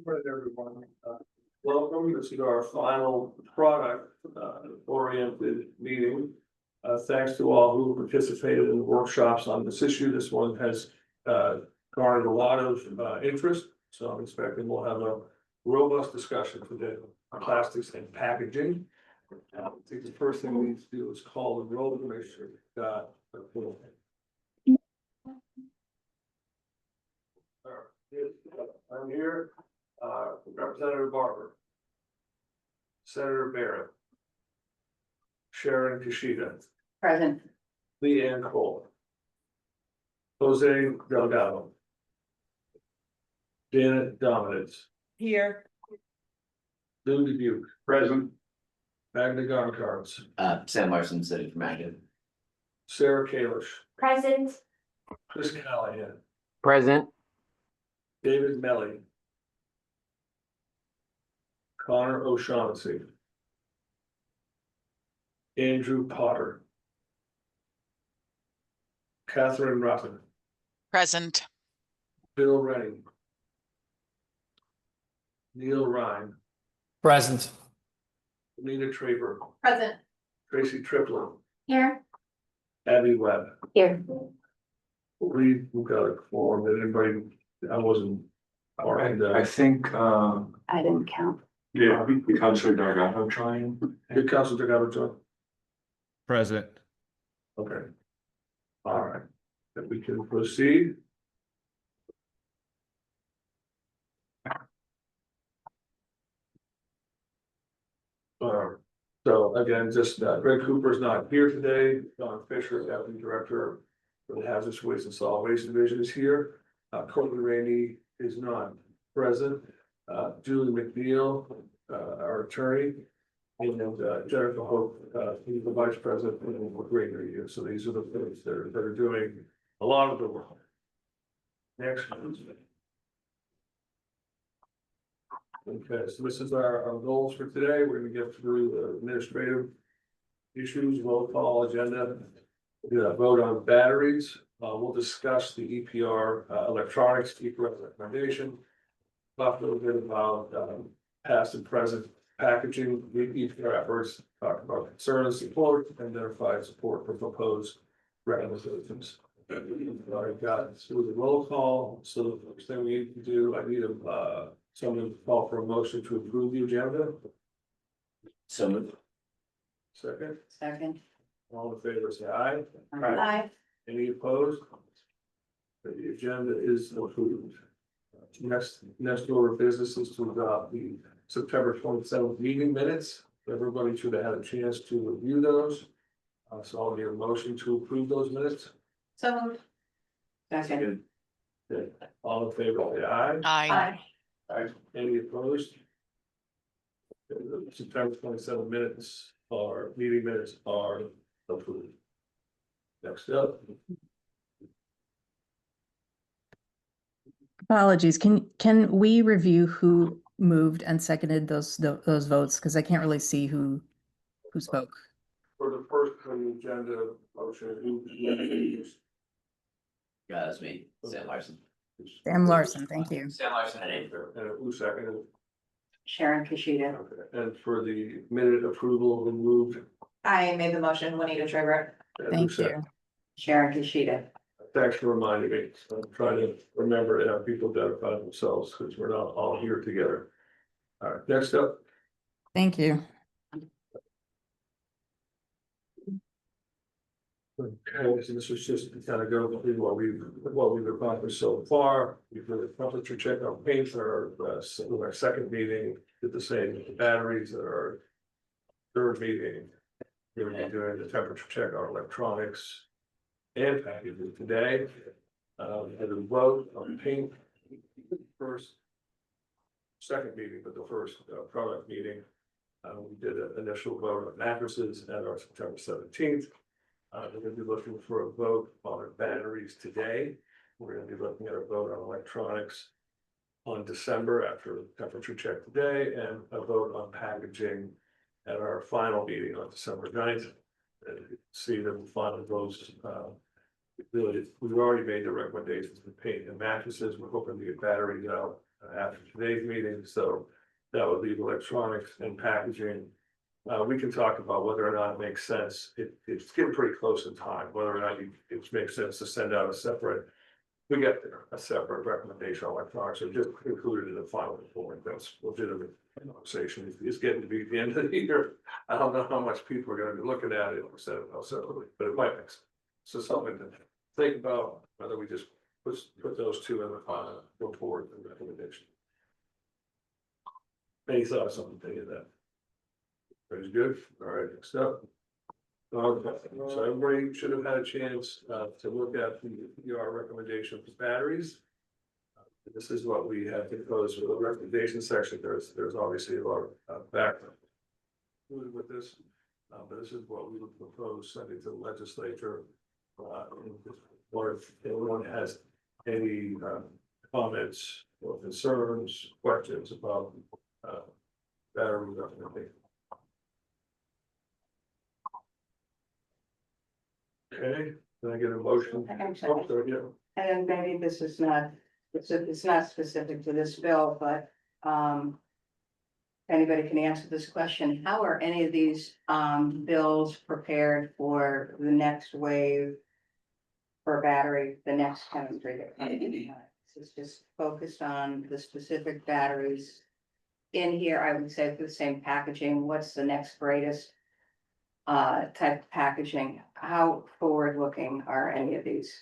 Right, everyone. Welcome. This is our final product oriented meeting. Thanks to all who participated in the workshops on this issue. This one has garnered a lot of interest, so I'm expecting we'll have a robust discussion today on plastics and packaging. I think the first thing we need to do is call the roll to make sure we've got a full. I'm here, Representative Barber, Senator Barrett, Sharon Kishida, Present. Leanne Cole, Jose Delgado, Janet Dominance, Here. Lou Dubuque, Present. Magna Goncards, Sam Larson sitting for Magna. Sarah Kalish, Present. Chris Callahan, Present. David Melly, Connor O'Shaughnessy, Andrew Potter, Catherine Ruffin, Present. Bill Rennie, Neil Ryan, Present. Anita Traver, Present. Tracy Triplett, Here. Abby Webb. Here. We've got a form that anybody, I wasn't. I think, I didn't count. Yeah, Councilor Delgado trying. good council took out a job. Present. Okay. All right, then we can proceed. So again, just Greg Cooper's not here today. Don Fisher, Deputy Director for the Hazardous Waste and Solid Waste Division is here. Courtney Rainey is not present. Julie McNeil, our attorney. And Jennifer Hope, he's the Vice President for Greater U. So these are the folks that are doing a lot of the work. Next. Okay, so this is our goals for today. We're gonna get through the administrative issues, roll call agenda. We're gonna vote on batteries. We'll discuss the EPR electronics EPR recommendation. Talk a little bit about past and present packaging, the EPR efforts, talk about concerns, support, and identify support for proposed recommendations. I've got through the roll call, so the first thing we need to do, I need someone to call for a motion to approve the agenda. So moved. Second, Second. all in favor, say aye. Aye. Any opposed? The agenda is approved. Next order of business is to adopt the September 27th meeting minutes. Everybody should have had a chance to review those. So I'll need a motion to approve those minutes. So moved. Second. Okay. All in favor, say aye. Aye. Aye. Any opposed? September 27 minutes or meeting minutes are approved. Next up. Apologies, can we review who moved and seconded those votes? Because I can't really see who spoke. For the first on the agenda motion. Yeah, that's me, Sam Larson. Sam Larson, thank you. Sam Larson at eight. And who seconded? Sharon Kishida. Okay, and for the minute approval, who moved? I made the motion, Juanita Trevor. And who Thank seconded? you. Sharon Kishida. Thanks for reminding me. I'm trying to remember to have people identify themselves because we're not all here together. All right, next up. Thank you. Okay, so this was just to kind of go through what we've accomplished so far. We've really temperature check on paint for our second meeting, did the same with the batteries at our third meeting. We're gonna be doing the temperature check on electronics and packaging today. And a vote on paint first, second meeting, but the first product meeting. We did an initial vote on mattresses at our September 17th. We're gonna be looking for a vote on our batteries today. We're gonna be looking at a vote on electronics on December after temperature check today, and a vote on packaging at our final meeting on December 9th. And you can see that the final votes, really, we've already made the recommendations for paint and mattresses. We're hoping to get batteries out after today's meeting, so that would leave electronics and packaging. We can talk about whether or not it makes sense, it's getting pretty close in time, whether or not it makes sense to send out a separate. We get there, a separate recommendation on electronics, or just included in the final report, that's legitimate conversation, it's getting to be the end of the year. I don't know how much people are gonna be looking at it, or set it out separately, but it might make sense. So something to think about, whether we just put those two in the final report and recommendation. Any thoughts on any of that? Very good, all right, next up. So everybody should have had a chance to look at the PR recommendation for batteries. This is what we have proposed for the recommendation section. There's obviously a lot of background included with this, but this is what we would propose sending to the legislature. Or if anyone has any comments or concerns, questions about battery recommendation. Okay, can I get a motion? Actually, Oh, sorry, yeah. and maybe this is not, it's not specific to this bill, but, anybody can answer this question, how are any of these, bills prepared for the next wave? For battery, the next chemistry that comes in? This is just focused on the specific batteries. In here, I would say for the same packaging, what's the next greatest? Type of packaging, how forward looking are any of these?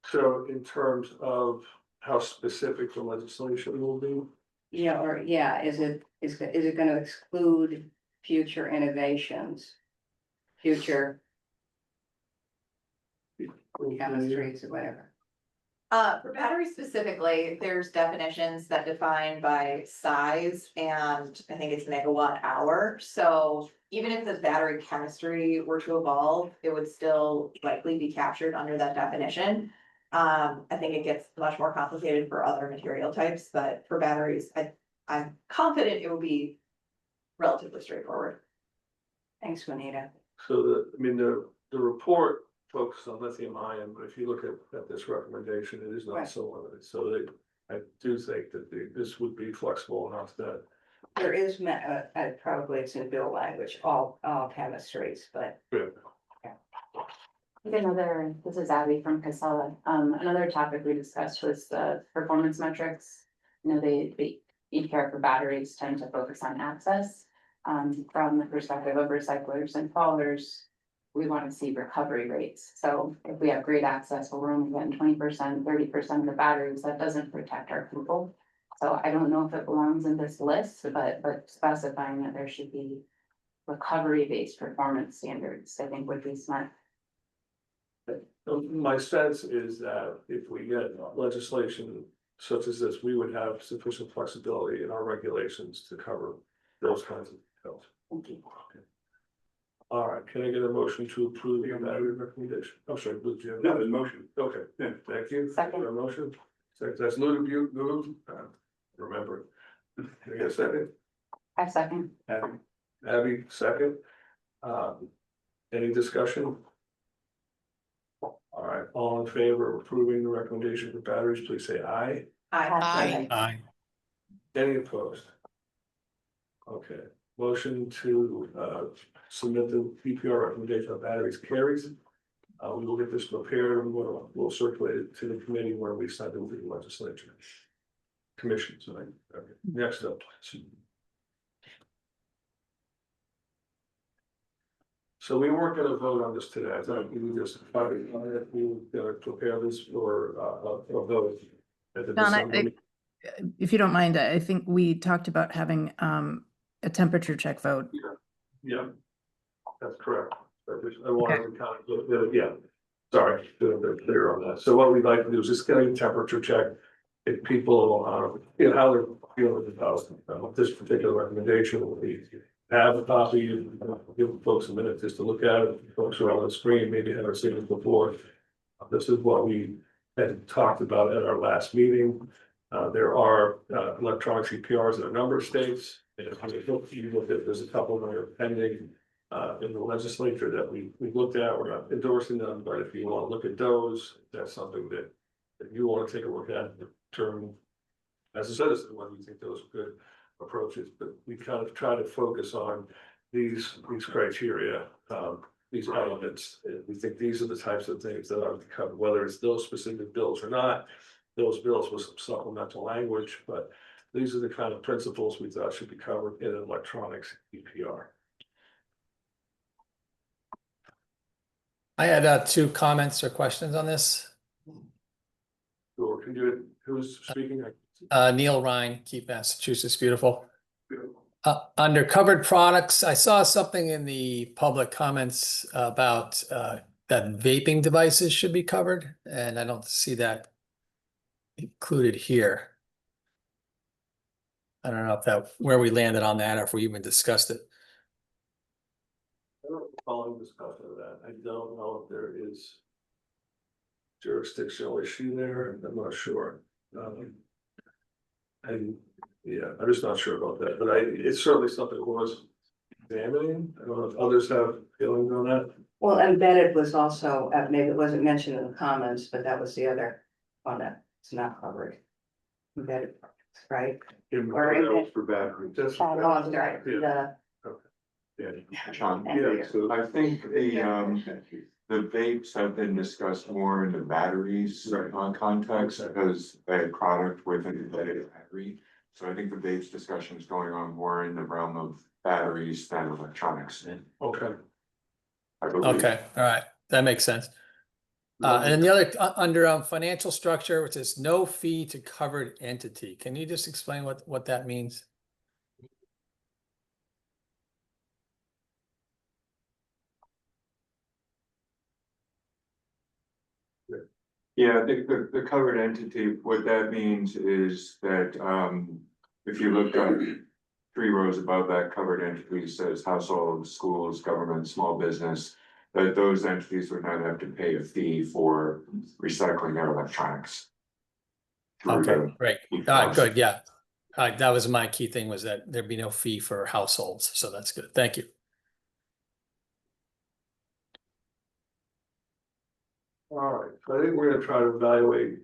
So in terms of how specific the legislation will be, Yeah, or, yeah, is it gonna exclude future innovations? Future chemistries or whatever? For batteries specifically, there's definitions that define by size and I think it's megawatt hour. So even if the battery chemistry were to evolve, it would still likely be captured under that definition. I think it gets much more complicated for other material types, but for batteries, I'm confident it will be relatively straightforward. Thanks, Juanita. so the report focuses on lithium ion, but if you look at this recommendation, it is not Right. so limited, so I do think that this would be flexible enough that. There is, probably it's in bill language, all chemistries, but This is Abby from Casella. Another topic we discussed was the performance metrics. You know, they eCare for batteries tend to focus on access. From the perspective of recyclers and haulers, we want to see recovery rates. So if we have great access, but we're only getting 20%, 30% of the batteries, that doesn't protect our people. So I don't know if it belongs in this list, but specifying that there should be recovery-based performance standards, I think would be smart. My sense is that if we get legislation such as this, we would have sufficient flexibility in our regulations to cover those kinds of details. Thank you. All right, can I get a motion to approve the battery recommendation? Oh, sorry, Luke, do you have? No, there's motion. Okay, yeah, thank you. Second. A motion, second, that's Luke, remember. Can I get a second? I second. Abby, second. Any discussion? All right, all in favor of approving the recommendation for batteries, please say aye. I Any opposed? Okay, motion to submit the PPR recommendation on batteries carries. We will get this prepared and we'll circulate it to the committee where we send it to the legislature. Commission, sorry. Okay. Next up, please. So we weren't gonna vote on this today, I thought we would just, we were gonna prepare this for a vote. At the Don, December meeting. if you don't mind, I think we talked about having a temperature check vote. Yeah, that's correct. I wanted to kind of, yeah, sorry, they're clear on that. So what we'd like to do is just get a temperature check. If people, how they're feeling about this particular recommendation, we have a copy and give folks a minute just to look at it. Folks are on the screen, maybe haven't seen it before. This is what we had talked about at our last meeting. There are electronic CPRs in a number of states. And if you look at, there's a couple that are pending in the legislature that we've looked at. We're not endorsing them, but if you want to look at those, that's something that you want to take a look at, determine as a citizen, whether you think those are good approaches, but we kind of try to focus on these criteria, these elements. And we think these are the types of things that are covered, whether it's those specific bills or not, those bills with some supplemental language, but these are the kind of principles we thought should be covered in an electronics EPR. I had two comments or questions on this. Or can you, who's speaking? Neil Ryan, Keep Massachusetts Beautiful. Under covered products, I saw something in the public comments about that vaping devices should be covered, and I don't see that included here. I don't know if that, where we landed on that, or if we even discussed it. I don't recall any discussion of that. I don't know if there is jurisdictional issue there. I'm not sure. And yeah, I'm just not sure about that, but it's certainly something worth examining. I don't know if others have feelings on that. Well, embedded was also, maybe it wasn't mentioned in the comments, but that was the other one that's not covered. Embedded, products, right? Or embed- For battery. Oh, I'm sorry, Yeah. the, Sean, Yeah, so I think the vapes have been discussed more in the batteries Right. Context Okay. because a product with an embedded battery. So I think the vapes discussion is going on more in the realm of batteries than electronics. Okay. I believe. Okay, all right, that makes sense. And then the other, under financial structure, which is no fee to covered entity. Can you just explain what that means? Yeah, I think the covered entity, what that means is that, if you look up 3 rows above that covered entity says household, schools, government, small business. That those entities would not have to pay a fee for recycling their electronics. through Okay, the great. All right, good, yeah. That was my key thing, was that there'd be no fee for households, so that's good. Thank you. All right, so I think we're gonna try to evaluate,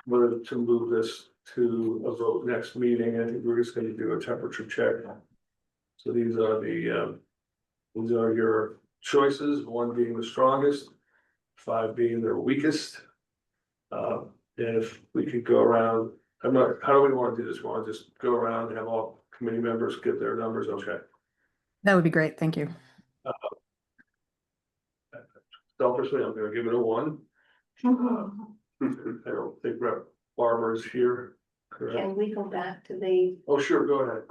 whether to move this to a vote next meeting. I think we're just gonna do a temperature check. So these are your choices, 1 being the strongest, 5 being the weakest. And if we could go around, how do we want to do this? We want to just go around and have all committee members give their numbers, okay? That would be great. Thank you. Selfishly, I'm gonna give it a 1. I don't think Rep. Barber's here. Correct? can we go back to the, Oh, sure, go ahead.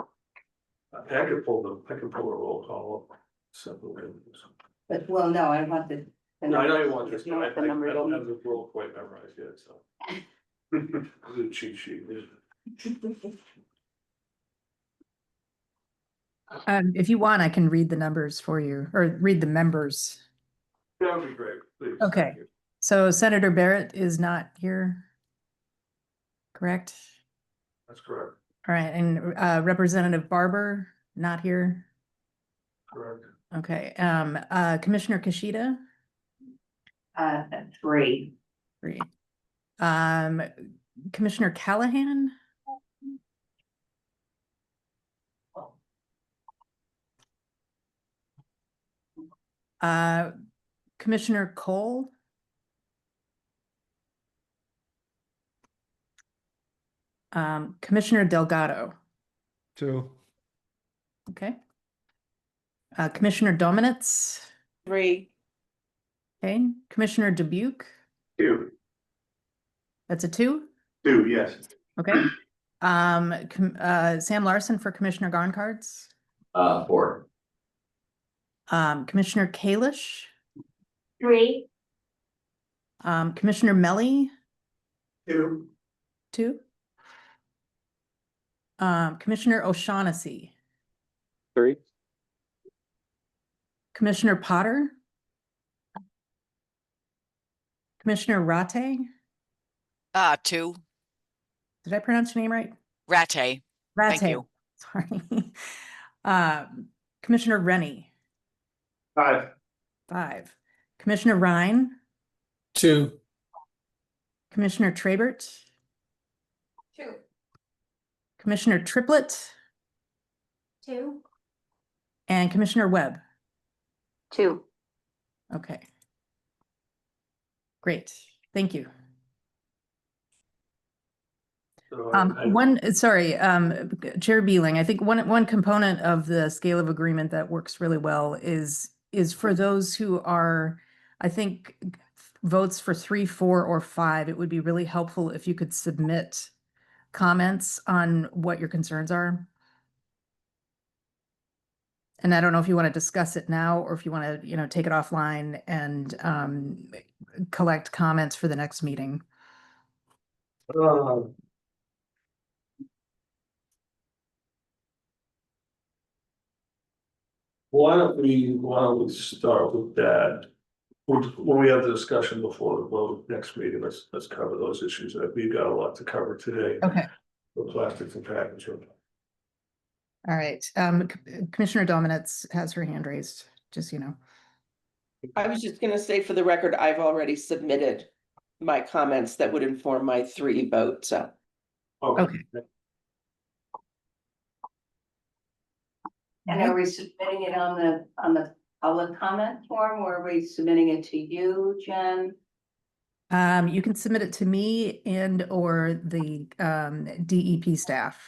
I can pull a roll call up separately. but, well, no, I want the. No, I know you want this, You but want the I numbers don't in. have the roll quite memorized yet, so. The cheat sheet. If you want, I can read the numbers for you, or read the members. That would be great, please. Okay. Thank you. So Senator Barrett is not here. Correct? That's correct, All right, and Representative Barber, not here. correct. Okay, Commissioner Kishida, 3. 3. Commissioner Callahan. Commissioner Cole. Commissioner Delgado. 2. Okay. Commissioner Dominitz. 3. Okay, Commissioner Dubuque. 2. That's a 2. 2, yes. Okay. Sam Larson for Commissioner Garncards. 4. Commissioner Kalish. 3. Commissioner Melly. 2. 2. Commissioner O'Shaughnessy. 3. Commissioner Potter. Commissioner Rate. 2. Did I pronounce your name right? Rate. Rate. Thank you. Sorry. Commissioner Rennie. 5. 5. Commissioner Ryan. 2. Commissioner Trabert. 2. Commissioner Triplett, 2. and Commissioner Webb. 2. Okay. Great, thank you. So Chair Beeling, I think one component of the scale of agreement that works really well is for those who are, I think, votes for 3, 4, or 5, it would be really helpful if you could submit comments on what your concerns are. And I don't know if you want to discuss it now or if you want to, take it offline and collect comments for the next meeting. Why don't we start with that? When we have the discussion before the vote next meeting, let's cover those issues. We've got a lot to cover today. Okay. The plastics and packaging. All right. Commissioner Dominitz has her hand raised, just so you know. I was just gonna say, for the record, I've already submitted my comments that would inform my 3 votes, so. Okay. And are we submitting it on the public comment form, or are we submitting it to you, Jen? You can submit it to me and or the DEP staff.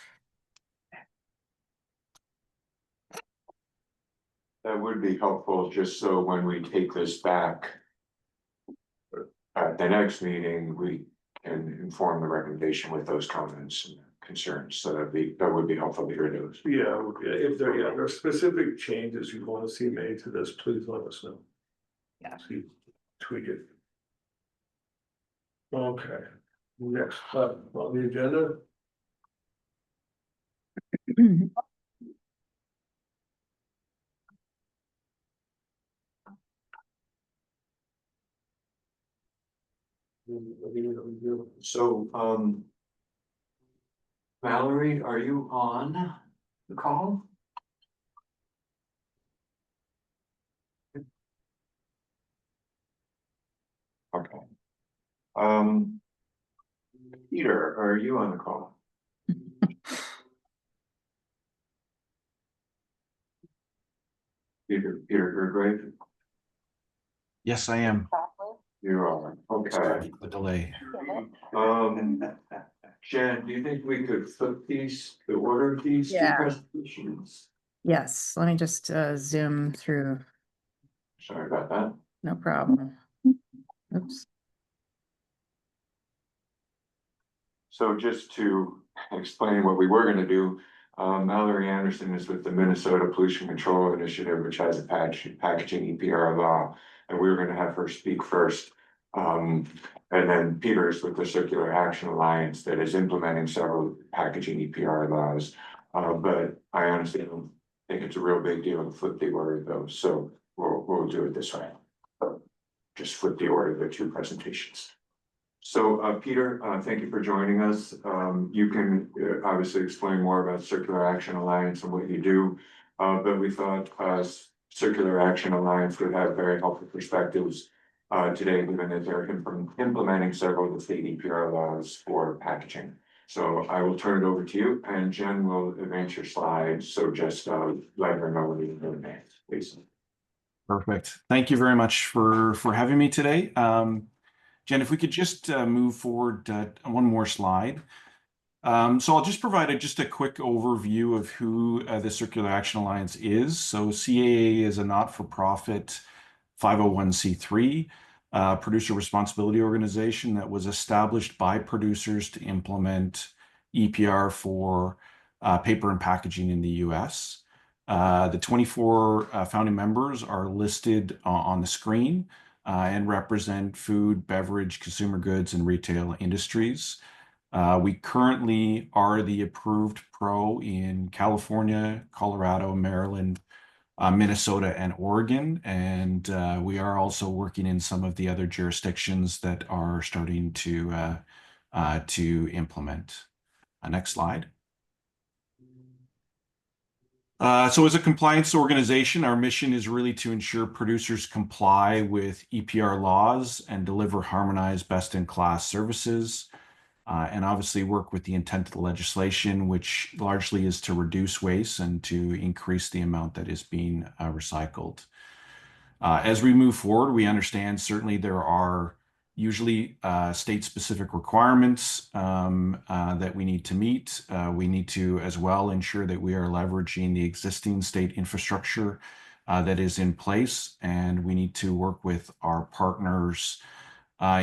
That would be helpful, just so when we take this back at the next meeting, we can inform the recommendation with those comments and concerns. So that would be helpful to hear those. Yeah, if there are specific changes you want to see made to this, please let us know. Yeah. See, tweak it. Okay, next up on the agenda. So, Valerie, are you on the call? Okay. Peter, are you on the call? Peter, you're great. Yes, I am. You're on. Okay. Sorry for the delay. Jen, do you think we could flip the order of these two Yeah. presentations? Yes, let me just zoom through. Sorry about that. No problem. Oops. So just to explain what we were gonna do, Mallory Anderson is with the Minnesota Pollution Control Initiative, which has a packaging EPR law, and we were gonna have her speak first. And then Peter's with the Circular Action Alliance that is implementing several packaging EPR laws. But I honestly don't think it's a real big deal to flip the order of those, so we'll do it this way. Just flip the order of the 2 presentations. So, Peter, thank you for joining us. You can obviously explain more about Circular Action Alliance and what you do. But we thought Circular Action Alliance would have very helpful perspectives today, given that they're implementing several of the state EPR laws for packaging. So I will turn it over to you, and Jen will advance your slides. So just let her know when you're in advance, please. Perfect. Thank you very much for having me today. Jen, if we could just move forward one more slide. So I'll just provide just a quick overview of who the Circular Action Alliance is. So CAA is a not-for-profit 501c3 producer responsibility organization that was established by producers to implement EPR for paper and packaging in the US. The 24 founding members are listed on the screen and represent food, beverage, consumer goods, and retail industries. We currently are the approved pro in California, Colorado, Maryland, Minnesota, and Oregon, and we are also working in some of the other jurisdictions that are starting to implement. Next slide. So as a compliance organization, our mission is really to ensure producers comply with EPR laws and deliver harmonized best-in-class services. and obviously work with the intent of the legislation, which largely is to reduce waste and to increase the amount that is being recycled. As we move forward, we understand certainly there are usually state-specific requirements that we need to meet. We need to as well ensure that we are leveraging the existing state infrastructure that is in place, and we need to work with our partners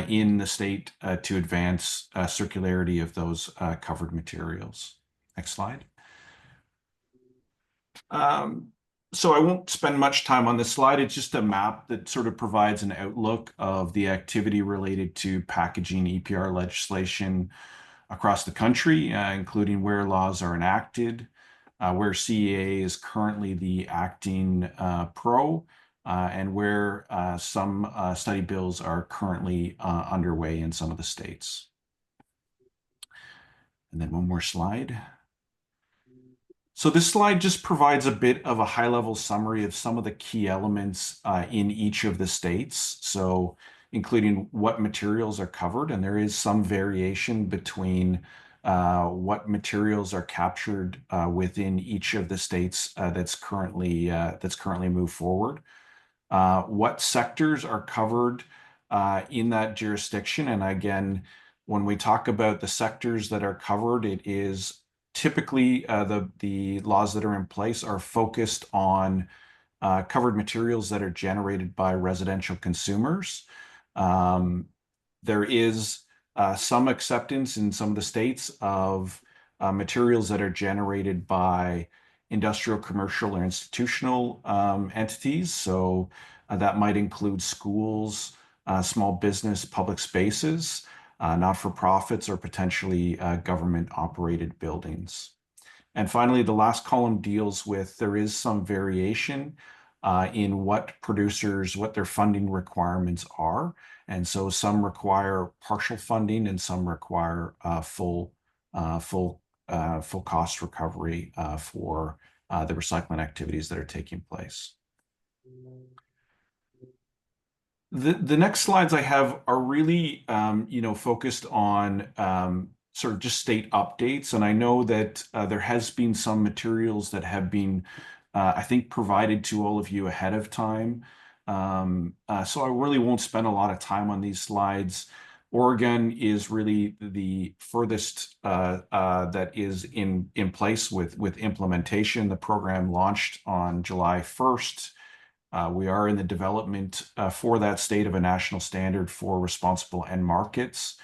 in the state to advance circularity of those covered materials. Next slide. So I won't spend much time on this slide. It's just a map that sort of provides an outlook of the activity related to packaging EPR legislation across the country, including where laws are enacted, where CEA is currently the acting pro, and where some study bills are currently underway in some of the states. And then one more slide. So this slide just provides a bit of a high-level summary of some of the key elements in each of the states. So including what materials are covered, and there is some variation between what materials are captured within each of the states that's currently moved forward. What sectors are covered in that jurisdiction? And again, when we talk about the sectors that are covered, it is typically the laws that are in place are focused on covered materials that are generated by residential consumers. There is some acceptance in some of the states of materials that are generated by industrial, commercial, or institutional entities. So that might include schools, small business, public spaces, not-for-profits, or potentially government-operated buildings. And finally, the last column deals with there is some variation in what their funding requirements are. And so some require partial funding and some require full cost recovery for the recycling activities that are taking place. The next slides I have are really, focused on sort of just state updates. And I know that there has been some materials that have been, I think, provided to all of you ahead of time. So I really won't spend a lot of time on these slides. Oregon is really the furthest that is in place with implementation. The program launched on July 1st. We are in the development for that state of a national standard for responsible end markets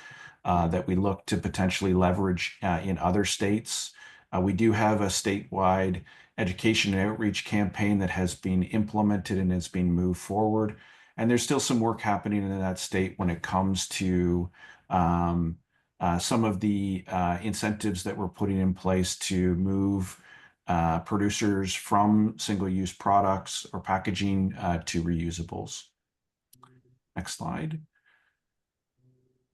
that we look to potentially leverage in other states. We do have a statewide education and outreach campaign that has been implemented and is being moved forward. And there's still some work happening in that state when it comes to some of the incentives that we're putting in place to move producers from single-use products or packaging to reusables. Next slide.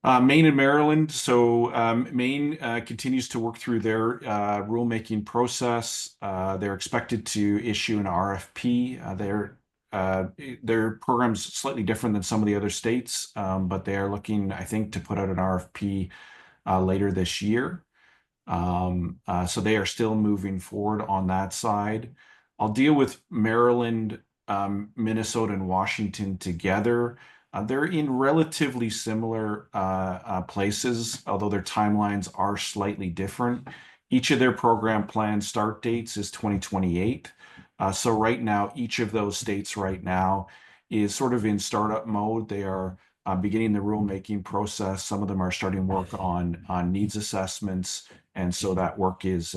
Maine and Maryland. So Maine continues to work through their rulemaking process. They're expected to issue an RFP. Their program's slightly different than some of the other states, but they are looking, I think, to put out an RFP later this year. So they are still moving forward on that side. I'll deal with Maryland, Minnesota, and Washington together. They're in relatively similar places, although their timelines are slightly different. Each of their program plan start dates is 2028. So right now, each of those states right now is sort of in startup mode. They are beginning the rulemaking process. Some of them are starting work on needs assessments, and so that work is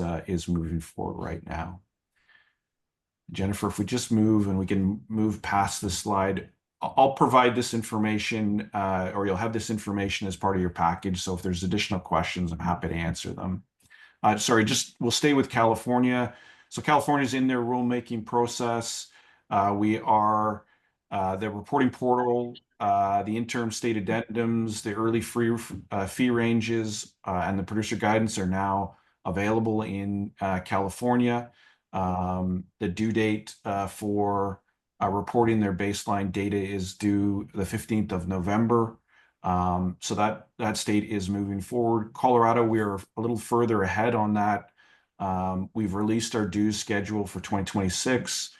moving forward right now. Jennifer, if we just move and we can move past this slide, I'll provide this information, or you'll have this information as part of your package. So if there's additional questions, I'm happy to answer them. We'll stay with California. So California's in their rulemaking process. We are the reporting portal, the interim state addendums, the early fee ranges, and the producer guidance are now available in California. The due date for reporting their baseline data is due the 15th of November. So that state is moving forward. Colorado, we are a little further ahead on that. We've released our dues schedule for 2026.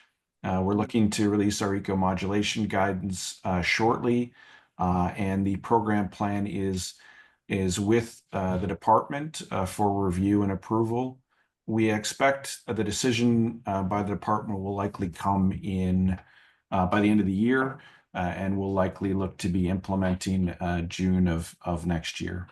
We're looking to release our eco-modulation guidance shortly, and the program plan is with the department for review and approval. We expect the decision by the department will likely come in by the end of the year, and we'll likely look to be implementing June of next year.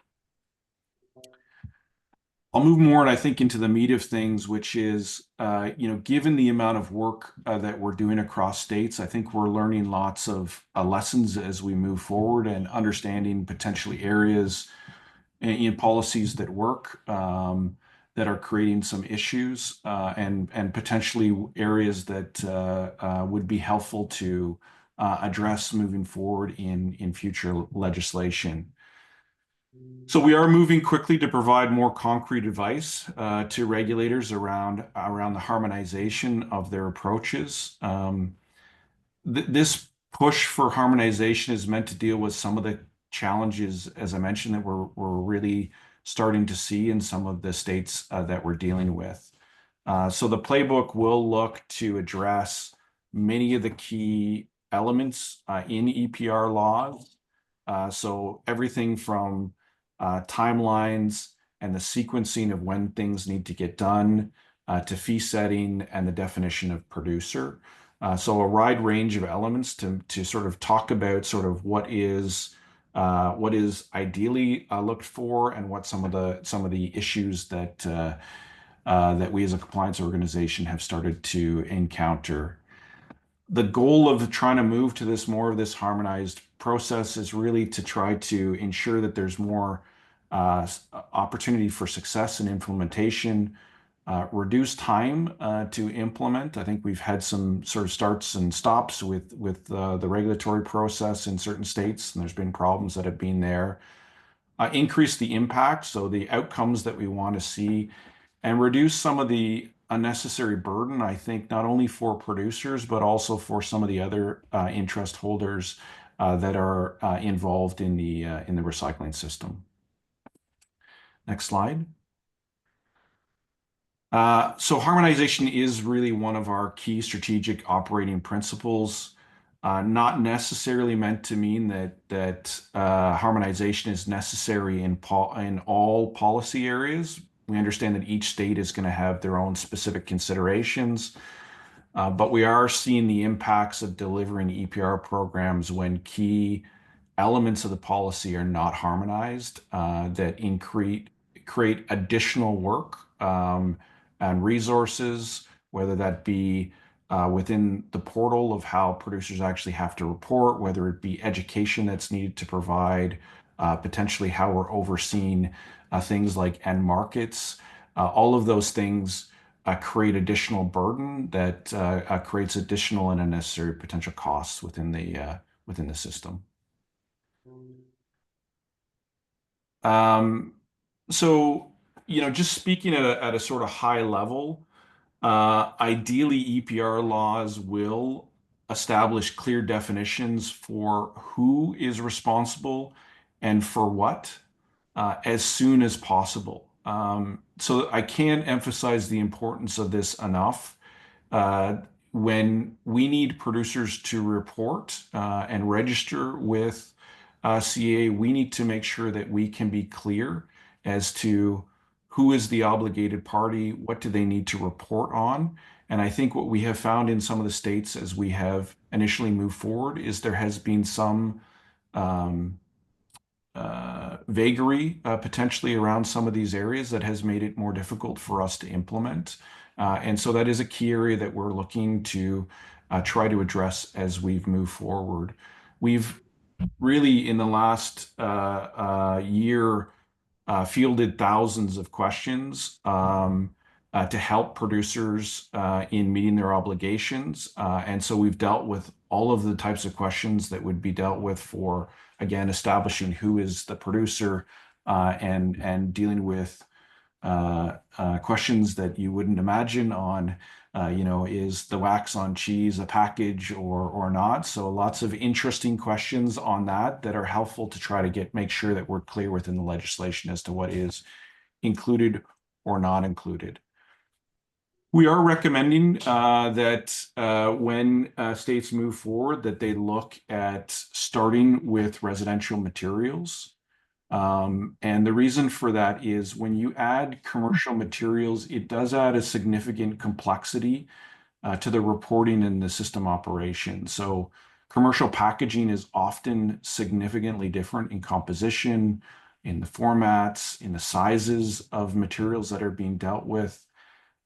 I'll move more, and I think, into the meat of things, which is, given the amount of work that we're doing across states, I think we're learning lots of lessons as we move forward and understanding potentially areas in policies that work, that are creating some issues, and potentially areas that would be helpful to address moving forward in future legislation. So we are moving quickly to provide more concrete advice to regulators around the harmonization of their approaches. This push for harmonization is meant to deal with some of the challenges, as I mentioned, that we're really starting to see in some of the states that we're dealing with. So the playbook will look to address many of the key elements in EPR laws. So everything from timelines and the sequencing of when things need to get done, to fee setting and the definition of producer. So a wide range of elements to sort of talk about sort of what is ideally looked for, and what some of the issues that we as a compliance organization have started to encounter. The goal of trying to move to this harmonized process is really to try to ensure that there's more opportunity for success in implementation, reduce time to implement. I think we've had some sort of starts and stops with the regulatory process in certain states, and there's been problems that have been there. Increase the impact, so the outcomes that we want to see, and reduce some of the unnecessary burden, I think, not only for producers, but also for some of the other interest holders that are involved in the recycling system. Next slide. So harmonization is really one of our key strategic operating principles. Not necessarily meant to mean that harmonization is necessary in all policy areas. We understand that each state is going to have their own specific considerations, but we are seeing the impacts of delivering EPR programs when key elements of the policy are not harmonized, that create additional work and resources, whether that be within the portal of how producers actually have to report, whether it be education that's needed to provide, potentially how we're overseeing things like end markets. All of those things create additional burden that creates additional and unnecessary potential costs within the system. So, just speaking at a sort of high level, ideally EPR laws will establish clear definitions for who is responsible and for what as soon as possible. So I can't emphasize the importance of this enough. When we need producers to report and register with CA, we need to make sure that we can be clear as to who is the obligated party, what do they need to report on. And I think what we have found in some of the states as we have initially moved forward is there has been some vagary potentially around some of these areas that has made it more difficult for us to implement. And so that is a key area that we're looking to try to address as we've moved forward. We've really, in the last year, fielded thousands of questions to help producers in meeting their obligations. And so we've dealt with all of the types of questions that would be dealt with for, again, establishing who is the producer and dealing with questions that you wouldn't imagine on is the wax on cheese a package or not? So lots of interesting questions on that are helpful to try to make sure that we're clear within the legislation as to what is included or not included. We are recommending that when states move forward, that they look at starting with residential materials. And the reason for that is when you add commercial materials, it does add a significant complexity to the reporting and the system operation. So commercial packaging is often significantly different in composition, in the formats, in the sizes of materials that are being dealt with.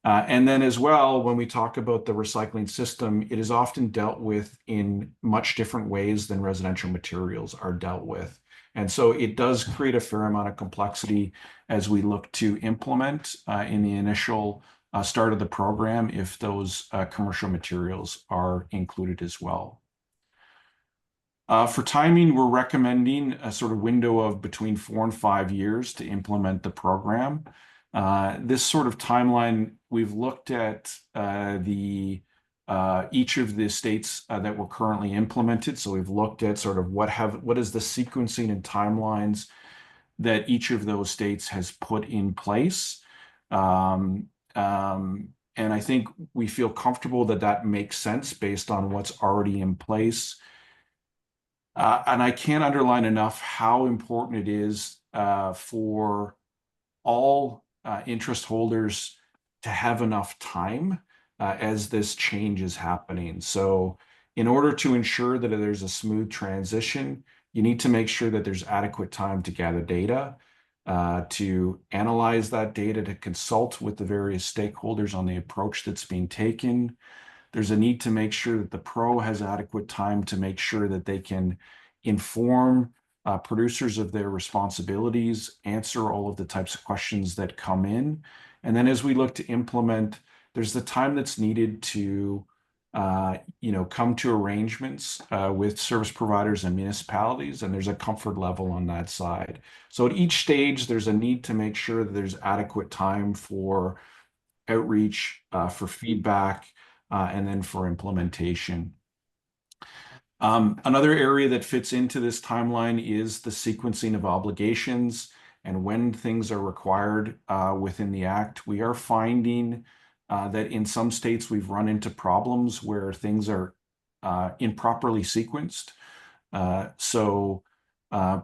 And then as well, when we talk about the recycling system, it is often dealt with in much different ways than residential materials are dealt with. And so it does create a fair amount of complexity as we look to implement in the initial start of the program if those commercial materials are included as well. For timing, we're recommending a sort of window of between 4 and 5 years to implement the program. This sort of timeline, we've looked at each of the states that were currently implemented. So we've looked at sort of what is the sequencing and timelines that each of those states has put in place. And I think we feel comfortable that that makes sense based on what's already in place. And I can't underline enough how important it is for all interest holders to have enough time as this change is happening. So in order to ensure that there's a smooth transition, you need to make sure that there's adequate time to gather data, to analyze that data, to consult with the various stakeholders on the approach that's being taken. There's a need to make sure that the pro has adequate time to make sure that they can inform producers of their responsibilities, answer all of the types of questions that come in. And then as we look to implement, there's the time that's needed to come to arrangements with service providers and municipalities, and there's a comfort level on that side. So at each stage, there's a need to make sure that there's adequate time for outreach, for feedback, and then for implementation. Another area that fits into this timeline is the sequencing of obligations and when things are required within the Act. We are finding that in some states we've run into problems where things are improperly sequenced. So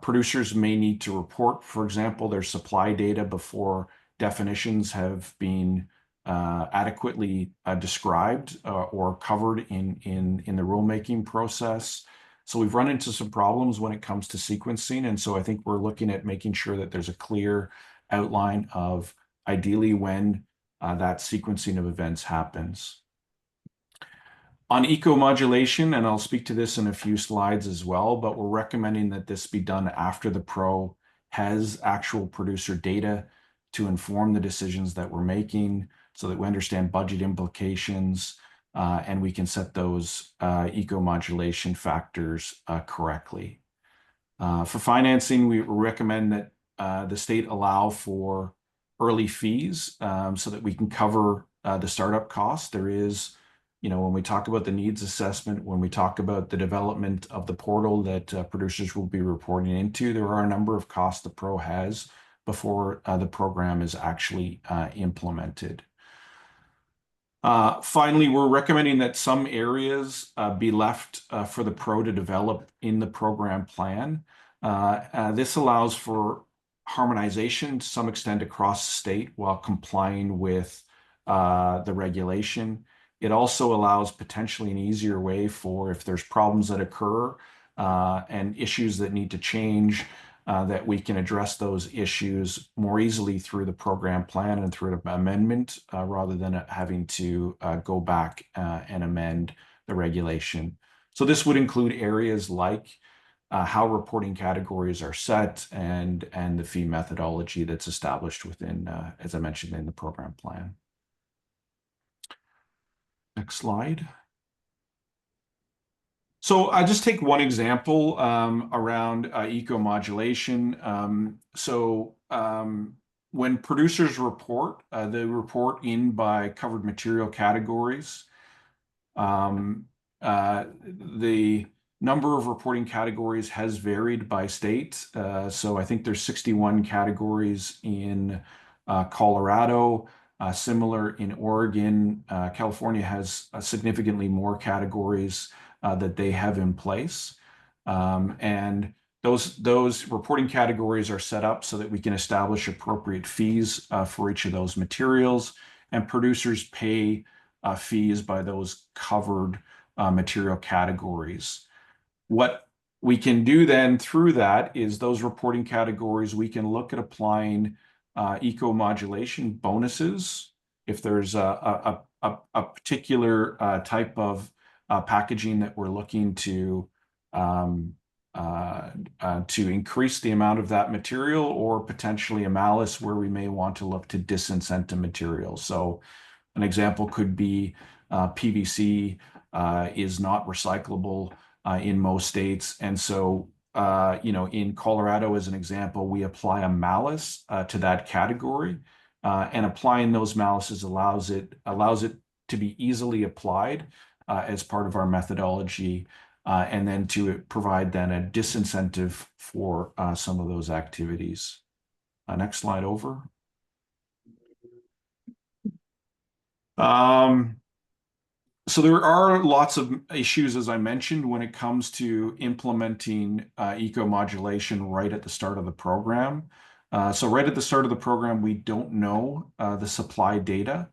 producers may need to report, for example, their supply data before definitions have been adequately described or covered in the rulemaking process. So we've run into some problems when it comes to sequencing. And so I think we're looking at making sure that there's a clear outline of ideally when that sequencing of events happens. On eco-modulation, and I'll speak to this in a few slides as well, but we're recommending that this be done after the pro has actual producer data to inform the decisions that we're making so that we understand budget implications and we can set those eco-modulation factors correctly. For financing, we recommend that the state allow for early fees so that we can cover the startup costs. There is, when we talk about the needs assessment, when we talk about the development of the portal that producers will be reporting into, there are a number of costs the pro has before the program is actually implemented. Finally, we're recommending that some areas be left for the pro to develop in the program plan. This allows for harmonization to some extent across the state while complying with the regulation. It also allows potentially an easier way for if there's problems that occur and issues that need to change, that we can address those issues more easily through the program plan and through an amendment rather than having to go back and amend the regulation. So this would include areas like how reporting categories are set and the fee methodology that's established within, as I mentioned, in the program plan. Next slide. So I just take one example around eco-modulation. when producers report, they report in by covered material categories. The number of reporting categories has varied by state. So I think there's 61 categories in Colorado, similar in Oregon. California has significantly more categories that they have in place. And those reporting categories are set up so that we can establish appropriate fees for each of those materials, and producers pay fees by those covered material categories. What we can do then through that is those reporting categories, we can look at applying eco-modulation bonuses. If there's a particular type of packaging that we're looking to increase the amount of that material, or potentially a malus where we may want to look to disincentive materials. So an example could be PVC is not recyclable in most states. And so, in Colorado, as an example, we apply a malus to that category. And applying those maluses allows it to be easily applied as part of our methodology, and then to provide then a disincentive for some of those activities. Next slide over. So there are lots of issues, as I mentioned, when it comes to implementing eco-modulation right at the start of the program. So right at the start of the program, we don't know the supply data.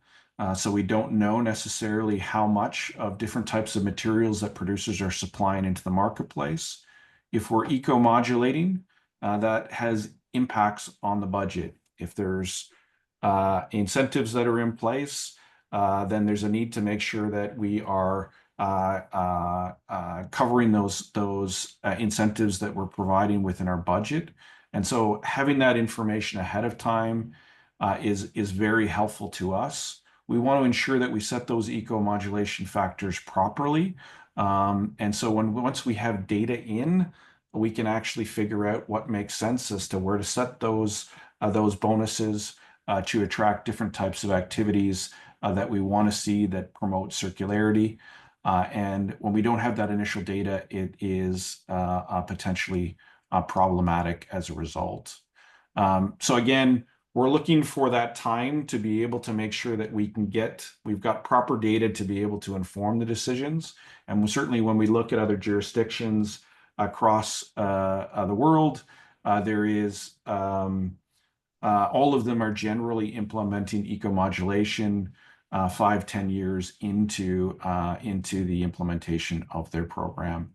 So we don't know necessarily how much of different types of materials that producers are supplying into the marketplace. If we're eco-modulating, that has impacts on the budget. If there's incentives that are in place, then there's a need to make sure that we are covering those incentives that we're providing within our budget. And so having that information ahead of time is very helpful to us. We want to ensure that we set those eco-modulation factors properly. And so once we have data in, we can actually figure out what makes sense as to where to set those bonuses to attract different types of activities that we want to see that promote circularity. And when we don't have that initial data, it is potentially problematic as a result. So again, we're looking for that time to be able to make sure that we've got proper data to be able to inform the decisions. And certainly when we look at other jurisdictions across the world, there is all of them are generally implementing eco-modulation 5-10 years into the implementation of their program.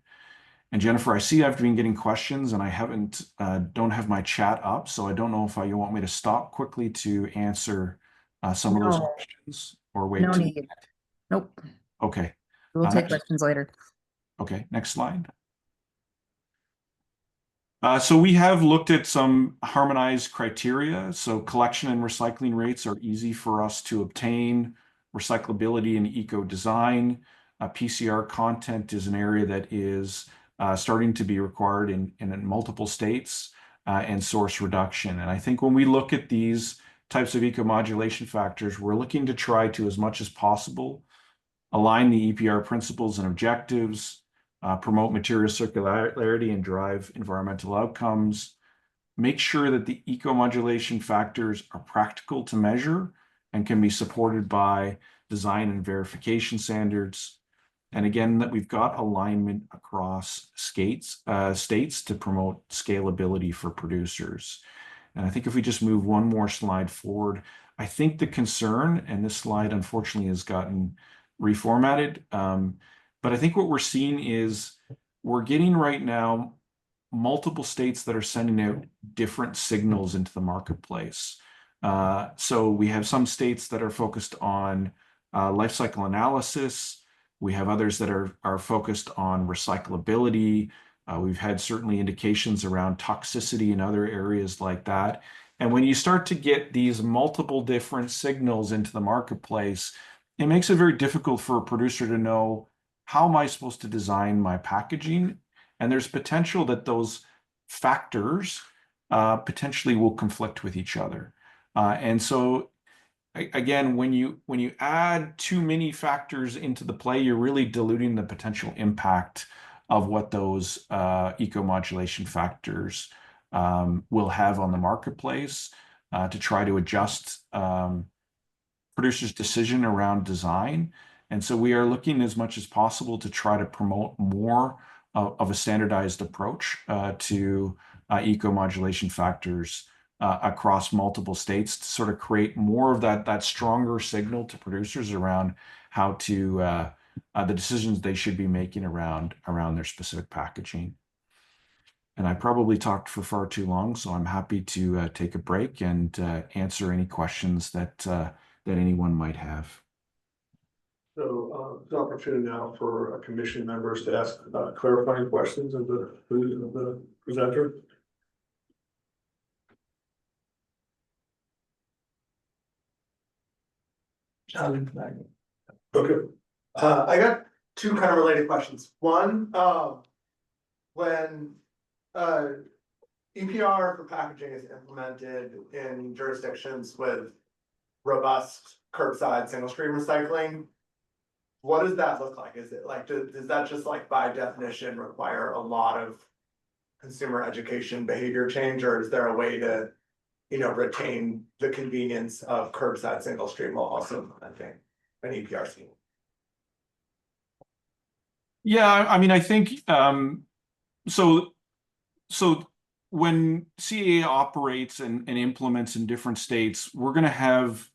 And Jennifer, I see I've been getting questions, and I don't have my chat up, so I don't know if you want me to stop quickly to answer some of those questions, or wait. No need. Nope. Okay. We'll take questions later. Okay, next slide. So we have looked at some harmonized criteria. So collection and recycling rates are easy for us to obtain. Recyclability and eco-design. PCR content is an area that is starting to be required in multiple states, and source reduction. And I think when we look at these types of eco-modulation factors, we're looking to try to, as much as possible, align the EPR principles and objectives, promote material circularity and drive environmental outcomes, make sure that the eco-modulation factors are practical to measure and can be supported by design and verification standards. And again, that we've got alignment across states to promote scalability for producers. And I think if we just move one more slide forward, I think the concern, and this slide unfortunately has gotten reformatted, but I think what we're seeing is we're getting right now multiple states that are sending out different signals into the marketplace. So we have some states that are focused on life cycle analysis. We have others that are focused on recyclability. We've had certainly indications around toxicity in other areas like that. And when you start to get these multiple different signals into the marketplace, it makes it very difficult for a producer to know, how am I supposed to design my packaging? And there's potential that those factors potentially will conflict with each other. And so again, when you add too many factors into the play, you're really diluting the potential impact of what those eco-modulation factors will have on the marketplace to try to adjust producers' decision around design. And so we are looking as much as possible to try to promote more of a standardized approach to eco-modulation factors across multiple states to sort of create more of that stronger signal to producers around how to the decisions they should be making around their specific packaging. And I probably talked for far too long, so I'm happy to take a break and answer any questions that anyone might have. So, the opportunity now for commission members to ask clarifying questions of the presenter. Okay. I got two kind of related questions. One, when EPR for packaging is implemented in jurisdictions with robust curbside single stream recycling, what does that look like? Is it like, does that just like by definition require a lot of consumer education behavior change, or is there a way to, retain the convenience of curbside single stream while also implementing an EPR scheme? Yeah, I mean, I think so when CAA operates and implements in different states, we're going to have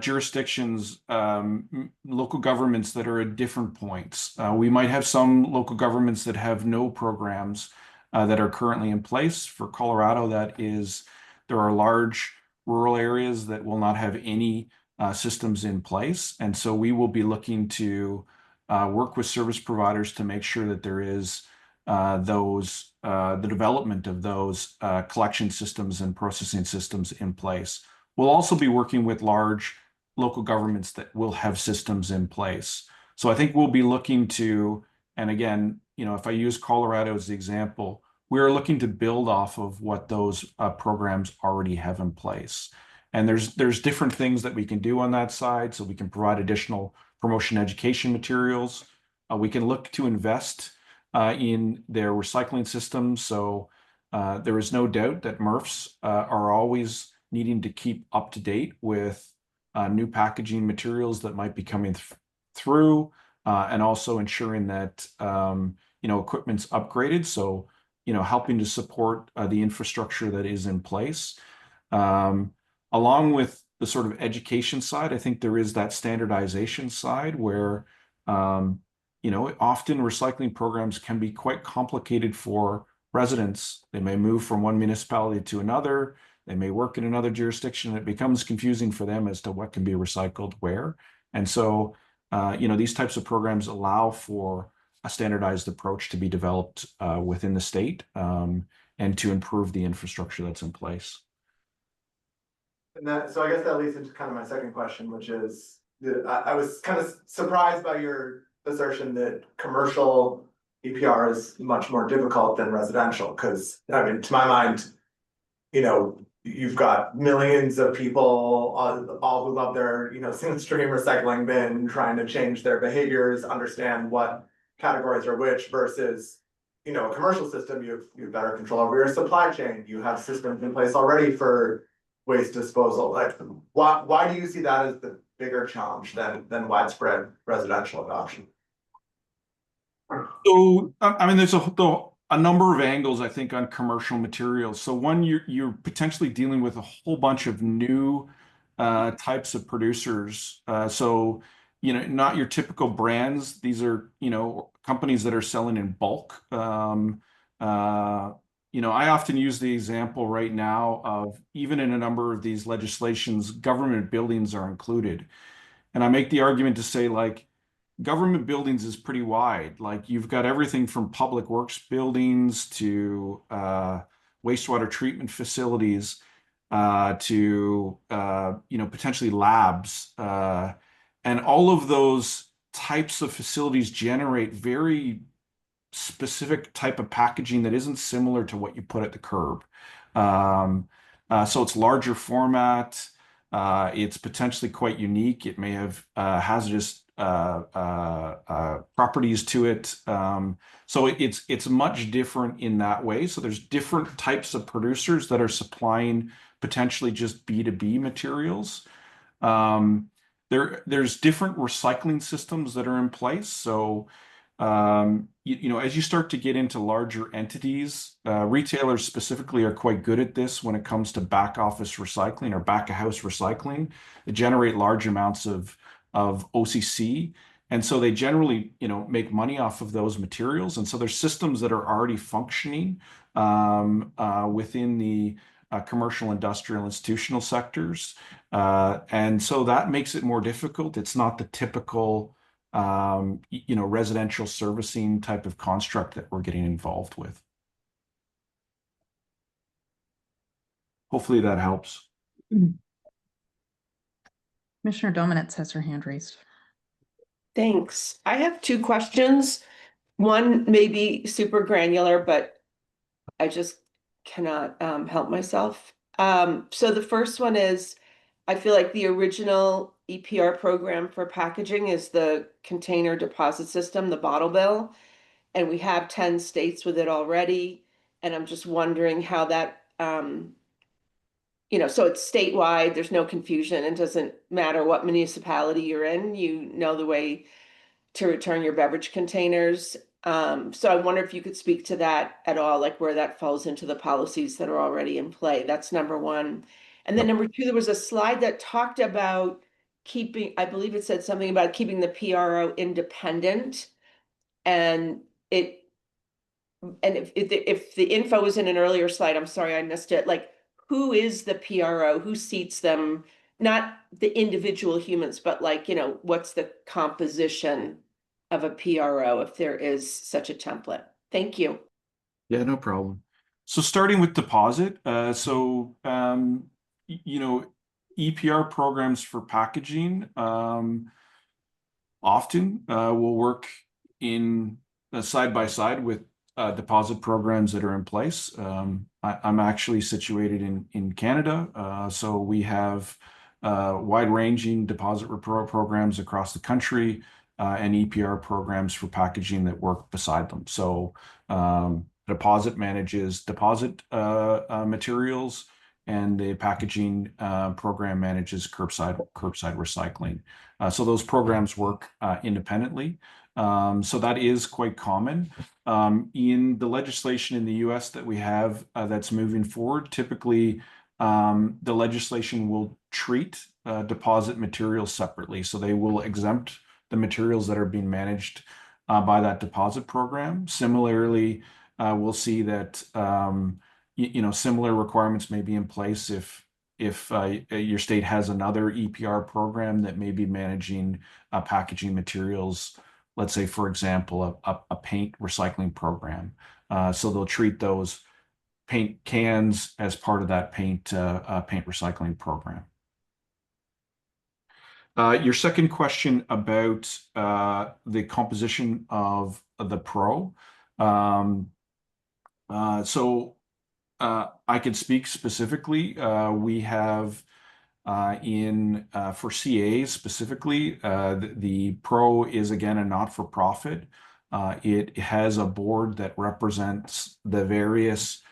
jurisdictions, local governments that are at different points. We might have some local governments that have no programs that are currently in place. For Colorado, there are large rural areas that will not have any systems in place. And so we will be looking to work with service providers to make sure that there is the development of those collection systems and processing systems in place. We'll also be working with large local governments that will have systems in place. So I think we'll be looking to, and again, if I use Colorado as the example, we're looking to build off of what those programs already have in place. And there's different things that we can do on that side. So we can provide additional promotion education materials. We can look to invest in their recycling systems. So there is no doubt that MRFs are always needing to keep up to date with new packaging materials that might be coming through, and also ensuring that equipment's upgraded. So helping to support the infrastructure that is in place. Along with the sort of education side, I think there is that standardization side where often recycling programs can be quite complicated for residents. They may move from one municipality to another. They may work in another jurisdiction. It becomes confusing for them as to what can be recycled where. And so, these types of programs allow for a standardized approach to be developed within the state and to improve the infrastructure that's in place. So I guess that leads into kind of my second question, which is, I was kind of surprised by your assertion that commercial EPR is much more difficult than residential, because I mean, to my mind, you've got millions of people, all who love their, single stream recycling bin, trying to change their behaviors, understand what categories are which, versus, a commercial system, you have better control over your supply chain. You have systems in place already for waste disposal. Like, why do you see that as the bigger challenge than widespread residential adoption? So, I mean, there's a number of angles, I think, on commercial materials. So one, you're potentially dealing with a whole bunch of new types of producers. So, not your typical brands. These are, companies that are selling in bulk. I often use the example right now of, even in a number of these legislations, government buildings are included. And I make the argument to say, like, government buildings is pretty wide. Like, you've got everything from public works buildings to wastewater treatment facilities to potentially labs. And all of those types of facilities generate very specific type of packaging that isn't similar to what you put at the curb. So it's larger format. It's potentially quite unique. It may have hazardous properties to it. So it's much different in that way. So there's different types of producers that are supplying potentially just B2B materials. There's different recycling systems that are in place. So as you start to get into larger entities, retailers specifically are quite good at this when it comes to back office recycling or back of house recycling. They generate large amounts of OCC. And so they generally, make money off of those materials. And so there's systems that are already functioning within the commercial, industrial, institutional sectors. And so that makes it more difficult. It's not the typical residential servicing type of construct that we're getting involved with. Hopefully that helps. Commissioner Dominitz has her hand raised. Thanks. I have two questions. One may be super granular, but I just cannot help myself. So the first one is, I feel like the original EPR program for packaging is the container deposit system, the bottle bill. And we have 10 states with it already. And I'm just wondering how that, so it's statewide, there's no confusion. It doesn't matter what municipality you're in, the way to return your beverage containers. So I wonder if you could speak to that at all, like where that falls into the policies that are already in play. That's number one. And then number two, there was a slide that talked about I believe it said something about keeping the PRO independent. And if the info was in an earlier slide, I'm sorry, I missed it. Like, who is the PRO? Who seats them? Not the individual humans, but what's the composition of a PRO if there is such a template? Thank you. Yeah, no problem. So starting with deposit, EPR programs for packaging often will work in side by side with deposit programs that are in place. I'm actually situated in Canada, so we have wide-ranging deposit programs across the country and EPR programs for packaging that work beside them. So deposit manages deposit materials, and the packaging program manages curbside recycling. So those programs work independently. So that is quite common. In the legislation in the US that we have that's moving forward, typically the legislation will treat deposit materials separately. So they will exempt the materials that are being managed by that deposit program. Similarly, we'll see that similar requirements may be in place if your state has another EPR program that may be managing packaging materials. Let's say, for example, a paint recycling program. So they'll treat those paint cans as part of that paint recycling program. Your second question about the composition of the PRO. I can speak specifically. We have for CAs specifically, the PRO is again a not-for-profit. It has a board that represents the various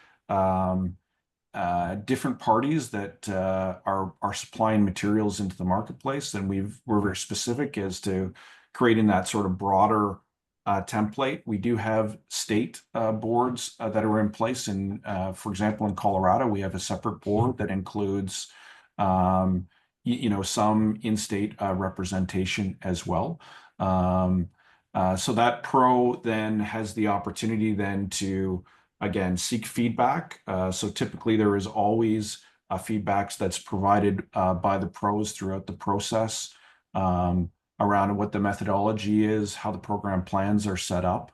different parties that are supplying materials into the marketplace, and we're very specific as to creating that sort of broader template. We do have state boards that are in place, and for example, in Colorado, we have a separate board that includes some in-state representation as well. So that PRO then has the opportunity then to, again, seek feedback. So typically there is always feedbacks that's provided by the PROs throughout the process around what the methodology is, how the program plans are set up.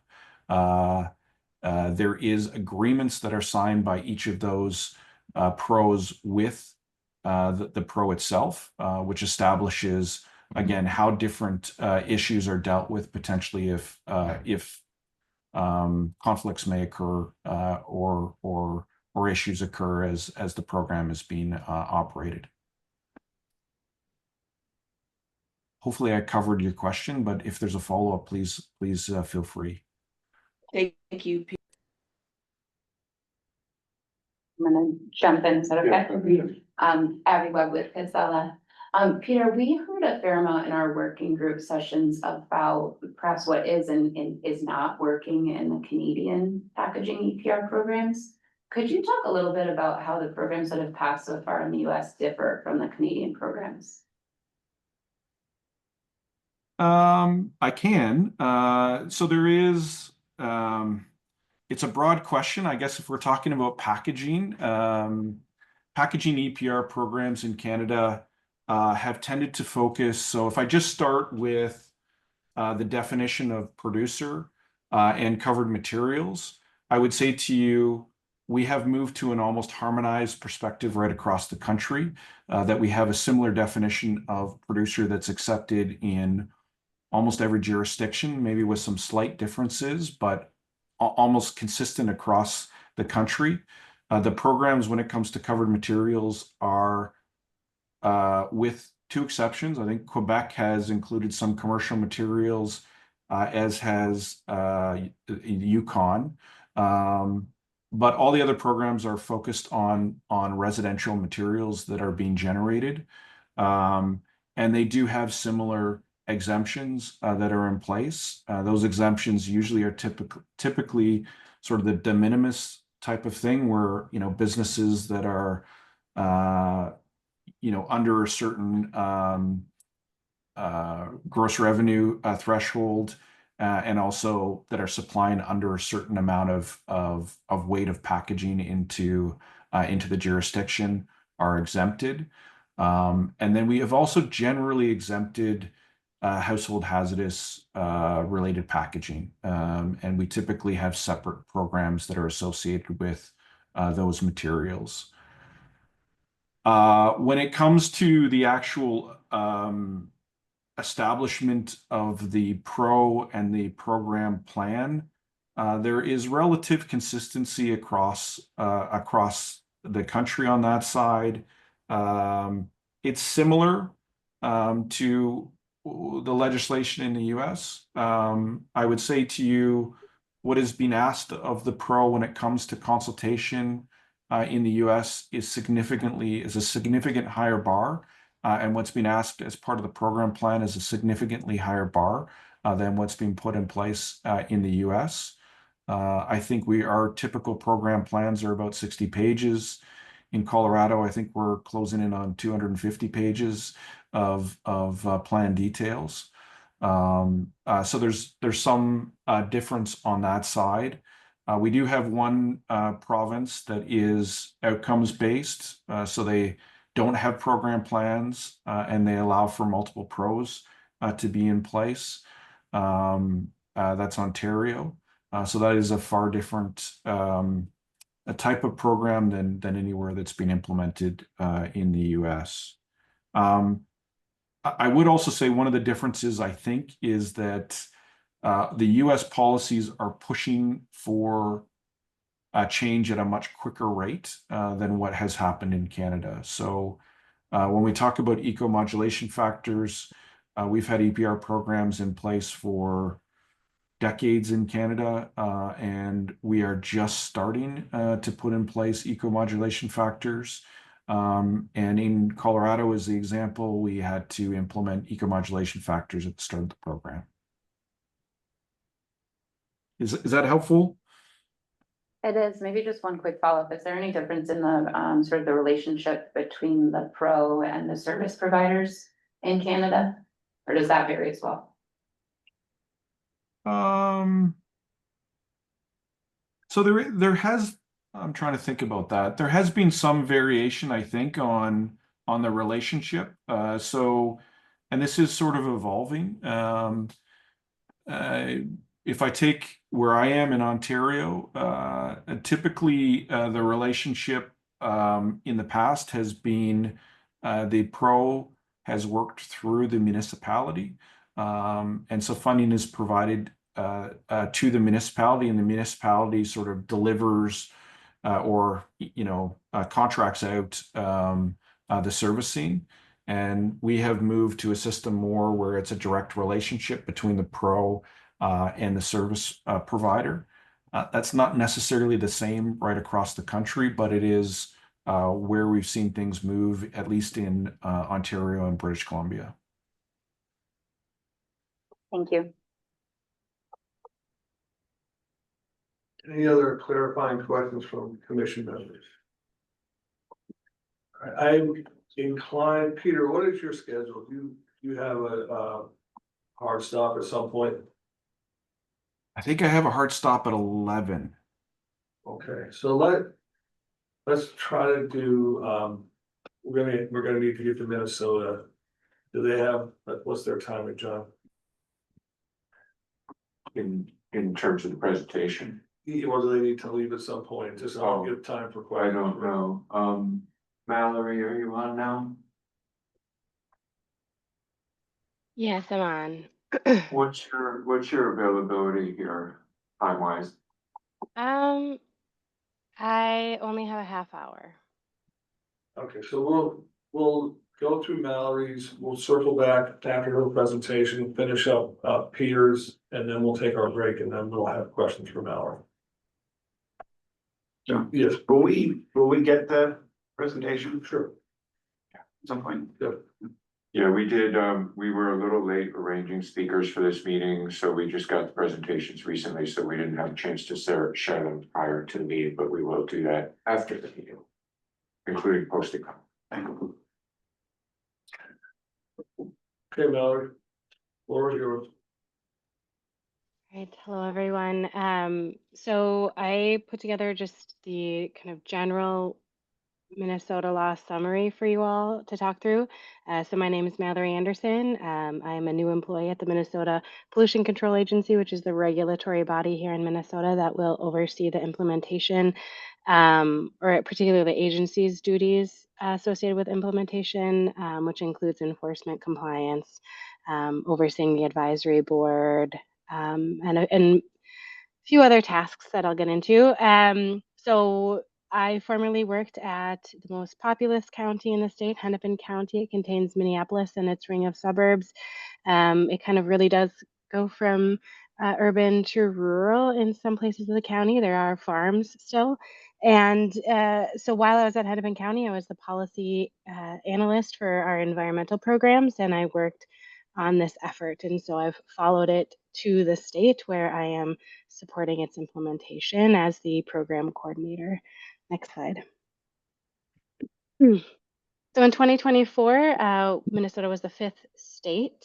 There is agreements that are signed by each of those PROs with the PRO itself, which establishes, again, how different issues are dealt with potentially if conflicts may occur or issues occur as the program is being operated. Hopefully I covered your question, but if there's a follow-up, please feel free. Thank you. I'm gonna jump in, is that okay? Abby Webb with Casella. Peter, we heard a fair amount in our working group sessions about perhaps what is and is not working in the Canadian packaging EPR programs. Could you talk a little bit about how the programs that have passed so far in the US differ from the Canadian programs? I can. So there is, it's a broad question. I guess if we're talking about packaging, packaging EPR programs in Canada have tended to focus. So if I just start with the definition of producer and covered materials, I would say to you, we have moved to an almost harmonized perspective right across the country, that we have a similar definition of producer that's accepted in almost every jurisdiction, maybe with some slight differences, but almost consistent across the country. The programs, when it comes to covered materials, are with two exceptions. I think Quebec has included some commercial materials, as has Yukon. But all the other programs are focused on residential materials that are being generated. And they do have similar exemptions that are in place. Those exemptions usually are typically sort of the de minimis type of thing, where businesses that are under a certain gross revenue threshold, and also that are supplying under a certain amount of weight of packaging into the jurisdiction are exempted. And then we have also generally exempted household hazardous related packaging. And we typically have separate programs that are associated with those materials. When it comes to the actual establishment of the PRO and the program plan, there is relative consistency across the country on that side. It's similar to the legislation in the US. I would say to you, what is being asked of the PRO when it comes to consultation in the US is a significant higher bar. And what's being asked as part of the program plan is a significantly higher bar than what's being put in place in the US. I think our typical program plans are about 60 pages. In Colorado, I think we're closing in on 250 pages of plan details. So there's some difference on that side. We do have one province that is outcomes based, so they don't have program plans, and they allow for multiple pros to be in place. That's Ontario. So that is a far different a type of program than anywhere that's been implemented in the US. I would also say one of the differences, I think, is that the US policies are pushing for a change at a much quicker rate than what has happened in Canada. So when we talk about eco-modulation factors, we've had EPR programs in place for decades in Canada, and we are just starting to put in place eco-modulation factors. And in Colorado, as the example, we had to implement eco-modulation factors at the start of the program. Is that helpful? It is. Maybe just one quick follow-up. Is there any difference in the sort of the relationship between the PRO and the service providers in Canada? Or does that vary as well? So there has, I'm trying to think about that. There has been some variation, I think, on the relationship. And this is sort of evolving. If I take where I am in Ontario, typically the relationship in the past has been the PRO has worked through the municipality. And so funding is provided to the municipality, and the municipality sort of delivers or contracts out the servicing. And we have moved to a system more where it's a direct relationship between the pro and the service provider. That's not necessarily the same right across the country, but it is where we've seen things move, at least in Ontario and British Columbia. Thank you. Any other clarifying questions from commission members? I'm inclined, Peter, what is your schedule? Do you have a hard stop at some point? I think I have a hard stop at 11. Okay, so let's try to do, we're gonna need to get to Minnesota. Do they have, what's their timing, John? In terms of the presentation, Or do they need to leave at some point, just so I'll give time for I questions? don't know. Mallory, are you on now? Yes, I'm on. What's your availability here, time wise? I only have a half hour. Okay, so we'll go through Mallory's, we'll circle back after her presentation, finish up Peter's, and then we'll take our break, and then we'll have questions for Mallory. So, Yes, will we get the presentation sure. at some point? Good. Yeah, we did, we were a little late arranging speakers for this meeting, so we just got the presentations recently, so we didn't have a chance to share them prior to the meeting, but we will do that after the meeting, including posting. Thank you. Okay, Mallory, floor is yours. Right. Hello, everyone. So I put together just the kind of general Minnesota law summary for you all to talk through. So my name is Mallory Anderson. I'm a new employee at the Minnesota Pollution Control Agency, which is the regulatory body here in Minnesota that will oversee the implementation, or particularly the agency's duties associated with implementation, which includes enforcement compliance, overseeing the advisory board, and a few other tasks that I'll get into. So I formerly worked at the most populous county in the state, Hennepin County. It contains Minneapolis and its ring of suburbs. It kind of really does go from urban to rural in some places of the county. There are farms still. And so while I was at Hennepin County, I was the policy analyst for our environmental programs, and I worked on this effort. And so I've followed it to the state where I am supporting its implementation as the program coordinator. Next slide. So in 2024, Minnesota was the 5th state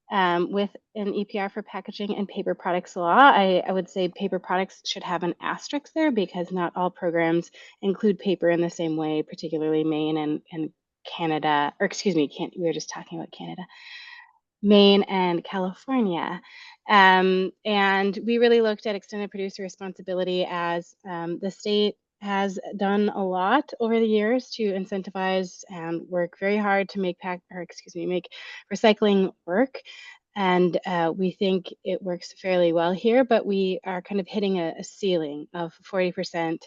with an EPR for packaging and paper products law. I would say paper products should have an asterisk there because not all programs include paper in the same way, particularly Maine and Canada, or excuse me, we were just talking about Canada. Maine and California. And we really looked at extended producer responsibility as the state has done a lot over the years to incentivize and work very hard to make make recycling work. And we think it works fairly well here, but we are kind of hitting a ceiling of 40%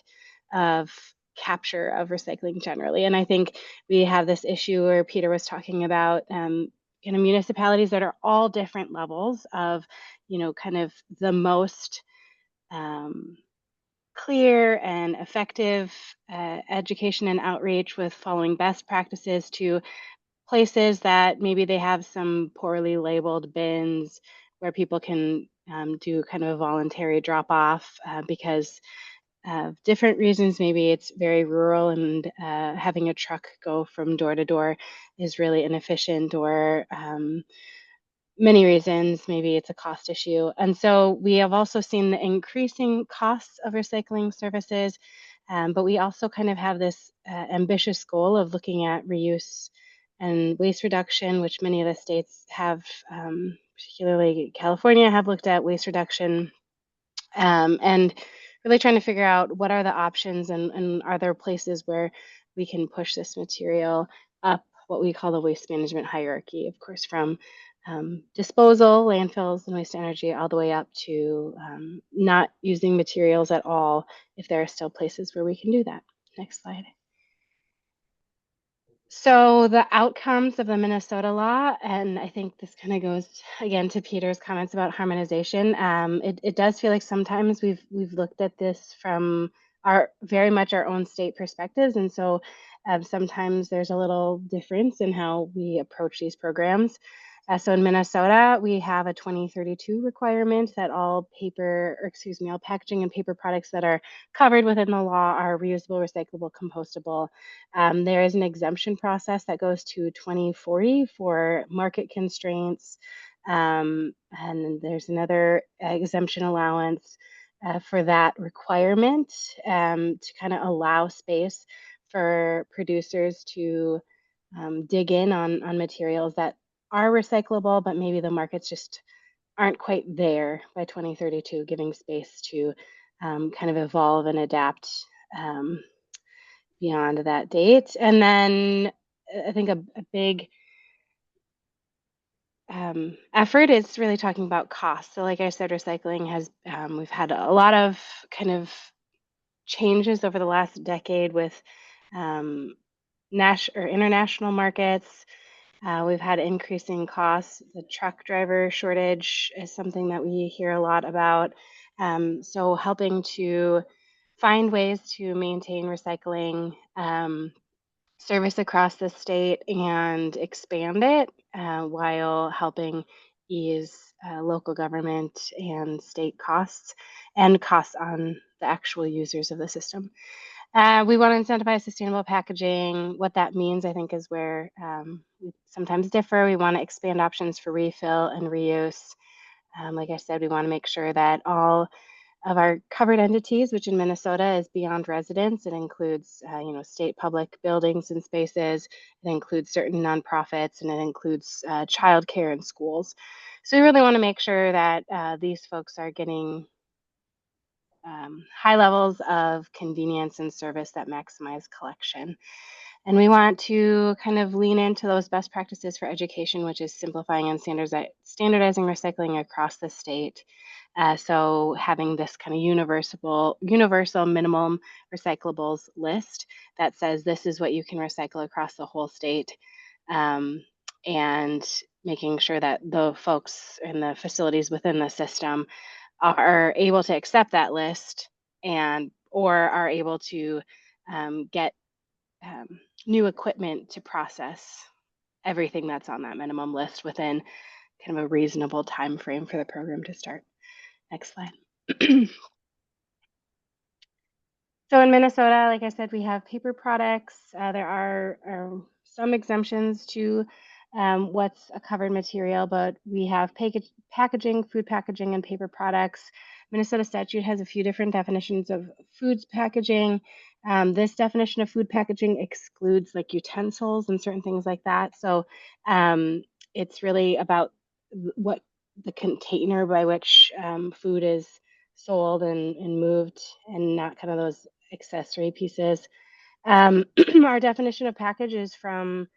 of capture of recycling generally. And I think we have this issue where Peter was talking about municipalities that are all different levels of, kind of the most clear and effective education and outreach with following best practices to places that maybe they have some poorly labeled bins where people can do kind of a voluntary drop off because of different reasons. Maybe it's very rural and having a truck go from door to door is really inefficient, or many reasons. Maybe it's a cost issue. And so we have also seen the increasing costs of recycling services, but we also kind of have this ambitious goal of looking at reuse and waste reduction, which many of the states have, particularly California, have looked at waste reduction, and really trying to figure out what are the options, and are there places where we can push this material up what we call the waste management hierarchy, of course, from disposal, landfills, and waste energy, all the way up to not using materials at all if there are still places where we can do that. Next slide. So the outcomes of the Minnesota law, and I think this kind of goes again to Peter's comments about harmonization. It does feel like sometimes we've looked at this from our very much our own state perspectives, and so sometimes there's a little difference in how we approach these programs. So in Minnesota, we have a 2032 requirement that all all packaging and paper products that are covered within the law are reusable, recyclable, compostable. There is an exemption process that goes to 2040 for market constraints. And then there's another exemption allowance for that requirement to kind of allow space for producers to dig in on materials that are recyclable, but maybe the markets just aren't quite there by 2032, giving space to kind of evolve and adapt beyond that date. And then I think a big effort is really talking about cost. So, like I said, recycling has, we've had a lot of kind of changes over the last decade with national or international markets. We've had increasing costs. The truck driver shortage is something that we hear a lot about. So, helping to find ways to maintain recycling service across the state and expand it while helping ease local government and state costs and costs on the actual users of the system. We want to incentivize sustainable packaging. What that means, I think, is where we sometimes differ. We want to expand options for refill and reuse. Like I said, we want to make sure that all of our covered entities, which in Minnesota is beyond residents, it includes, state public buildings and spaces. It includes certain nonprofits, and it includes childcare and schools. So we really want to make sure that these folks are getting high levels of convenience and service that maximize collection. And we want to kind of lean into those best practices for education, which is simplifying and standardizing recycling across the state. So having this kind of universal minimum recyclables list that says this is what you can recycle across the whole state, and making sure that the folks and the facilities within the system are able to accept that list and or are able to get new equipment to process everything that's on that minimum list within kind of a reasonable time frame for the program to start. Next slide. So in Minnesota, like I said, we have paper products. There are some exemptions to what's a covered material, but we have packaging, food packaging, and paper products. Minnesota statute has a few different definitions of foods packaging. This definition of food packaging excludes like utensils and certain things like that. So it's really about what the container by which food is sold and moved, and not kind of those accessory pieces. Our definition of package is from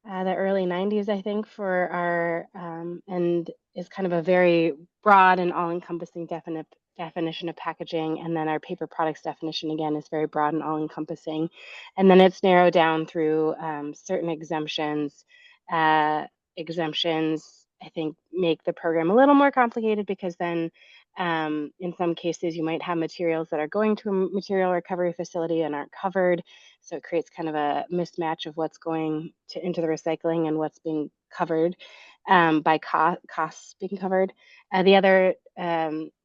the early 90s, I think, for our, and is kind of a very broad and all-encompassing definition of packaging. And then our paper products definition, again, is very broad and all-encompassing. And then it's narrowed down through certain exemptions. Exemptions, I think, make the program a little more complicated because then in some cases, you might have materials that are going to a material recovery facility and aren't covered. So it creates kind of a mismatch of what's going into the recycling and what's being covered by costs being covered. The other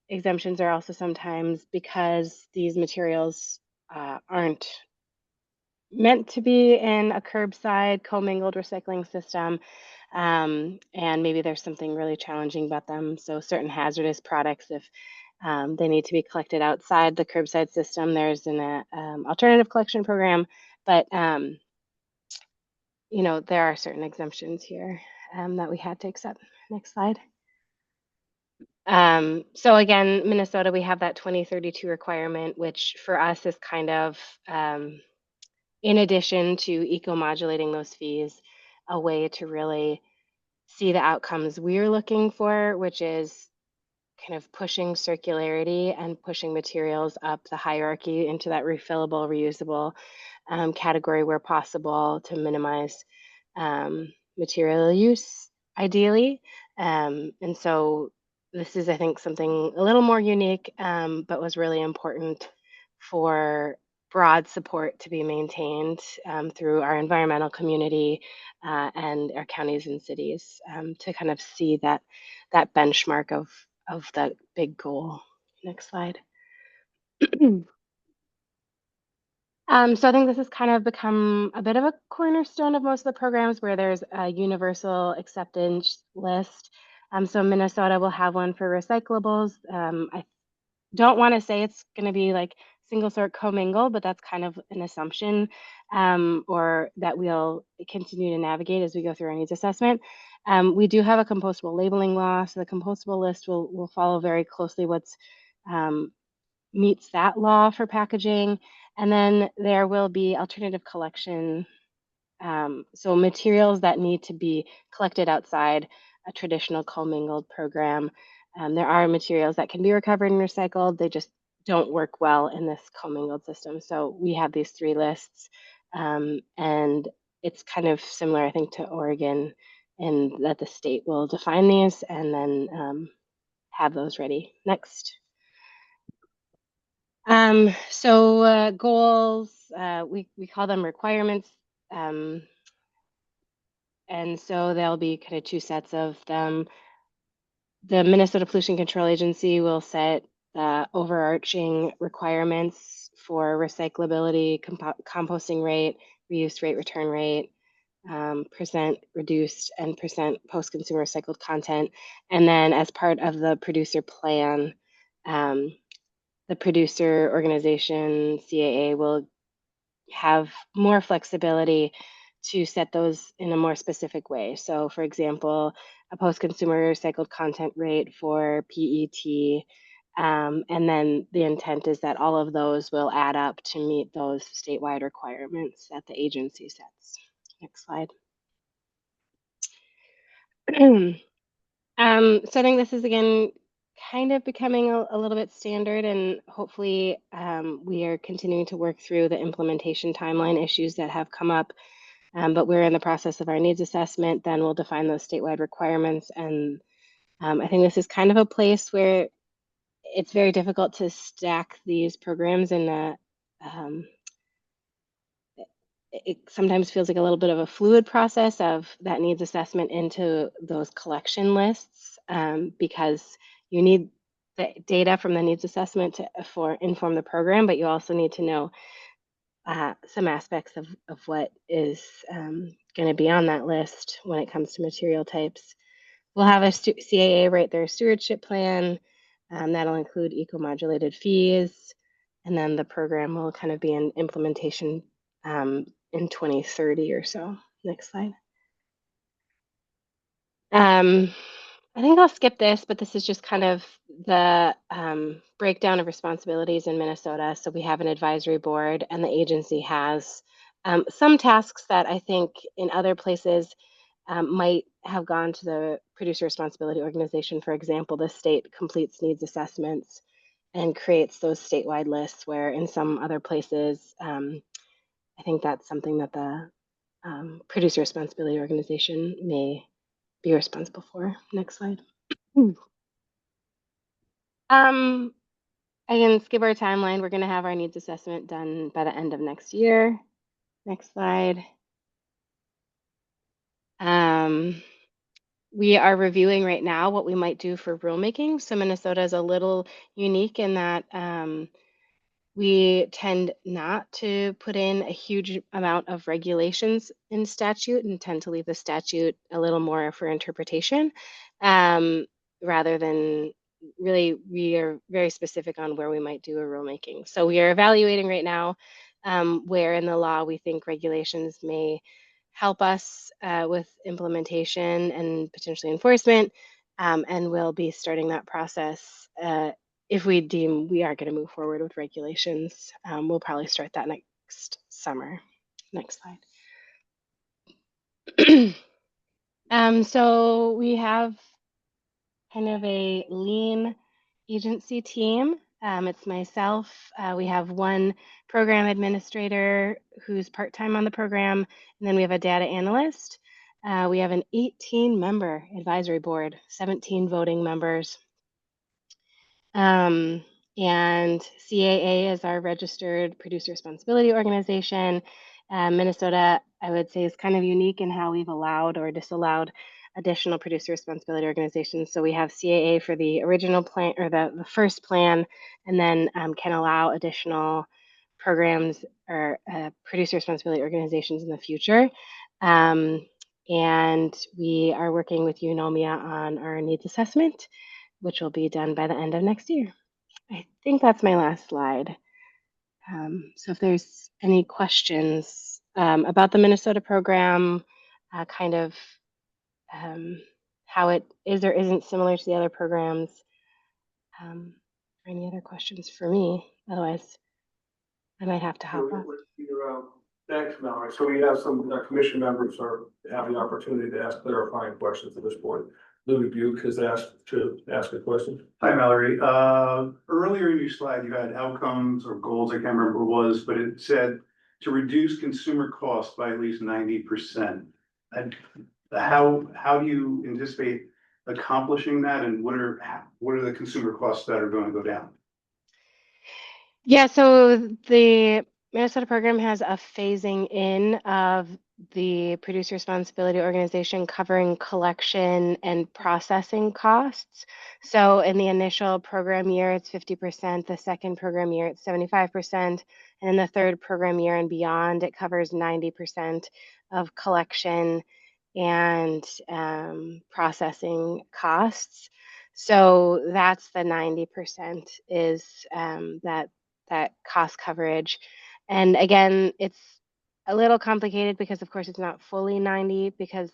exemptions are also sometimes because these materials aren't meant to be in a curbside commingled recycling system. And maybe there's something really challenging about them. So certain hazardous products, if they need to be collected outside the curbside system, there's an alternative collection program. But there are certain exemptions here that we had to accept. Next slide. So again, Minnesota, we have that 2032 requirement, which for us is kind of in addition to eco-modulating those fees, a way to really see the outcomes we're looking for, which is kind of pushing circularity and pushing materials up the hierarchy into that refillable, reusable category where possible to minimize material use, ideally. And so this is, I think, something a little more unique, but was really important for broad support to be maintained through our environmental community and our counties and cities to kind of see that benchmark of that big goal. Next slide. So I think this has kind of become a bit of a cornerstone of most of the programs where there's a universal acceptance list. So Minnesota will have one for recyclables. I don't want to say it's going to be like single sort commingle, but that's kind of an assumption, or that we'll continue to navigate as we go through our needs assessment. We do have a compostable labeling law, so the compostable list will follow very closely what's meets that law for packaging. And then there will be alternative collection. So materials that need to be collected outside a traditional commingled program. There are materials that can be recovered and recycled. They just don't work well in this commingled system. So we have these 3 lists. And it's kind of similar, I think, to Oregon in that the state will define these and then have those ready. Next. So goals, we call them requirements. And so there'll be kind of 2 sets of them. The Minnesota Pollution Control Agency will set overarching requirements for recyclability, composting rate, reuse rate, return rate, percent reduced and percent post-consumer recycled content. And then as part of the producer plan, the producer organization, CAA, will have more flexibility to set those in a more specific way. So, for example, a post-consumer recycled content rate for PET, and then the intent is that all of those will add up to meet those statewide requirements that the agency sets. Next slide. So I think this is again kind of becoming a little bit standard, and hopefully we are continuing to work through the implementation timeline issues that have come up. But we're in the process of our needs assessment. Then we'll define those statewide requirements, and I think this is kind of a place where it's very difficult to stack these programs in a it sometimes feels like a little bit of a fluid process of that needs assessment into those collection lists, because you need the data from the needs assessment to inform the program, but you also need to know some aspects of what is going to be on that list when it comes to material types. We'll have a CAA write their stewardship plan. That'll include eco-modulated fees, and then the program will kind of be in implementation in 2030 or so. Next slide. I think I'll skip this, but this is just kind of the breakdown of responsibilities in Minnesota. So we have an advisory board, and the agency has some tasks that I think in other places might have gone to the producer responsibility organization. For example, the state completes needs assessments and creates those statewide lists, where in some other places, I think that's something that the producer responsibility organization may be responsible for. Next slide. I can skip our timeline. We're going to have our needs assessment done by the end of next year. Next slide. We are reviewing right now what we might do for rulemaking. So Minnesota is a little unique in that we tend not to put in a huge amount of regulations in statute and tend to leave the statute a little more for interpretation, rather than really, we are very specific on where we might do a rulemaking. So we are evaluating right now where in the law we think regulations may help us with implementation and potentially enforcement, and we'll be starting that process. If we deem we are going to move forward with regulations, we'll probably start that next summer. Next slide. So we have kind of a lean agency team. It's myself. We have one program administrator who's part-time on the program, and then we have a data analyst. We have an 18-member advisory board, 17 voting members. And CAA is our registered producer responsibility organization. Minnesota, I would say, is kind of unique in how we've allowed or disallowed additional producer responsibility organizations. So we have CAA for the original plan or the first plan, and then can allow additional programs or producer responsibility organizations in the future. And we are working with Eunomia on our needs assessment, which will be done by the end of next year. I think that's my last slide. So if there's any questions about the Minnesota program, kind of how it is or isn't similar to the other programs, or any other questions for me, otherwise I might have to hop off. Thanks, Mallory. So we have some commission members have the opportunity to ask clarifying questions at this point. Louis Buke has asked to ask a question. Hi, Mallory. Earlier in your slide, you had outcomes or goals, I can't remember what it was, but it said to reduce consumer costs by at least 90%. And how do you anticipate accomplishing that, and what are the consumer costs that are going to go down? Yeah, so the Minnesota program has a phasing in of the producer responsibility organization covering collection and processing costs. So in the initial program year, it's 50%, the second program year, it's 75%, and in the third program year and beyond, it covers 90% of collection and processing costs. So that's the 90% is that cost coverage. And again, it's a little complicated because of course it's not fully 90 because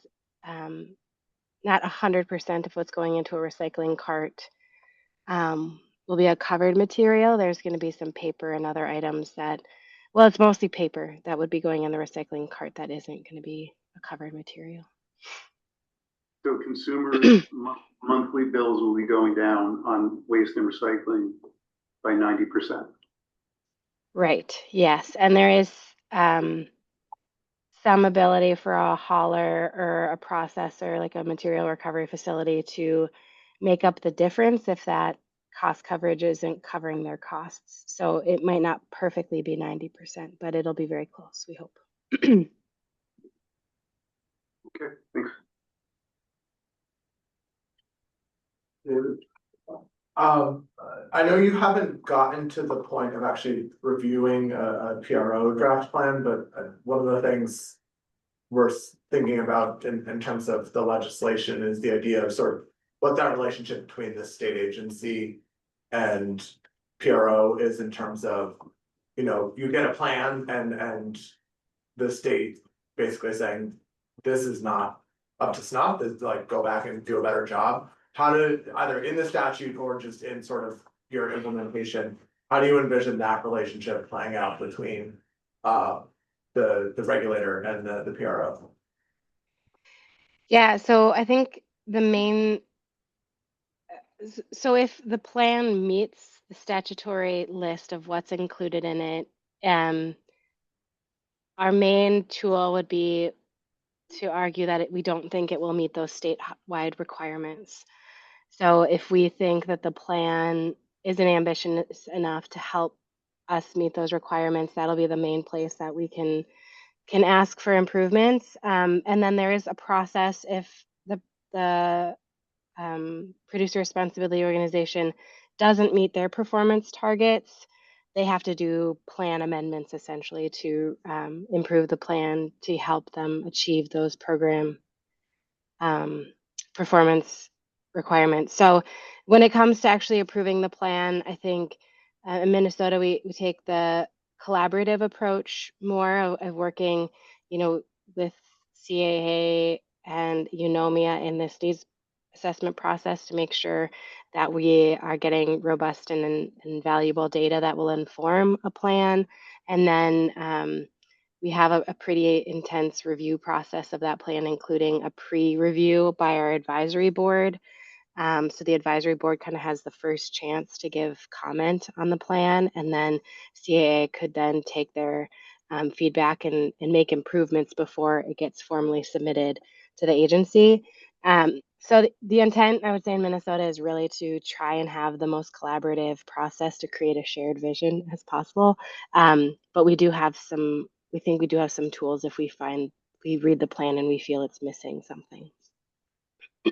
not 100% of what's going into a recycling cart will be a covered material. There's going to be some paper and other items that, well, it's mostly paper that would be going in the recycling cart that isn't going to be a covered material. So consumer monthly bills will be going down on waste and recycling by 90%. Right, yes. And there is some ability for a hauler or a processor, like a material recovery facility, to make up the difference if that cost coverage isn't covering their costs. So it might not perfectly be 90%, but it'll be very close, we hope. Okay, thanks. I know you haven't gotten to the point of actually reviewing a PRO draft plan, but one of the things we're thinking about in terms of the legislation is the idea of sort of what that relationship between the state agency and PRO is in terms of, you know, you get a plan and the state basically saying, this is not up to snuff, it's like, go back and do a better job. How to, either in the statute or just in sort of your implementation, how do you envision that relationship playing out between the regulator and the PRO? Yeah, so I think the main, so if the plan meets the statutory list of what's included in it, our main tool would be to argue that we don't think it will meet those statewide requirements. So if we think that the plan isn't ambitious enough to help us meet those requirements, that'll be the main place that we can ask for improvements. And then there is a process if the producer responsibility organization doesn't meet their performance targets, they have to do plan amendments essentially to improve the plan to help them achieve those program performance requirements. So when it comes to actually approving the plan, I think in Minnesota, we take the collaborative approach more of working, you know, with CAA and Eunomia in this needs assessment process to make sure that we are getting robust and valuable data that will inform a plan. And then we have a pretty intense review process of that plan, including a pre-review by our advisory board. So the advisory board kind of has the first chance to give comment on the plan, and then CAA could then take their feedback and make improvements before it gets formally submitted to the agency. So the intent, I would say, in Minnesota is really to try and have the most collaborative process to create a shared vision as possible. But we think we do have some tools if we read the plan and we feel it's missing something.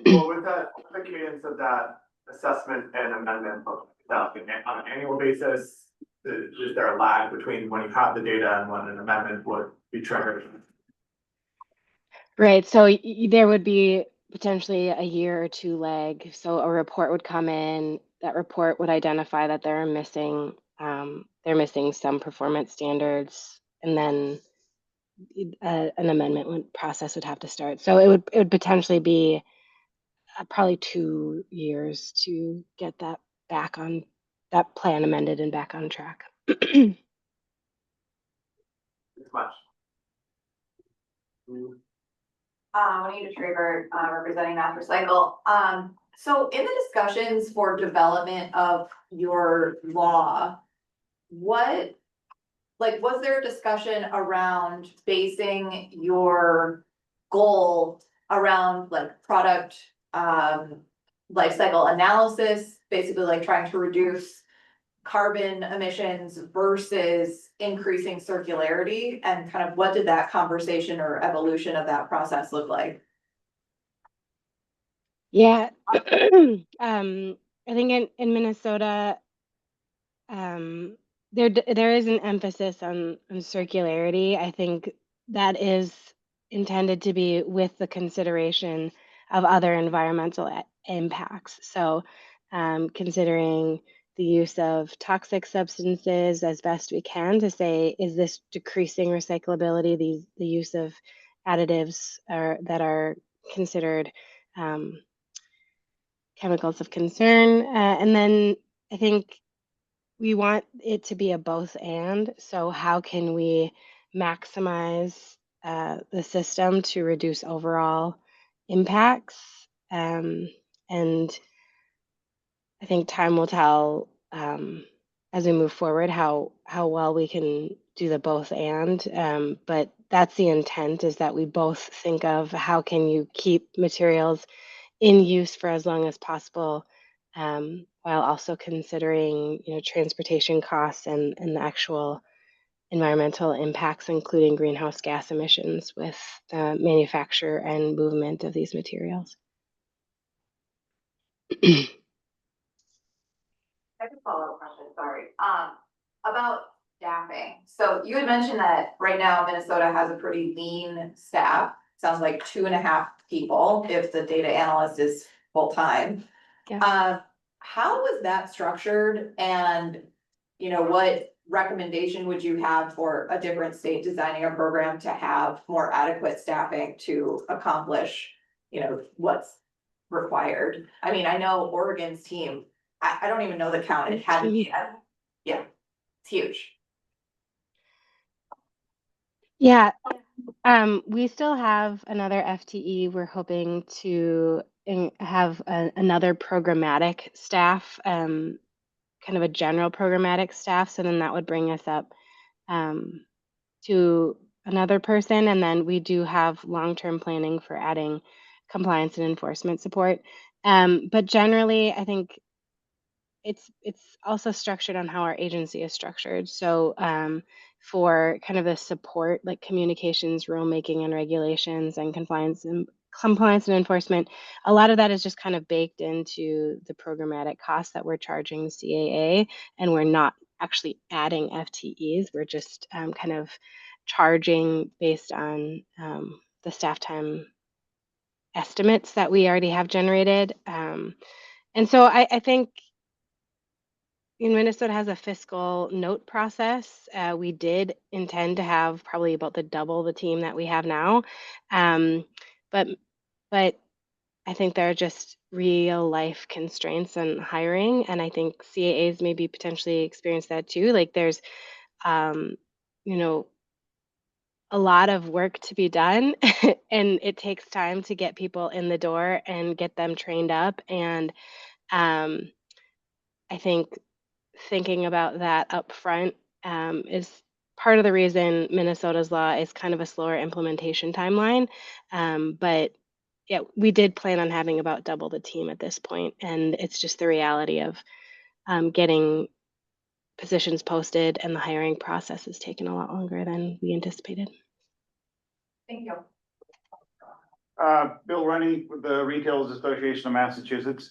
Well, with the cadence of that assessment and amendment of stuff on an annual basis, is there a lag between when you have the data and when an amendment would be triggered? Right. So there would be potentially a year or two lag. So a report would come in. That report would identify that they're missing some performance standards, and then an amendment process would have to start. So it would potentially be probably 2 years to get that plan amended and back on track. It's much. Anita Traver, representing Math Recycle. So in the discussions for development of your law, was there a discussion around basing your goal around like product, life cycle analysis, basically like trying to reduce carbon emissions versus increasing circularity, and kind of what did that conversation or evolution of that process look like? Yeah. I think in Minnesota, there is an emphasis on circularity. I think that is intended to be with the consideration of other environmental impacts. So, considering the use of toxic substances as best we can to say, is this decreasing recyclability? The use of additives that are considered chemicals of concern, and then I think we want it to be a both and. So how can we maximize the system to reduce overall impacts? And I think time will tell as we move forward how well we can do the both and. But that's the intent, is that we both think of how can you keep materials in use for as long as possible, while also considering, transportation costs and the actual environmental impacts, including greenhouse gas emissions with the manufacture and movement of these materials. Second follow-up question, sorry. About staffing. So you had mentioned that right now Minnesota has a pretty lean staff. Sounds like 2.5 people if the data analyst is full-time. Yeah. How was that structured, and what recommendation would you have for a different state designing a program to have more adequate staffing to accomplish, what's required? I mean, I know Oregon's team, I don't even know the count. It had to be, yeah, it's huge. Yeah. We still have another FTE. We're hoping to have another programmatic staff, kind of a general programmatic staff. So then that would bring us up to another person. And then we do have long-term planning for adding compliance and enforcement support. But generally, I think it's also structured on how our agency is structured. So for kind of the support, like communications, rulemaking, and regulations, and compliance and enforcement, a lot of that is just kind of baked into the programmatic costs that we're charging CAA, and we're not actually adding FTEs. We're just kind of charging based on the staff time estimates that we already have generated. And so I think Minnesota has a fiscal note process. We did intend to have probably about double the team that we have now. But but I think there are just real life constraints on hiring. And I think CAAs maybe potentially experience that too. Like there's, you know, a lot of work to be done and it takes time to get people in the door and get them trained up. And um, I think thinking about that up front is part of the reason Minnesota's law is kind of a slower implementation timeline. But yeah, we did plan on having about double the team at this point, and it's just the reality of getting positions posted, and the hiring process has taken a lot longer than we anticipated. Thank you. Bill Runny with the Retailers Association of Massachusetts.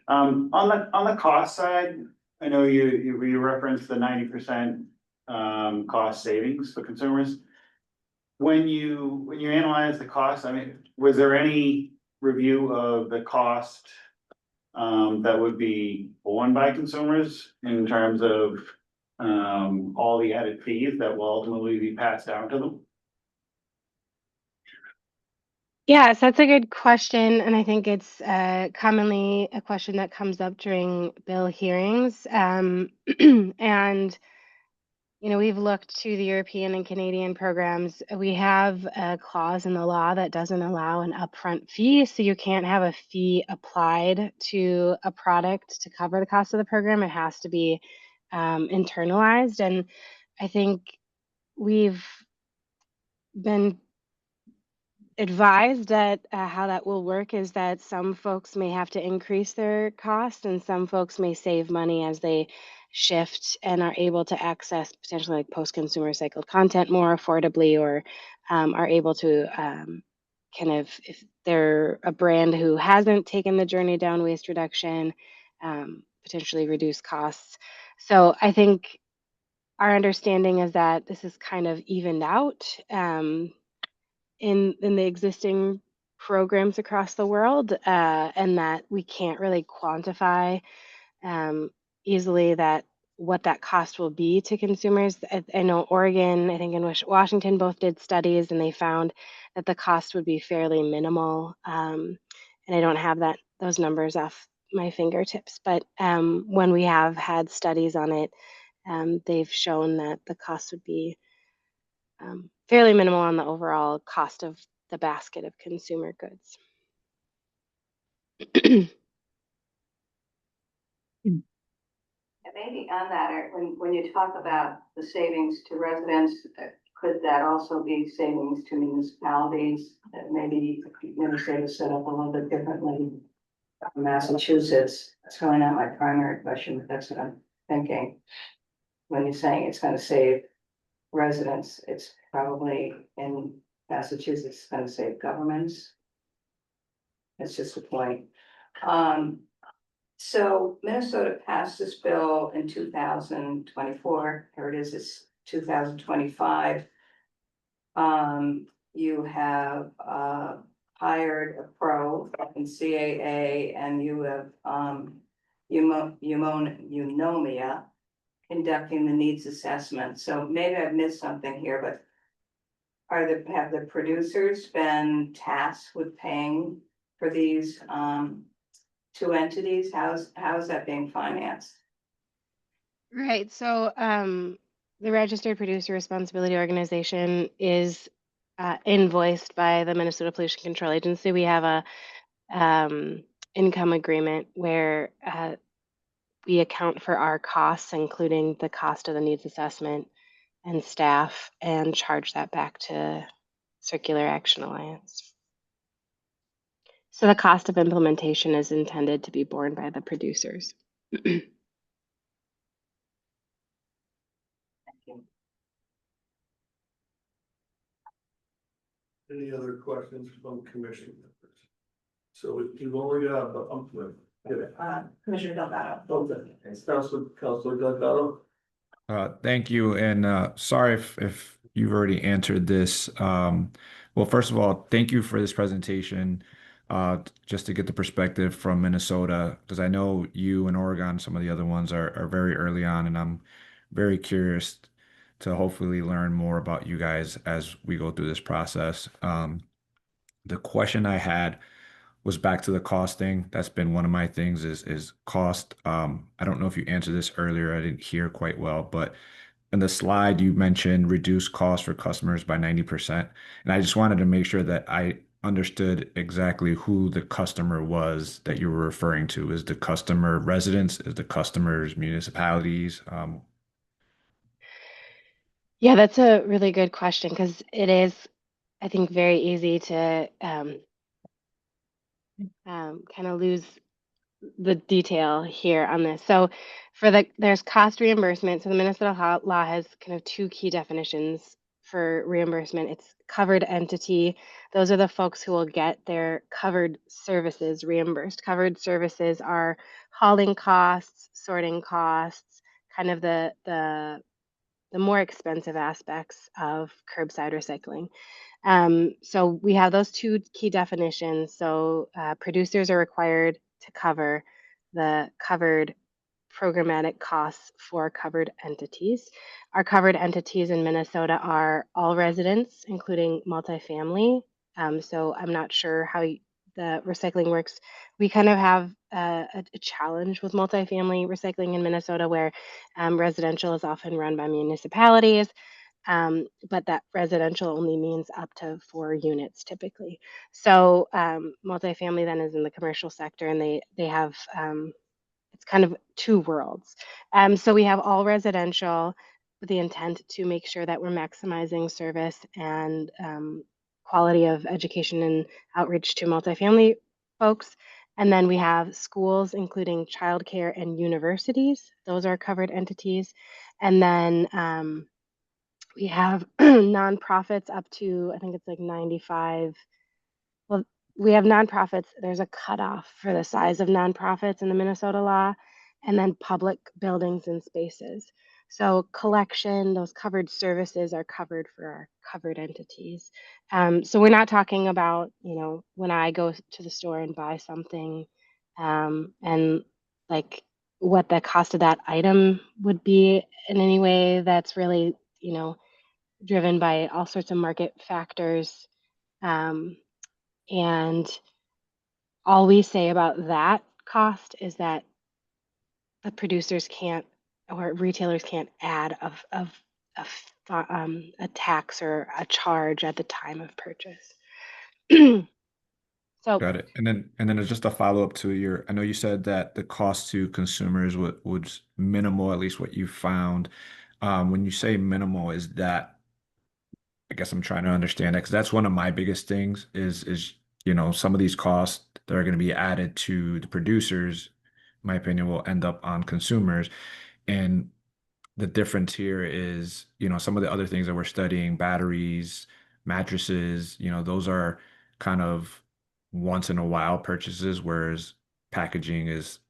On the cost side, I know you referenced the 90% cost savings for consumers. When you analyze the cost, I mean, was there any review of the cost that would be borne by consumers in terms of all the added fees that will ultimately be passed down to them? Yes, that's a good question, and I think it's commonly a question that comes up during bill hearings. And we've looked to the European and Canadian programs. We have a clause in the law that doesn't allow an upfront fee, so you can't have a fee applied to a product to cover the cost of the program. It has to be internalized, and I think we've been advised that how that will work is that some folks may have to increase their cost and some folks may save money as they shift and are able to access potentially like post-consumer cycled content more affordably, or are able to kind of, if they're a brand who hasn't taken the journey down waste reduction, potentially reduce costs. So I think our understanding is that this is kind of evened out in the existing programs across the world, and that we can't really quantify easily that what that cost will be to consumers. I know Oregon, I think in Washington both did studies, and they found that the cost would be fairly minimal. And I don't have those numbers off my fingertips, but when we have had studies on it, they've shown that the cost would be fairly minimal on the overall cost of the basket of consumer goods. And maybe on that, when you talk about the savings to residents, could that also be savings to municipalities? Maybe say to set up a little bit differently. Massachusetts, that's really not my primary question, but that's what I'm thinking. When you're saying it's gonna save residents, it's probably in Massachusetts, it's gonna save governments. That's just a point. So Minnesota passed this bill in 2024. Here it is, it's 2025. You have hired a pro in CAA, and you have Eunomia conducting the needs assessment. So maybe I've missed something here, but have the producers been tasked with paying for these two entities? How's that being financed? Right. So the Registered Producer Responsibility Organization is invoiced by the Minnesota Pollution Control Agency. We have a income agreement where we account for our costs, including the cost of the needs assessment and staff, and charge that back to Circular Action Alliance. So the cost of implementation is intended to be borne by the producers. Any other questions from commission members? So we've only got, Commissioner Delgado. okay, Councilor Delgado. Thank you, and sorry if you've already answered this. Well, first of all, thank you for this presentation. Just to get the perspective from Minnesota, because I know you and Oregon, some of the other ones are very early on, and I'm very curious to hopefully learn more about you guys as we go through this process. The question I had was back to the costing. That's been one of my things is cost. I don't know if you answered this earlier. I didn't hear quite well, but in the slide you mentioned reduce costs for customers by 90%. And I just wanted to make sure that I understood exactly who the customer was that you were referring to. Is the customer residents? Is the customers municipalities? Yeah, that's a really good question because it is, I think, very easy to kind of lose the detail here on this. So there's cost reimbursement. So the Minnesota law has kind of two key definitions for reimbursement. It's covered entity. Those are the folks who will get their covered services reimbursed. Covered services are hauling costs, sorting costs, kind of the more expensive aspects of curbside recycling. So we have those two key definitions. So producers are required to cover the covered programmatic costs for covered entities. Our covered entities in Minnesota are all residents, including multifamily. So I'm not sure how the recycling works. We kind of have a challenge with multifamily recycling in Minnesota where residential is often run by municipalities, but that residential only means up to 4 units typically. So multifamily then is in the commercial sector, and they have it's kind of two worlds. So we have all residential with the intent to make sure that we're maximizing service and quality of education and outreach to multifamily folks. And then we have schools, including childcare and universities. Those are covered entities. And then we have nonprofits up to, I think it's like 95. Well, we have nonprofits. There's a cutoff for the size of nonprofits in the Minnesota law, and then public buildings and spaces. So collection, those covered services are covered for our covered entities. So we're not talking about, when I go to the store and buy something, and like what the cost of that item would be in any way. That's really, driven by all sorts of market factors. And all we say about that cost is that the producers can't or retailers can't add a tax or a charge at the time of purchase. So Got it. And then just a follow-up to I know you said that the cost to consumers was minimal, at least what you found. When you say minimal, is that, I guess I'm trying to understand that because that's one of my biggest things is some of these costs that are going to be added to the producers, in my opinion, will end up on consumers. And the difference here is, some of the other things that we're studying, batteries, mattresses, those are kind of once in a while purchases, whereas packaging is,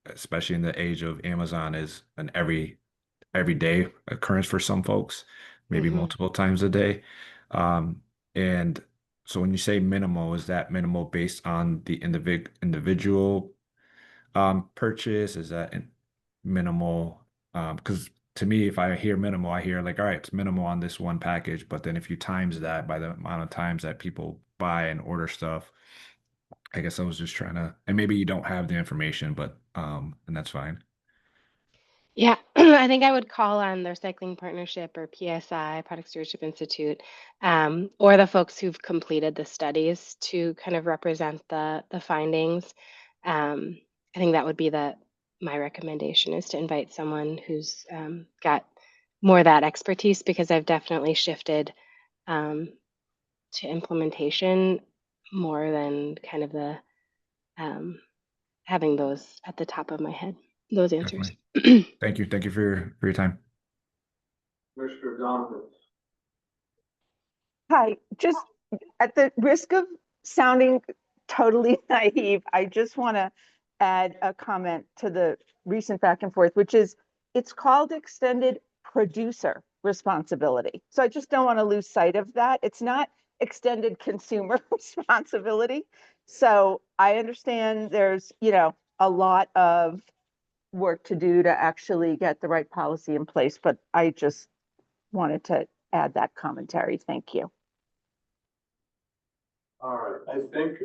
especially in the age of Amazon, is an everyday occurrence for some folks, maybe mhm. multiple times a day. And so when you say minimal, is that minimal based on the individual purchase? Is that minimal? Because to me, if I hear minimal, I hear like, all right, it's minimal on this one package. But then if you times that by the amount of times that people buy and order stuff, I guess I was just trying to, and maybe you don't have the information, but and that's fine. Yeah, I think I would call on the Recycling Partnership or PSI, Product Stewardship Institute, or the folks who've completed the studies to kind of represent the findings. I think that would be my recommendation is to invite someone who's got more of that expertise because I've definitely shifted um, to implementation more than kind of the um, having those at the top of my head, those answers. Definitely. Thank you. Thank you for your time. Mr. Donovan. Hi, just at the risk of sounding totally naive, I just want to add a comment to the recent back and forth, which is it's called extended producer responsibility. So I just don't want to lose sight of that. It's not extended consumer responsibility. So I understand there's, a lot of work to do to actually get the right policy in place, but I just wanted to add that commentary. Thank you. All right, I think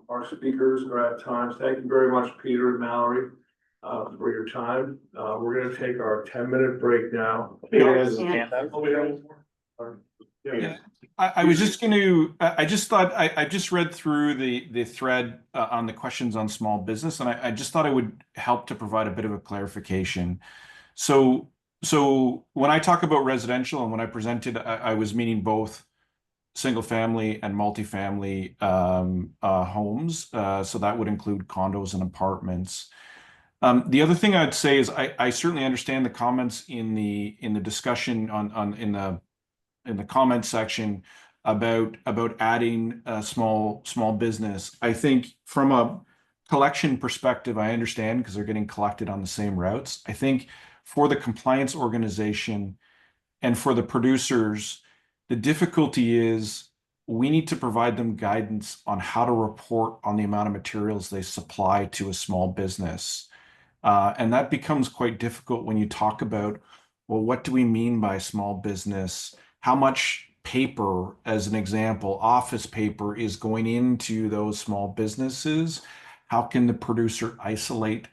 our speakers are at times. Thank you very much, Peter and Mallory. for your time. We're gonna take our 10-minute break now. Peter has his Yeah. hand up. Oh, we have one more? Yeah. I was just going to, I just thought, I just read through the thread on the questions on small business, and I just thought it would help to provide a bit of a clarification. So, so when I talk about residential and when I presented, I was meaning both single family and multifamily homes. So that would include condos and apartments. The other thing I'd say is I certainly understand the comments in the discussion in the comment section about adding a small business. I think from a collection perspective, I understand because they're getting collected on the same routes. I think for the compliance organization and for the producers, the difficulty is we need to provide them guidance on how to report on the amount of materials they supply to a small business. And that becomes quite difficult when you talk about, well, what do we mean by small business? How much paper, as an example, office paper is going into those small businesses? How can the producer isolate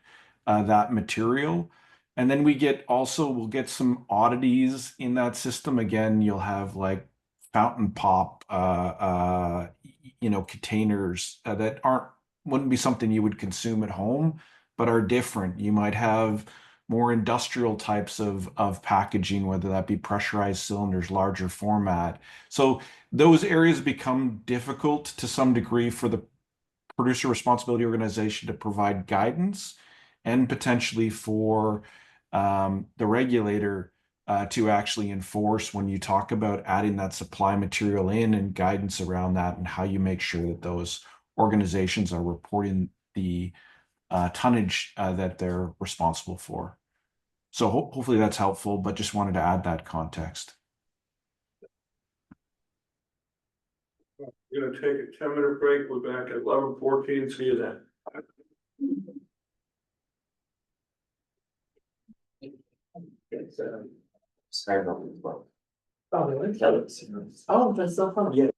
that material? And then we'll get some oddities in that system. Again, you'll have like fountain pop, containers that wouldn't be something you would consume at home, but are different. You might have more industrial types of packaging, whether that be pressurized cylinders, larger format. So those areas become difficult to some degree for the producer responsibility organization to provide guidance and potentially for the regulator to actually enforce when you talk about adding that supply material in and guidance around that and how you make sure that those organizations are reporting the tonnage that they're responsible for. So hopefully that's helpful, but just wanted to add that context. We're gonna take a 10-minute break. We're back at 11:14. See you then. Sorry about that. Oh, that's so fun. Yeah.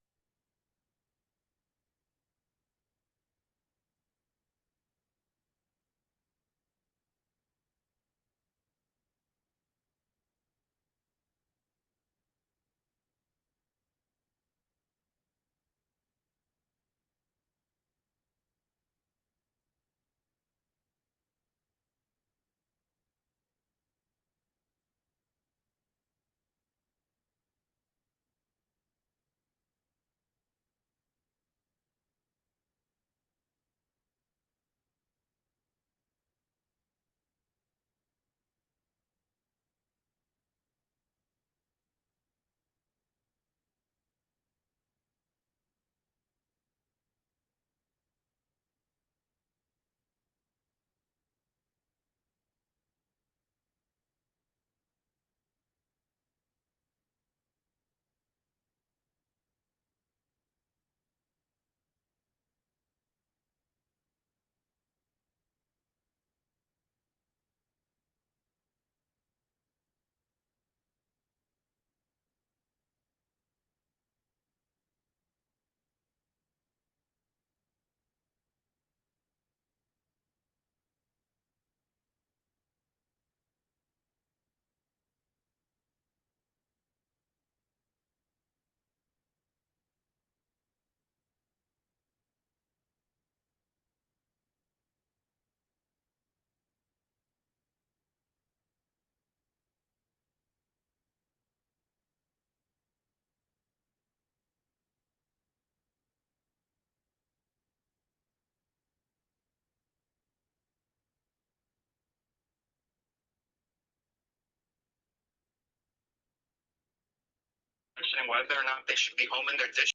Understand whether or not they should be home in their dish.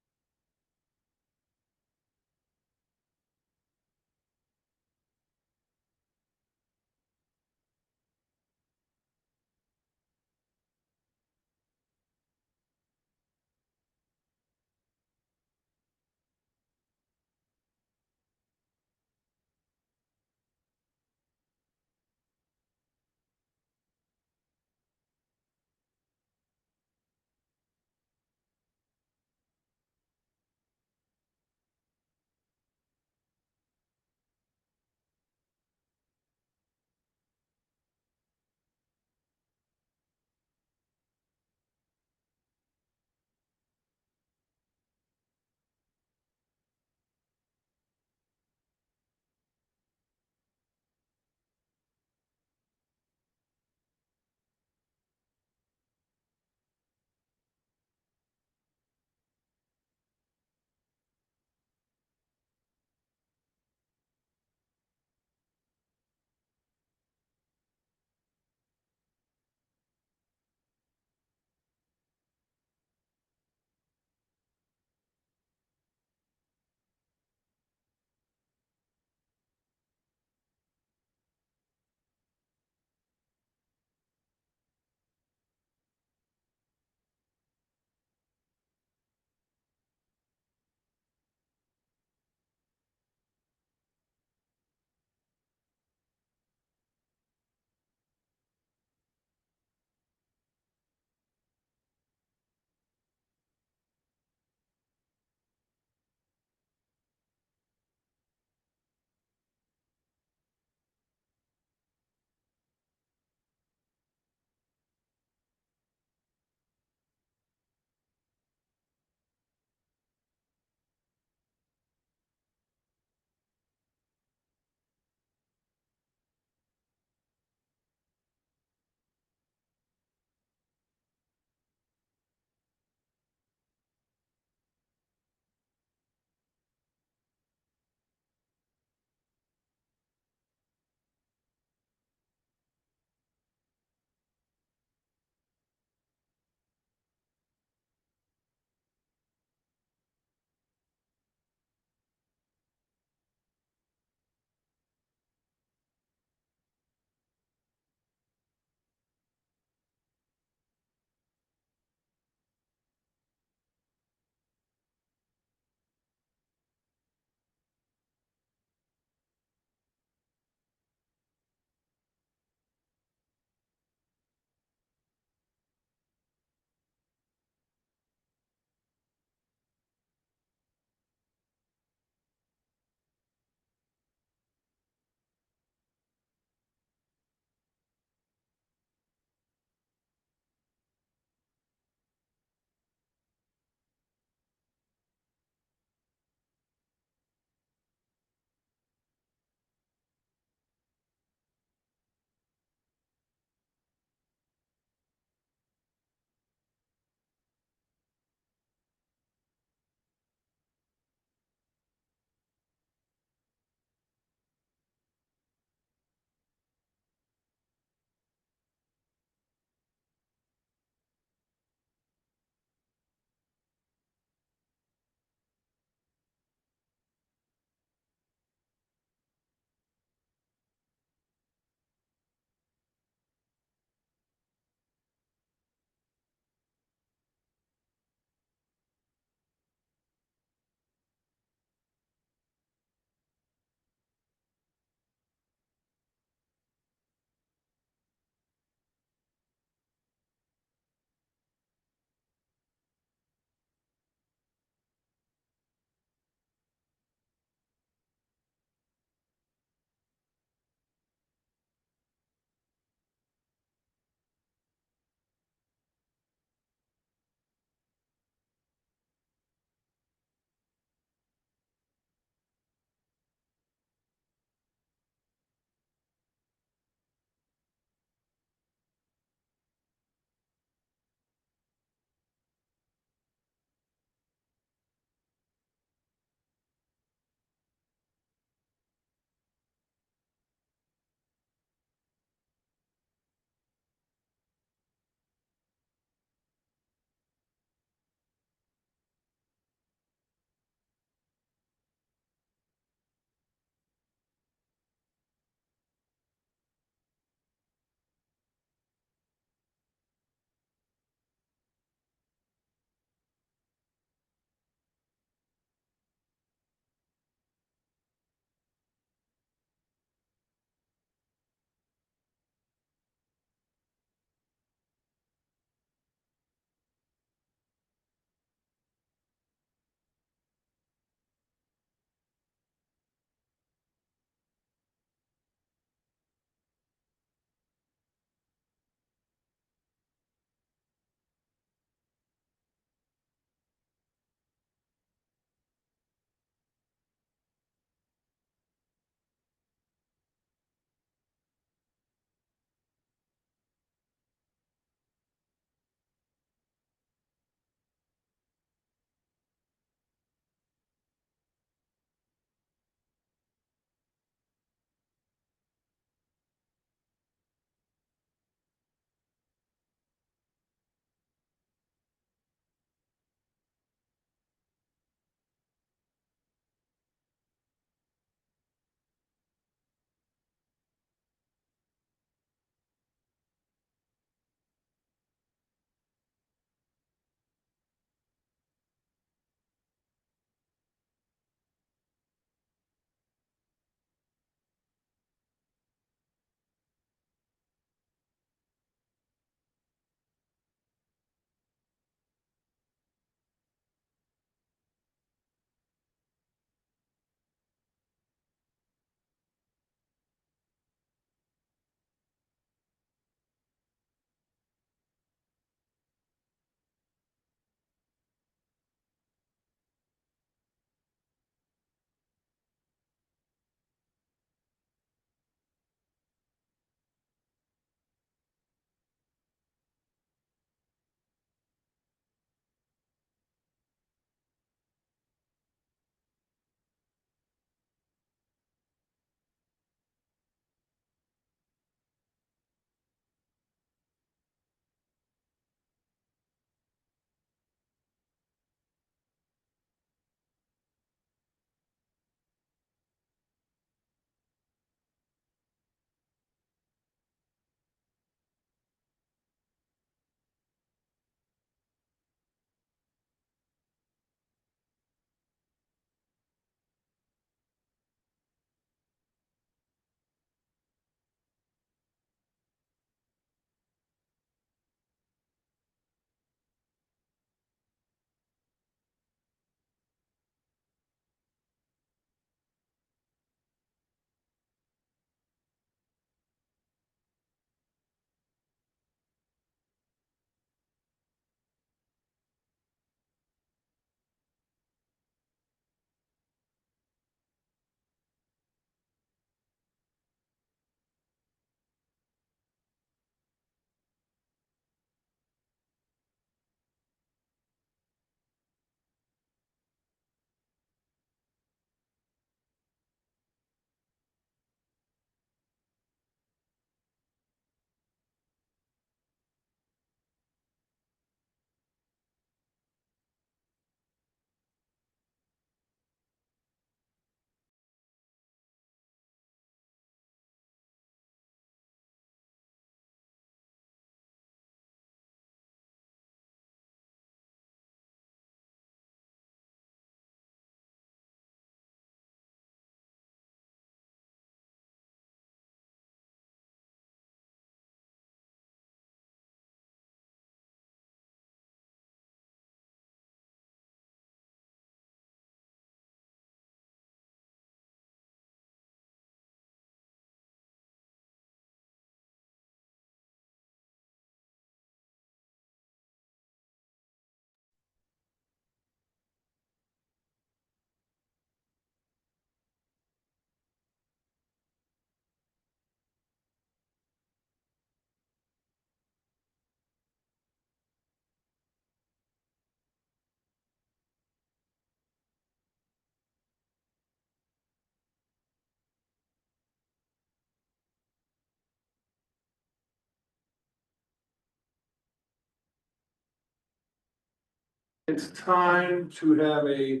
It's time to have a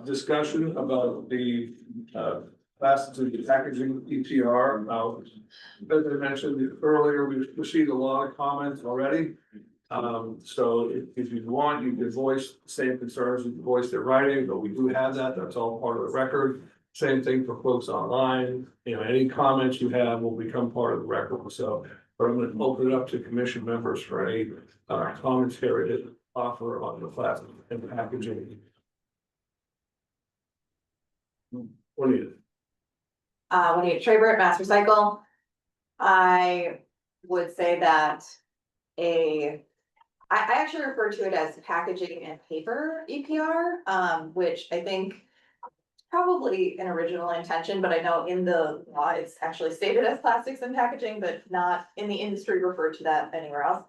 discussion about the plastics and packaging EPR. Now, as I mentioned earlier, we've received a lot of comments already. So if you want, you can voice the same concerns, you can voice their writing, but we do have that, that's all part of the record. Same thing for folks online, you know, any comments you have will become part of the record, so. But I'm gonna open it up to commission members for any commentary to offer on the plastic and packaging. What do you? When you Traber at Mass Recycle, I would say that I actually refer to it as packaging and paper EPR, which I think probably an original intention, but I know in the law it's actually stated as plastics and packaging, but not in the industry referred to that anywhere else.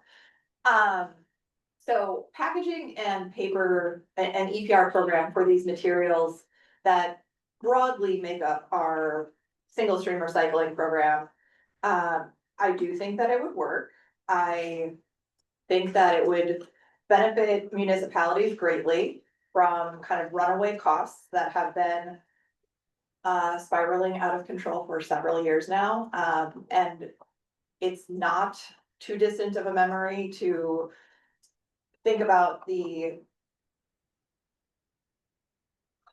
So packaging and paper, an EPR program for these materials that broadly make up our single stream recycling program. I do think that it would work. I think that it would benefit municipalities greatly from kind of runaway costs that have been spiraling out of control for several years now. And it's not too distant of a memory to think about the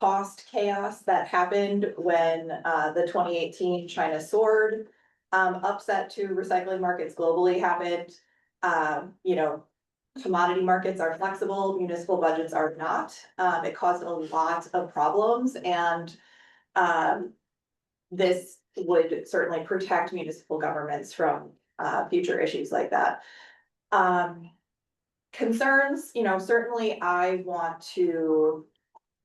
cost chaos that happened when the 2018 China sword upset to recycling markets globally happened. You know, commodity markets are flexible, municipal budgets are not. It caused a lot of problems, and this would certainly protect municipal governments from future issues like that. Concerns, you know, certainly I want to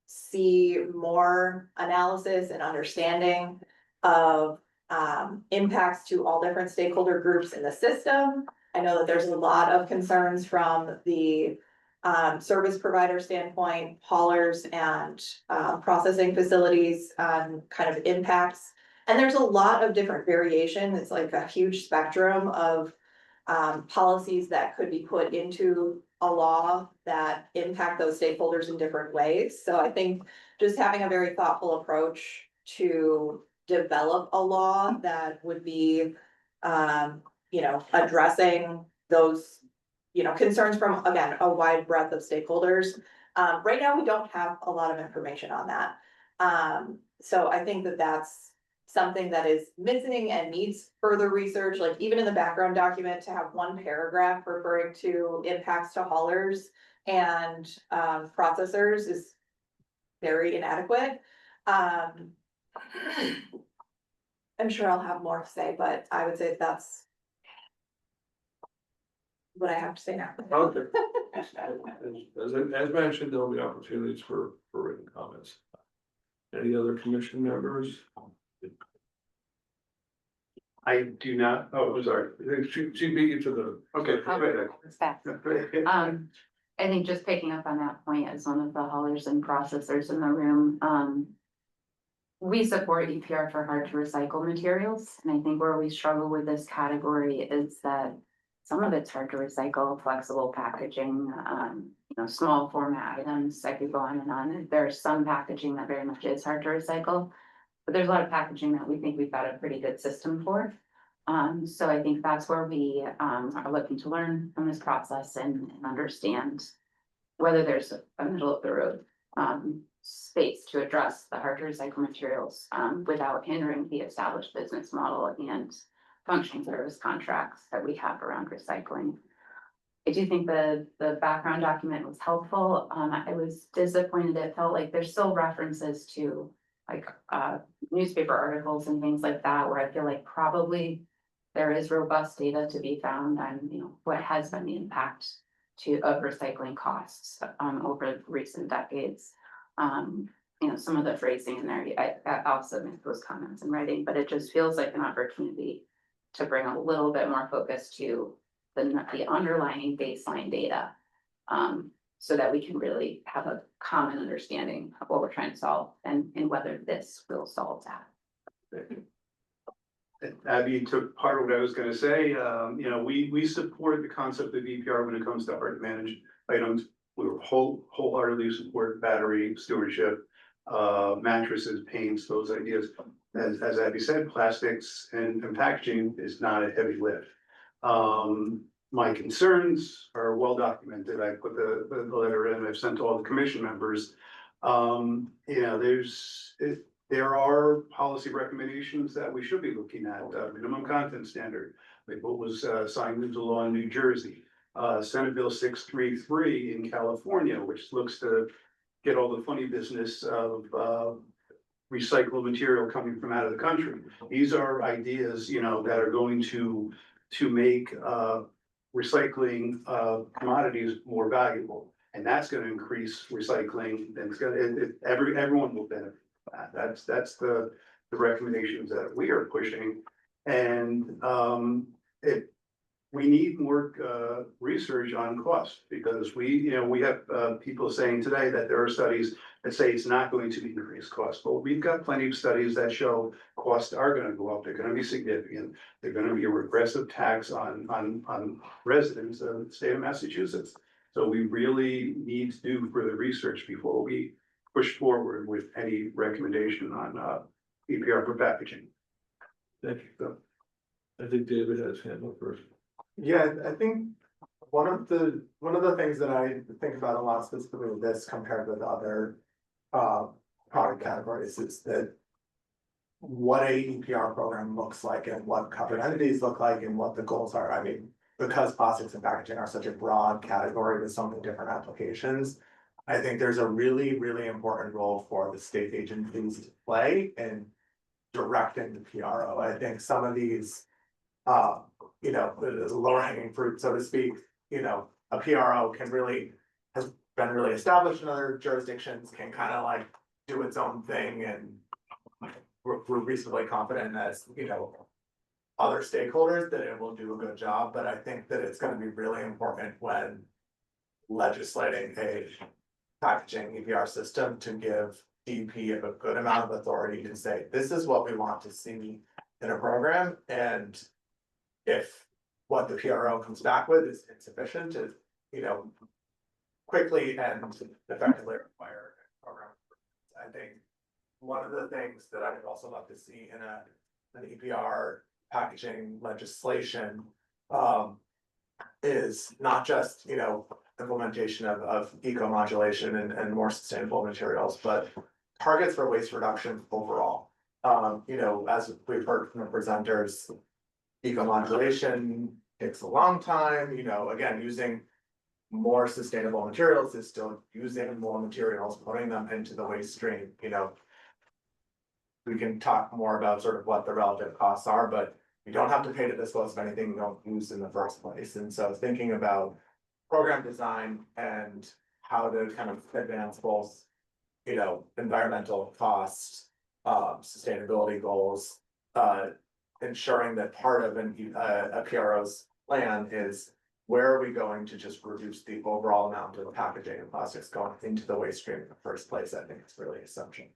see more analysis and understanding of impacts to all different stakeholder groups in the system. I know that there's a lot of concerns from the service provider standpoint, haulers and processing facilities on kind of impacts. And there's a lot of different variation. It's like a huge spectrum of policies that could be put into a law that impact those stakeholders in different ways. So I think just having a very thoughtful approach to develop a law that would be, you know, addressing those, you know, concerns from, again, a wide breadth of stakeholders. Right now, we don't have a lot of information on that. So I think that that's something that is missing and needs further research, like even in the background document to have one paragraph referring to impacts to haulers and processors is very inadequate. I'm sure I'll have more to say, but I would say that's what I have to say now. Okay. As mentioned, there'll be opportunities for written comments. Any other commission members? I do not, oh, sorry. She beat you to the. Okay. I think just picking up on that point as one of the haulers and processors in the room, we support EPR for hard to recycle materials. And I think where we struggle with this category is that some of it's hard to recycle, flexible packaging, you know, small format items. I could go on and on. There's some packaging that very much is hard to recycle, but there's a lot of packaging that we think we've got a pretty good system for. So I think that's where we are looking to learn from this process and understand whether there's a middle of the road space to address the hard to recycle materials without hindering the established business model and functioning service contracts that we have around recycling. I do think the background document was helpful. I was disappointed. It felt like there's still references to like newspaper articles and things like that, where I feel like probably there is robust data to be found on, you know, what has been the impact of recycling costs over recent decades. You know, some of the phrasing in there, I also make those comments in writing, but it just feels like an opportunity to bring a little bit more focus to the underlying baseline data, so that we can really have a common understanding of what we're trying to solve and whether this will solve that. Abby took part of what I was gonna say. You know, we support the concept of EPR when it comes to hard to manage items. we were wholeheartedly support battery stewardship, mattresses, paints, those ideas. As Abby said, plastics and packaging is not a heavy lift. My concerns are well documented. I put the letter in, I've sent to all the commission members. There are policy recommendations that we should be looking at, minimum content standard, like what was signed into law in New Jersey. Senate Bill 633 in California, which looks to get all the funny business of recycled material coming from out of the country. These are ideas, that are going to make recycling commodities more valuable. And that's going to increase recycling, and everyone will benefit from that. That's the recommendations that we are pushing. And we need more research on cost, because we have people saying today that there are studies that say it's not going to increase cost. But we've got plenty of studies that show costs are going to go up. They're going to be significant. They're going to be a regressive tax on residents of the state of Massachusetts. So we really need to do further research before we push forward with any recommendation on EPR for packaging. Thank you. I think David has his hand up first. Yeah, I think one of the things that I think about a lot specifically with this compared with other product categories is that what a EPR program looks like and what covered entities look like and what the goals are. I mean, because plastics and packaging are such a broad category with so many different applications, I think there's a really, really important role for the state agencies to play in directing the PRO. I think some of these, the lower hanging fruit, so to speak, a PRO has been really established in other jurisdictions, can kind of like do its own thing, and we're reasonably confident as, other stakeholders that it will do a good job. But I think that it's going to be really important when legislating a packaging EPR system to give DP a good amount of authority to say, this is what we want to see in a program. And if what the PRO comes back with is insufficient to, quickly and effectively require a program. I think one of the things that I would also love to see in an EPR packaging legislation is not just, implementation of eco-modulation and more sustainable materials, but targets for waste reduction overall. As we've heard from the presenters, eco-modulation takes a long time, again, using more sustainable materials is still using more materials, putting them into the waste stream, we can talk more about sort of what the relative costs are, but you don't have to pay to dispose of anything you don't use in the first place. And so thinking about program design and how to kind of advance both, environmental costs, sustainability goals, ensuring that part of a PRO's plan is where are we going to just reduce the overall amount of packaging and plastics going into the waste stream in the first place. I think it's really essential.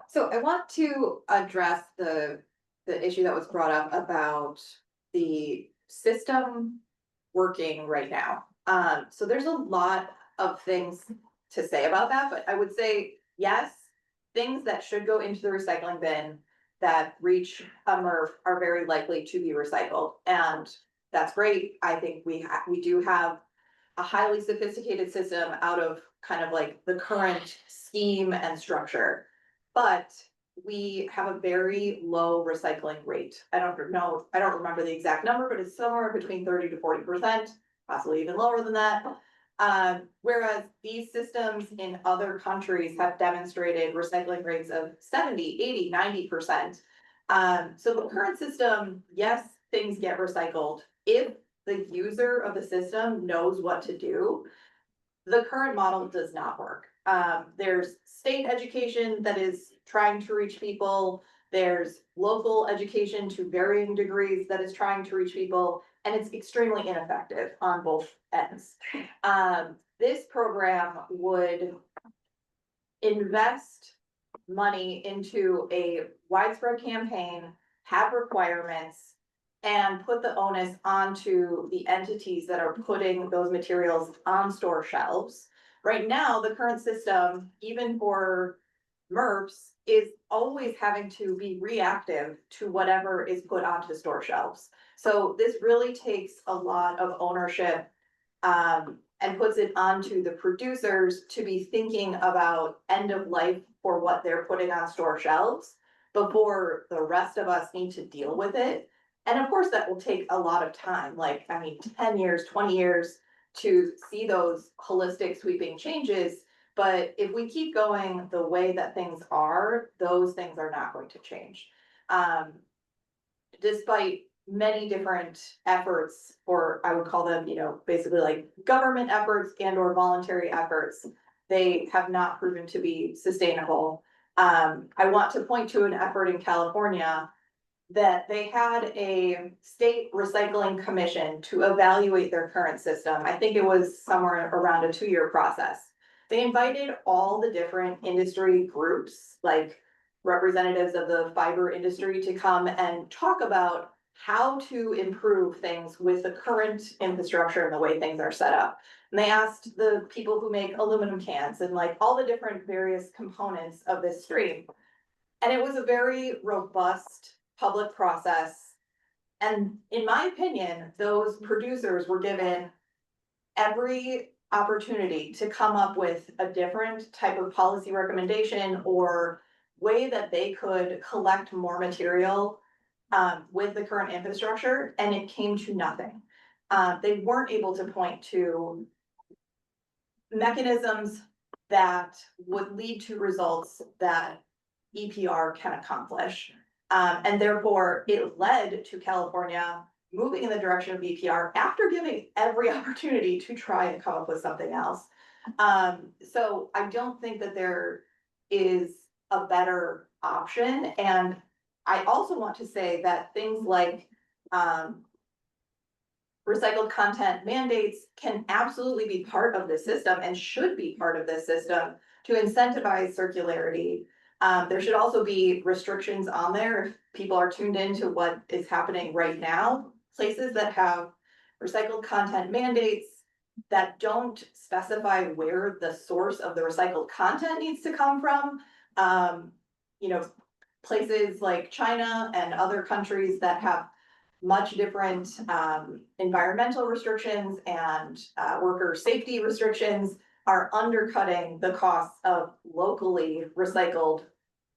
So I want to address the issue that was brought up about the system working right now. So there's a lot of things to say about that, but I would say, yes, things that should go into the recycling bin that reach a MRF are very likely to be recycled. And that's great. I think we do have a highly sophisticated system out of kind of like the current scheme and structure. But we have a very low recycling rate. I don't remember the exact number, but it's somewhere between 30 to 40%, possibly even lower than that. Whereas these systems in other countries have demonstrated recycling rates of 70, 80, 90%. So the current system, yes, things get recycled. If the user of the system knows what to do, the current model does not work. There's state education that is trying to reach people. There's local education to varying degrees that is trying to reach people, and it's extremely ineffective on both ends. This program would invest money into a widespread campaign, have requirements, and put the onus onto the entities that are putting those materials on store shelves. Right now, the current system, even for MERPs, is always having to be reactive to whatever is put onto store shelves. So this really takes a lot of ownership and puts it onto the producers to be thinking about end of life for what they're putting on store shelves before the rest of us need to deal with it. And of course, that will take a lot of time, like, I mean, 10 years, 20 years to see those holistic sweeping changes. But if we keep going the way that things are, those things are not going to change. Despite many different efforts, or I would call them, basically like government efforts and or voluntary efforts, they have not proven to be sustainable. I want to point to an effort in California that they had a state recycling commission to evaluate their current system. I think it was somewhere around a 2-year process. They invited all the different industry groups, like representatives of the fiber industry, to come and talk about how to improve things with the current infrastructure and the way things are set up. And they asked the people who make aluminum cans and like all the different various components of this stream. And it was a very robust public process. And in my opinion, those producers were given every opportunity to come up with a different type of policy recommendation or way that they could collect more material with the current infrastructure, and it came to nothing. They weren't able to point to mechanisms that would lead to results that EPR can accomplish. And therefore, it led to California moving in the direction of EPR after giving every opportunity to try and come up with something else. So I don't think that there is a better option. And I also want to say that things like recycled content mandates can absolutely be part of the system and should be part of this system to incentivize circularity. There should also be restrictions on there if people are tuned into what is happening right now. Places that have recycled content mandates that don't specify where the source of the recycled content needs to come from. Places like China and other countries that have much different environmental restrictions and worker safety restrictions are undercutting the costs of locally recycled,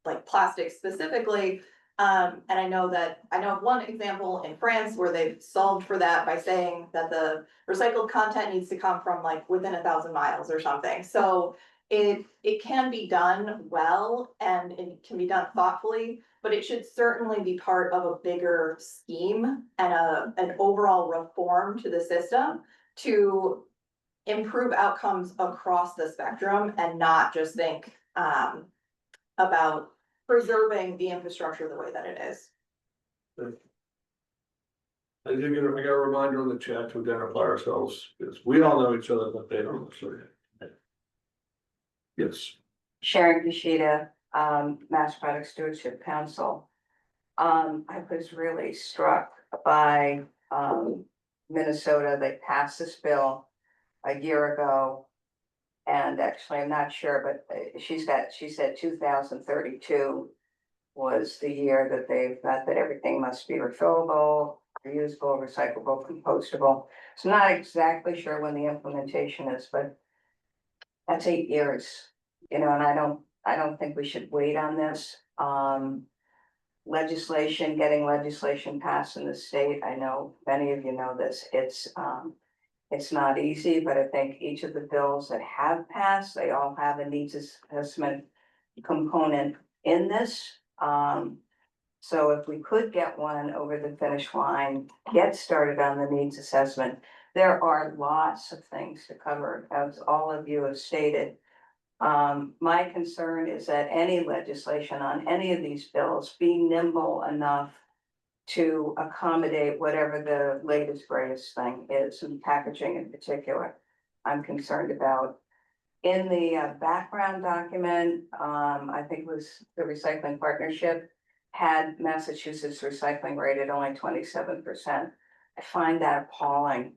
like plastic specifically. And I know of one example in France where they've solved for that by saying that the recycled content needs to come from like within 1,000 miles or something. So it can be done well and it can be done thoughtfully, but it should certainly be part of a bigger scheme and an overall reform to the system to improve outcomes across the spectrum and not just think about preserving the infrastructure the way that it is. I think I got a reminder in the chat to identify ourselves, because we all know each other, but they don't, so. Yes. Sharon Kishida, Mass Product Stewardship Council. I was really struck by Minnesota. They passed this bill a year ago. And actually, I'm not sure, but she said 2032 was the year that they've got that everything must be refillable, reusable, recyclable, compostable. So not exactly sure when the implementation is, but that's 8 years, and I don't think we should wait on this. Getting legislation passed in the state, I know many of you know this, it's not easy, but I think each of the bills that have passed, they all have a needs assessment component in this. So if we could get one over the finish line, get started on the needs assessment, there are lots of things to cover, as all of you have stated. My concern is that any legislation on any of these bills be nimble enough to accommodate whatever the latest greatest thing is, and packaging in particular, I'm concerned about. In the background document, I think it was the recycling partnership, had Massachusetts recycling rate at only 27%. I find that appalling.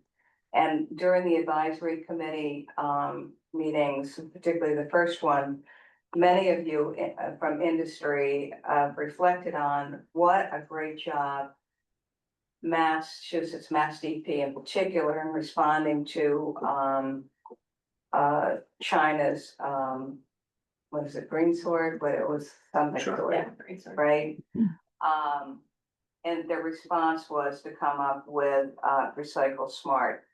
And during the advisory committee meetings, particularly the first one, many of you from industry reflected on what a great job Massachusetts, MassDEP in particular, in responding to China's what is it, green sword, but it was something sort of, right? And their response was to come up with Recycle Smart,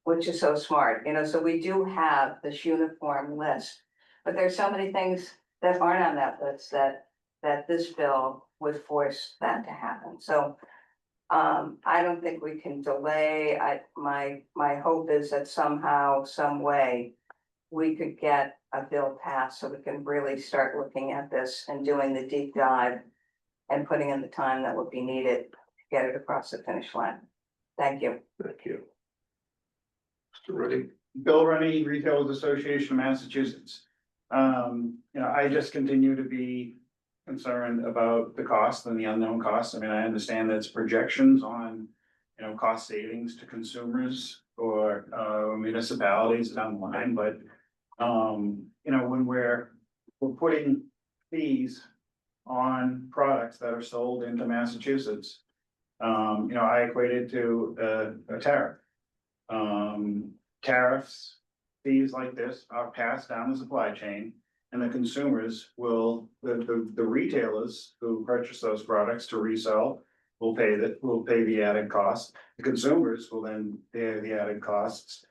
which is so smart, you know, so we do have this uniform list. But there's so many things that aren't on that list that this bill would force that to happen. So I don't think we can delay. My hope is that somehow, some way, we could get a bill passed so we can really start looking at this and doing the deep dive and putting in the time that would be needed to get it across the finish line. Thank you. Thank you. Mr. Ruddy. Bill Runny, Retailers Association of Massachusetts. I just continue to be concerned about the cost and the unknown costs. I mean, I understand that it's projections on, cost savings to consumers or municipalities down the line, but when we're putting fees on products that are sold into Massachusetts, I equate it to a tariff. Tariffs, fees like this are passed down the supply chain, and the consumers will, the retailers who purchase those products to resell will pay the added cost. The consumers will then bear the added costs.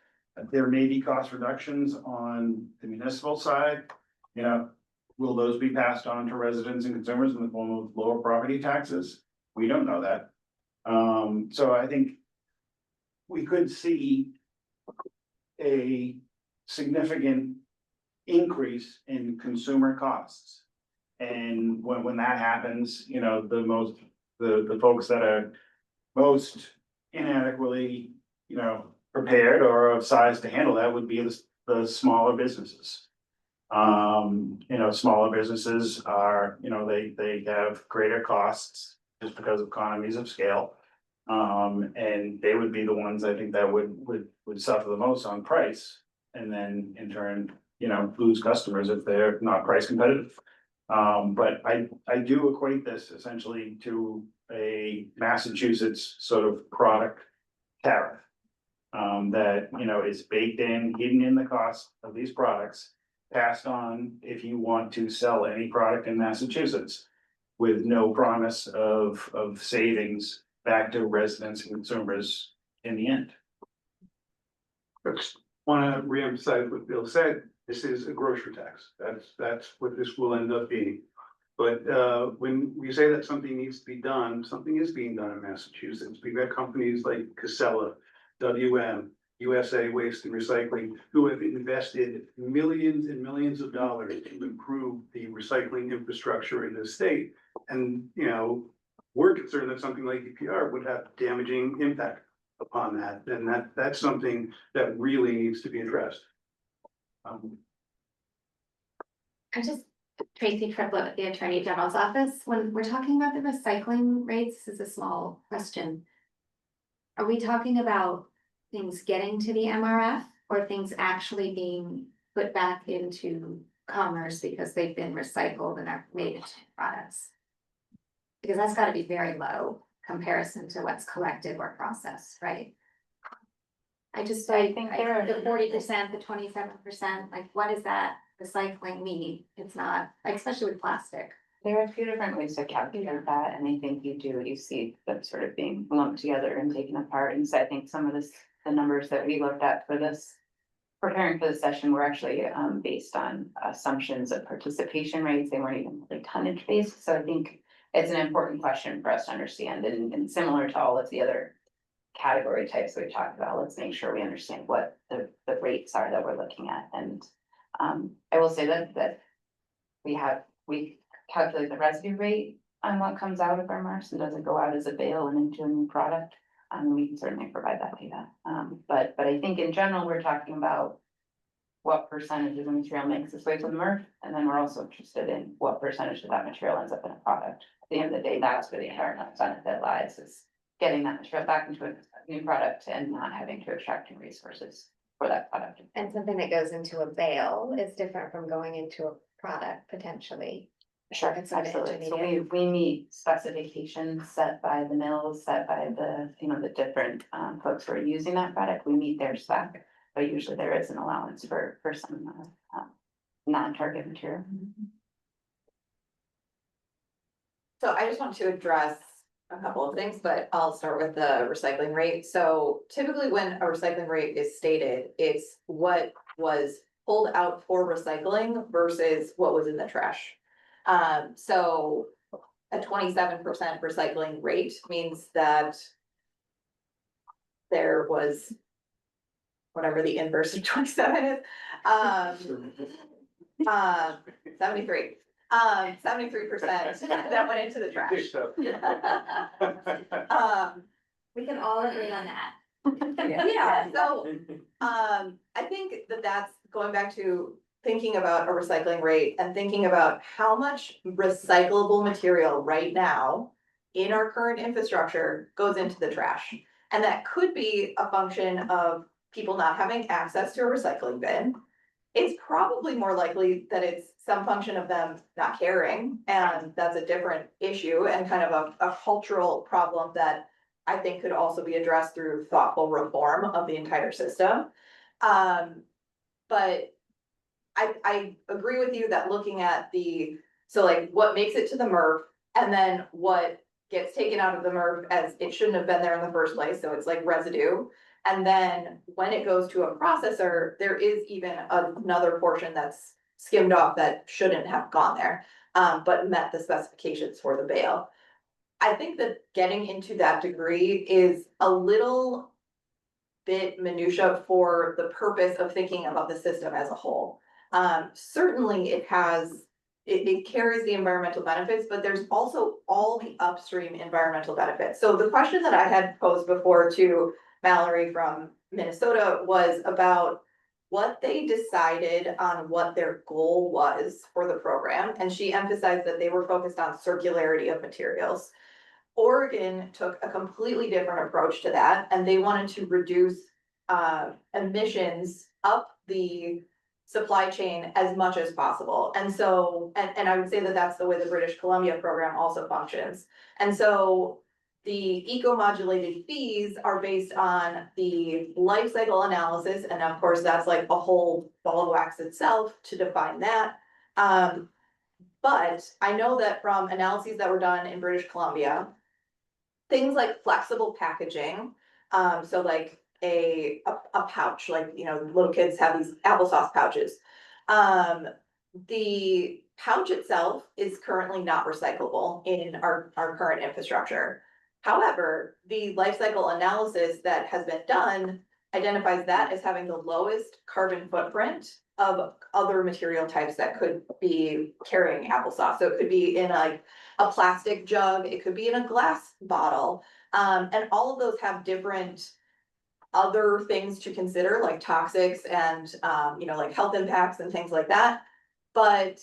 There may be cost reductions on the municipal side, will those be passed on to residents and consumers in the form of lower property taxes? We don't know that. So I think we could see a significant increase in consumer costs. And when that happens, the folks that are most inadequately, prepared or of size to handle that would be the smaller businesses. Smaller businesses are, they have greater costs just because of economies of scale. And they would be the ones I think that would suffer the most on price, and then in turn, lose customers if they're not price competitive. But I do equate this essentially to a Massachusetts sort of product tariff. That, is baked in, hidden in the cost of these products, passed on if you want to sell any product in Massachusetts, with no promise of savings back to residents and consumers in the end. Want to reemphasize what Bill said. This is a grocery tax. That's what this will end up being. But when we say that something needs to be done, something is being done in Massachusetts. We've got companies like Casella, WM, USA Waste and Recycling, who have invested millions and millions of dollars to improve the recycling infrastructure in the state. And, we're concerned that something like EPR would have damaging impact upon that. And that's something that really needs to be addressed. Tracy Triplett with the Attorney General's office. When we're talking about the recycling rates, this is a small question. Are we talking about things getting to the MRF or things actually being put back into commerce because they've been recycled and are made into products? Because that's got to be very low comparison to what's collected or processed, right? I think the 40%, the 27%, like what does that recycling mean? It's not, especially with plastic. There are a few different ways to calculate that, and I think you see them sort of being lumped together and taken apart. And so I think some of the numbers that we looked at for this, preparing for the session, were actually based on assumptions of participation rates. They weren't even really tonnage based. So I think it's an important question for us to understand, and similar to all of the other category types we talked about, let's make sure we understand what the rates are that we're looking at. And I will say that we calculate the residue rate on what comes out of our MRFs and doesn't go out as a bale and into a new product. We can certainly provide that data. But I think in general, we're talking about what percentage of the material makes its way to the MRF, and then we're also interested in what percentage of that material ends up in a product. At the end of the day, that's where the environmental benefit lies, is getting that material back into a new product and not having to extract new resources for that product. And something that goes into a bale is different from going into a product potentially. Sure, It's not absolutely. So intermediate. we meet specifications set by the mills, set by the, the different folks who are using that product. We meet their spec, but usually there is an allowance for some non-target material. So I just want to address a couple of things, but I'll start with the recycling rate. So typically when a recycling rate is stated, it's what was pulled out for recycling versus what was in the trash. So a 27% recycling rate means that there was whatever the inverse of 27 is, 73. 73% that went into the trash. We can all agree on that. Yeah, so, I think that that's going back to thinking about a recycling rate and thinking about how much recyclable material right now in our current infrastructure goes into the trash. And that could be a function of people not having access to a recycling bin. It's probably more likely that it's some function of them not caring, and that's a different issue and kind of a cultural problem that I think could also be addressed through thoughtful reform of the entire system. But I agree with you that looking at so like what makes it to the MRF and then what gets taken out of the MRF as it shouldn't have been there in the first place, so it's like residue. And then when it goes to a processor, there is even another portion that's skimmed off that shouldn't have gone there, but met the specifications for the bale. I think that getting into that degree is a little bit minutia for the purpose of thinking about the system as a whole. Certainly it carries the environmental benefits, but there's also all the upstream environmental benefits. So the question that I had posed before to Mallory from Minnesota was about what they decided on what their goal was for the program. And she emphasized that they were focused on circularity of materials. Oregon took a completely different approach to that, and they wanted to reduce emissions up the supply chain as much as possible. And so, and I would say that that's the way the British Columbia program also functions. And so the eco-modulated fees are based on the life cycle analysis, and of course, that's like a whole ball of wax itself to define that. But I know that from analyses that were done in British Columbia, things like flexible packaging, so like a pouch, like, little kids have these applesauce pouches. The pouch itself is currently not recyclable in our current infrastructure. However, the life cycle analysis that has been done identifies that as having the lowest carbon footprint of other material types that could be carrying applesauce. So it could be in a plastic jug, it could be in a glass bottle. And all of those have different other things to consider, like toxics and, like health impacts and things like that. But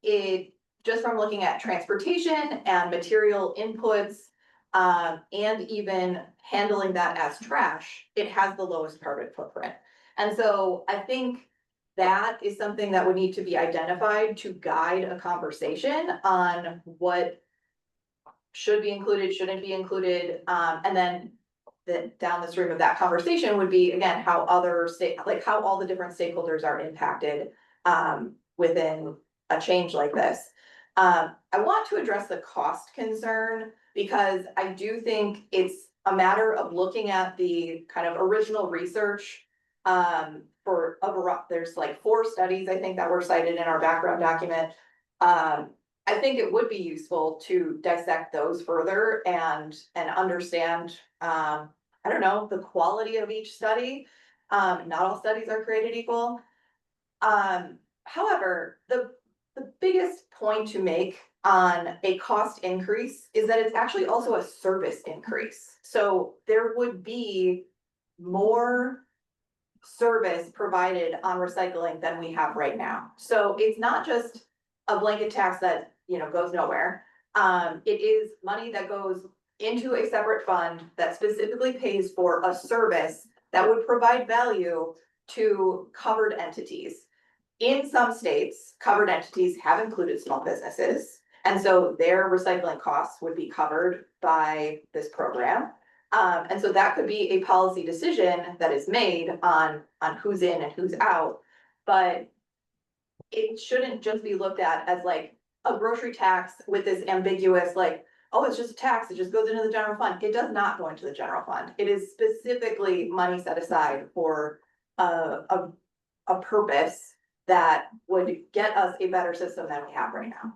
just from looking at transportation and material inputs, and even handling that as trash, it has the lowest carbon footprint. And so I think that is something that would need to be identified to guide a conversation on what should be included, shouldn't be included, and then down the stream of that conversation would be, again, how how all the different stakeholders are impacted within a change like this. I want to address the cost concern because I do think it's a matter of looking at the kind of original research there's like 4 studies, I think, that were cited in our background document. I think it would be useful to dissect those further and understand, I don't know, the quality of each study. Not all studies are created equal. However, the biggest point to make on a cost increase is that it's actually also a service increase. So there would be more service provided on recycling than we have right now. So it's not just a blanket tax that, you know, goes nowhere. It is money that goes into a separate fund that specifically pays for a service that would provide value to covered entities. In some states, covered entities have included small businesses, and so their recycling costs would be covered by this program. And so that could be a policy decision that is made on who's in and who's out. But it shouldn't just be looked at as like a grocery tax with this ambiguous, like, oh, it's just a tax, it just goes into the general fund. It does not go into the general fund. It is specifically money set aside for a purpose that would get us a better system than we have right now.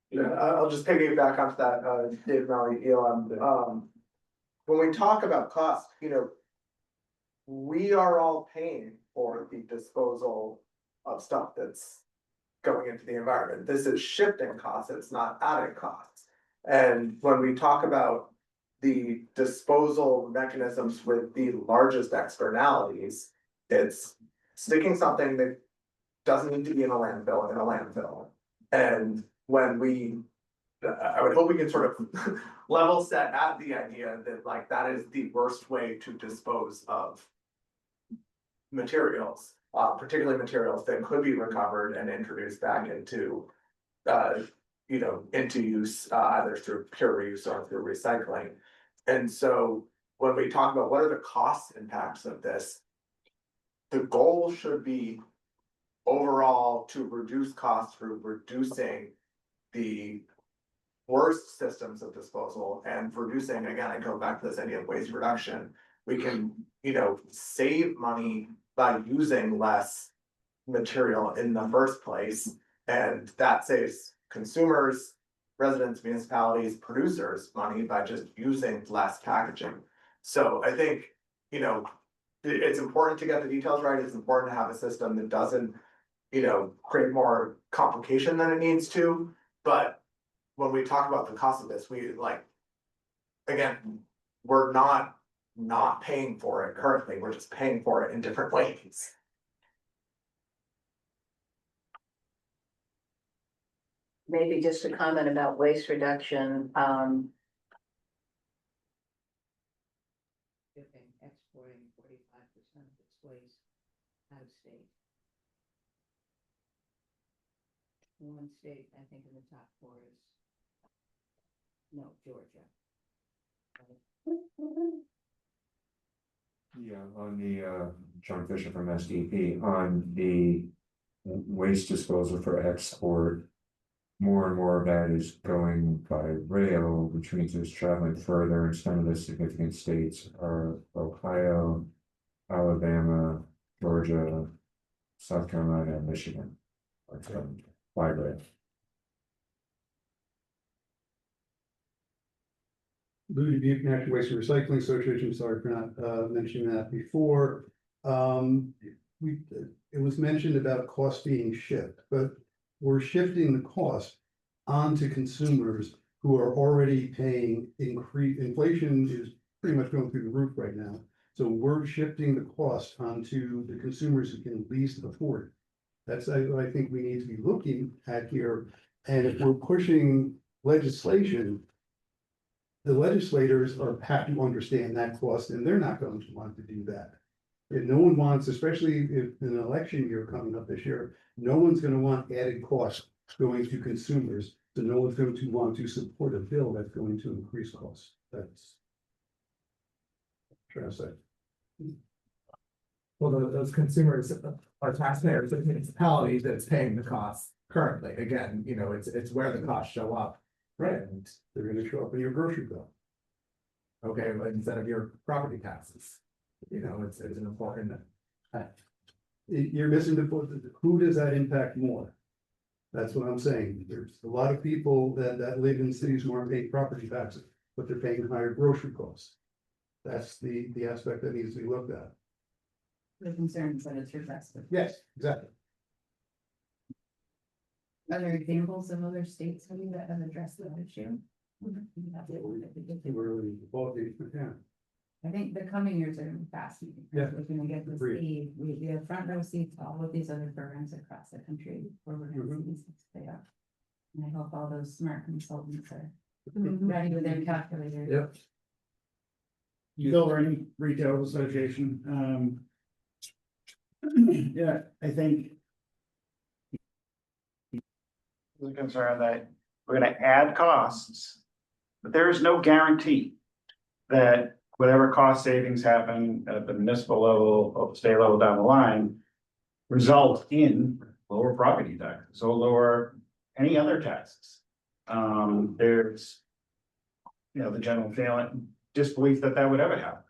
Yeah, I'll just piggyback off that, Dave Malley, ELM. When we talk about cost, you know, we are all paying for the disposal of stuff that's going into the environment. This is shifting costs, it's not adding costs. And when we talk about the disposal mechanisms with the largest externalities, it's sticking something that doesn't need to be in a landfill. And when I would hope we can sort of level set at the idea that like that is the worst way to dispose of materials, particularly materials that could be recovered and introduced back into, you know, into use, either through pure reuse or through recycling. And so when we talk about what are the cost impacts of this, the goal should be overall to reduce costs through reducing the worst systems of disposal and reducing, again, I go back to this idea of waste reduction. We can, you know, save money by using less material in the first place, and that saves consumers, residents, municipalities, producers money by just using less packaging. So I think, you know, it's important to get the details right. It's important to have a system that doesn't, you know, create more complication than it needs to. But when we talk about the cost of this, we like, again, we're not paying for it currently, we're just paying for it in different ways. Maybe just a comment about waste reduction, exporting 45% of its waste out of state. One state, I think in the top 4 is, no, Georgia. Yeah, on the, John Fisher from MassDEP, on the waste disposal for export, more and more of that is going by rail, which means it's traveling further, and some of the significant states are Ohio, Alabama, Georgia, South Carolina, and Michigan. By rail. Louis Butte Natural Waste and Recycling Association, sorry for not mentioning that before. It was mentioned about cost being shifted, but we're shifting the cost onto consumers who are already paying inflation is pretty much going through the roof right now. So we're shifting the cost onto the consumers who can least afford it. That's what I think we need to be looking at here. And if we're pushing legislation, the legislators have to understand that cost, and they're not going to want to do that. And no one wants, especially if an election year coming up this year, no one's going to want added costs going to consumers. So no one's going to want to support a bill that's going to increase costs. That's what I'm trying to say. Well, those consumers are taxpayers of municipalities that's paying the costs currently. Again, you know, it's where the costs show up. Right, they're gonna show up in your grocery bill. Okay, but instead of your property taxes, you know, it's an important. You're missing the point. Who does that impact more? That's what I'm saying. There's a lot of people that live in cities who aren't paying property taxes, but they're paying higher grocery costs. That's the aspect that needs to be looked at. The concerns that it's reflected. Yes, exactly. Are there examples of other states maybe that have addressed that issue? We're really involved in it, yeah. I think the coming years are gonna be fascinating. Yeah. We're gonna get to Agreed. see, we have front row seats to all of these other programs across the country where we're gonna see these things play out. And I hope all those smart consultants are ready with their calculators. Yep. Bill Running Retail Association, yeah, I think. The concern that we're gonna add costs, but there is no guarantee that whatever cost savings happen at the municipal level or the state level down the line result in lower property taxes or lower any other taxes. There's, you know, the general feeling, disbelief that that would ever happen.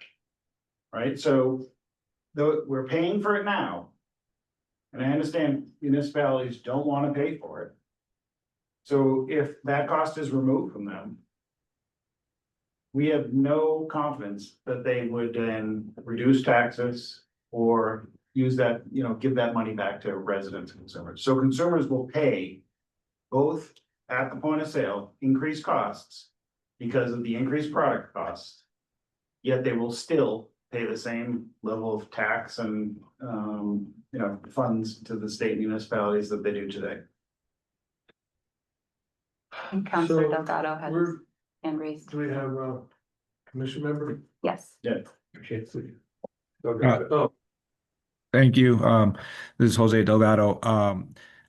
Right, so though we're paying for it now. And I understand municipalities don't want to pay for it. So if that cost is removed from them, we have no confidence that they would then reduce taxes or use that, you know, give that money back to residents and consumers. So consumers will pay both at the point of sale, increased costs because of the increased product costs. Yet they will still pay the same level of tax and, you know, funds to the state municipalities that they do today. And Councilor So, Delgado has we're- his hand raised. Do we have a commission member? Yes. Yeah. Okay, please. Okay. Oh, Thank you. This is Jose Delgado.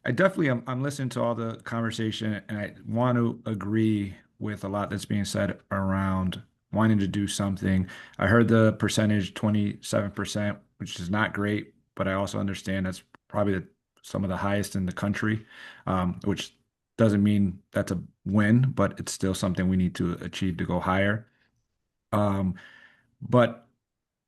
I definitely I'm listening to all the conversation and I want to agree with a lot that's being said around wanting to do something. I heard the percentage 27%, which is not great, but I also understand that's probably some of the highest in the country, which doesn't mean that's a win, but it's still something we need to achieve to go higher. But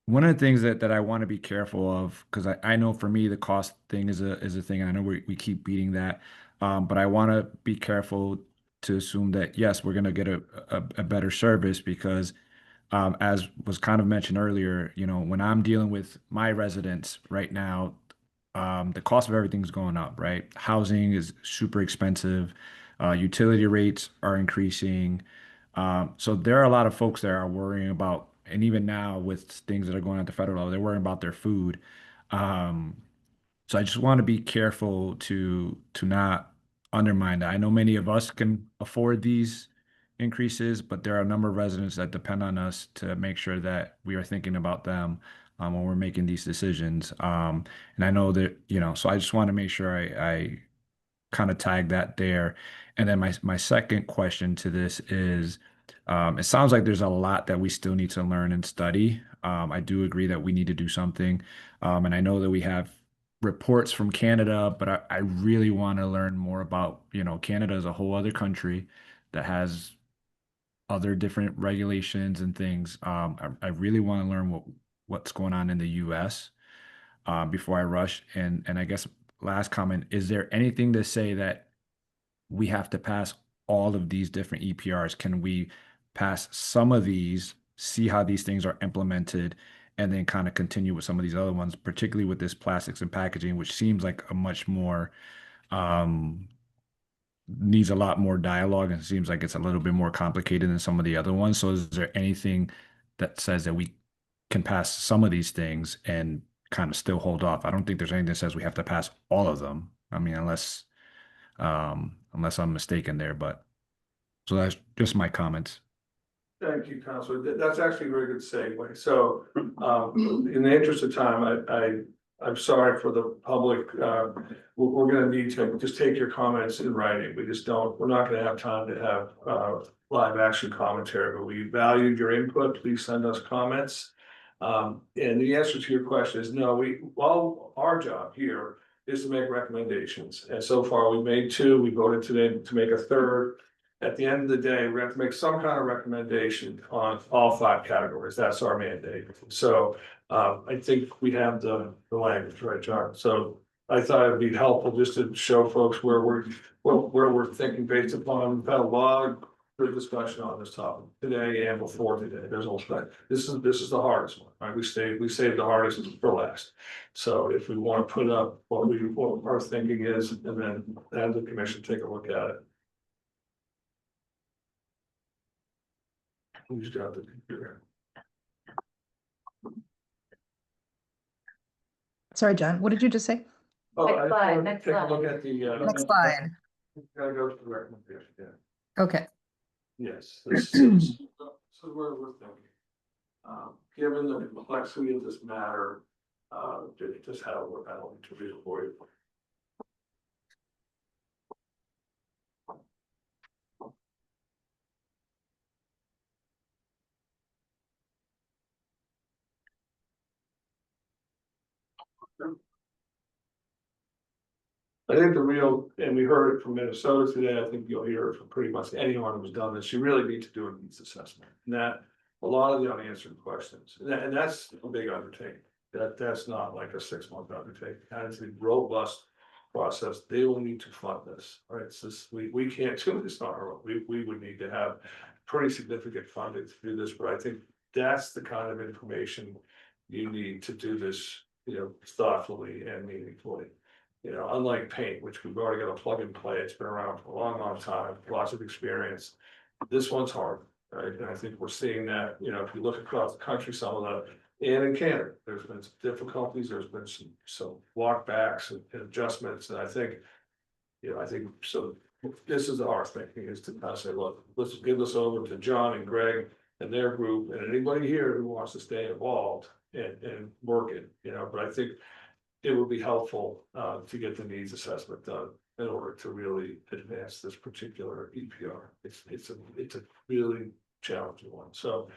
one of the things that I want to be careful of, because I know for me the cost thing is a thing, and I know we keep beating that, but I want to be careful to assume that yes, we're going to get a better service because, as was kind of mentioned earlier, you know, when I'm dealing with my residents right now, the cost of everything's going up, right? Housing is super expensive, utility rates are increasing, so there are a lot of folks that are worrying about, and even now with things that are going on at the federal level, they're worrying about their food. Um, so I just want to be careful to not undermine that. I know many of us can afford these increases, but there are a number of residents that depend on us to make sure that we are thinking about them when we're making these decisions. And I know that, you know, so I just want to make sure I kind of tag that there. And then my second question to this is, it sounds like there's a lot that we still need to learn and study. I do agree that we need to do something. And I know that we have reports from Canada, but I really want to learn more about, you know, Canada is a whole other country that has other different regulations and things. I really want to learn what's going on in the US before I rush. And I guess last comment, is there anything to say that we have to pass all of these different EPRs? Can we pass some of these, see how these things are implemented, and then kind of continue with some of these other ones, particularly with this plastics and packaging, which seems like a much more needs a lot more dialogue and seems like it's a little bit more complicated than some of the other ones. So is there anything that says that we can pass some of these things and kind of still hold off? I don't think there's anything that says we have to pass all of them. I mean, unless I'm mistaken there, but so that's just my comments. thank you, Counselor. That's actually a very good segue. So, in the interest of time, I'm sorry for the public. We're gonna need to just take your comments in writing. We're not gonna have time to have, live action commentary, but we valued your input. Please send us comments. And the answer to your question is no, all our job here is to make recommendations. And so far, we've made two. We voted today to make a third. At the end of the day, we have to make some kind of recommendation on all 5 categories. That's our mandate. So I think we have the language, right, John? So I thought it'd be helpful just to show folks where we're thinking based upon, we've had a lot of good discussion on this topic today and before today. There's also, this is the hardest one, right? We saved the hardest for last. So if we want to put up what our thinking is, and then have the commission take a look at it. Who's got the computer? Sorry, John, what did you just say? Oh, Next I just slide, wanted to next take a slide. look at the. Next slide. Gotta go to the recommendation, yeah. Okay. Yes, this is where we're thinking. Given the complexity of this matter, just how we're going to read for you. I think the real, and we heard it from Minnesota today, I think you'll hear it from pretty much anyone who's done this, you really need to do a needs assessment. And that, a lot of the unanswered questions, and that's a big undertaking. That's not like a 6-month undertaking, and it's a robust process. They will need to fund this, right? It's just, we can't do this on our own. We would need to have pretty significant funding to do this, but I think that's the kind of information you need to do this, thoughtfully and meaningfully. Unlike paint, which we've already got a plug and play, it's been around for a long, long time, lots of experience. This one's hard, right? And I think we're seeing that, if you look across the country, some of the, and in Canada, there's been some difficulties, there's been some walkbacks and adjustments, and I think so. This is our thinking, is to kind of say, look, let's give this over to John and Greg and their group, and anybody here who wants to stay involved and work it, but I think it would be helpful to get the needs assessment done in order to really advance this particular EPR. It's a really challenging one. So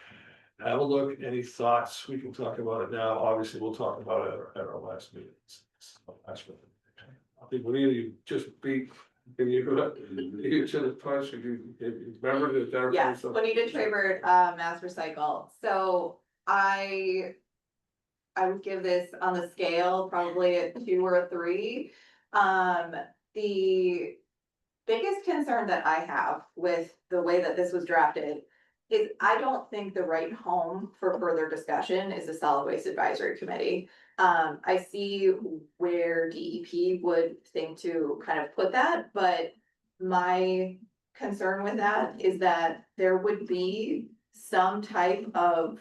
have a look. Any thoughts? We can talk about it now. Obviously, we'll talk about it at our last meeting. I think we need to just be. Can you to the punch? You remember that? Yes, Juanita Trabert, Mass Recycle. So I would give this on the scale probably a 2 or a 3. The biggest concern that I have with the way that this was drafted is I don't think the right home for further discussion is a solid waste advisory committee. I see where DEP would think to kind of put that, but my concern with that is that there would be some type of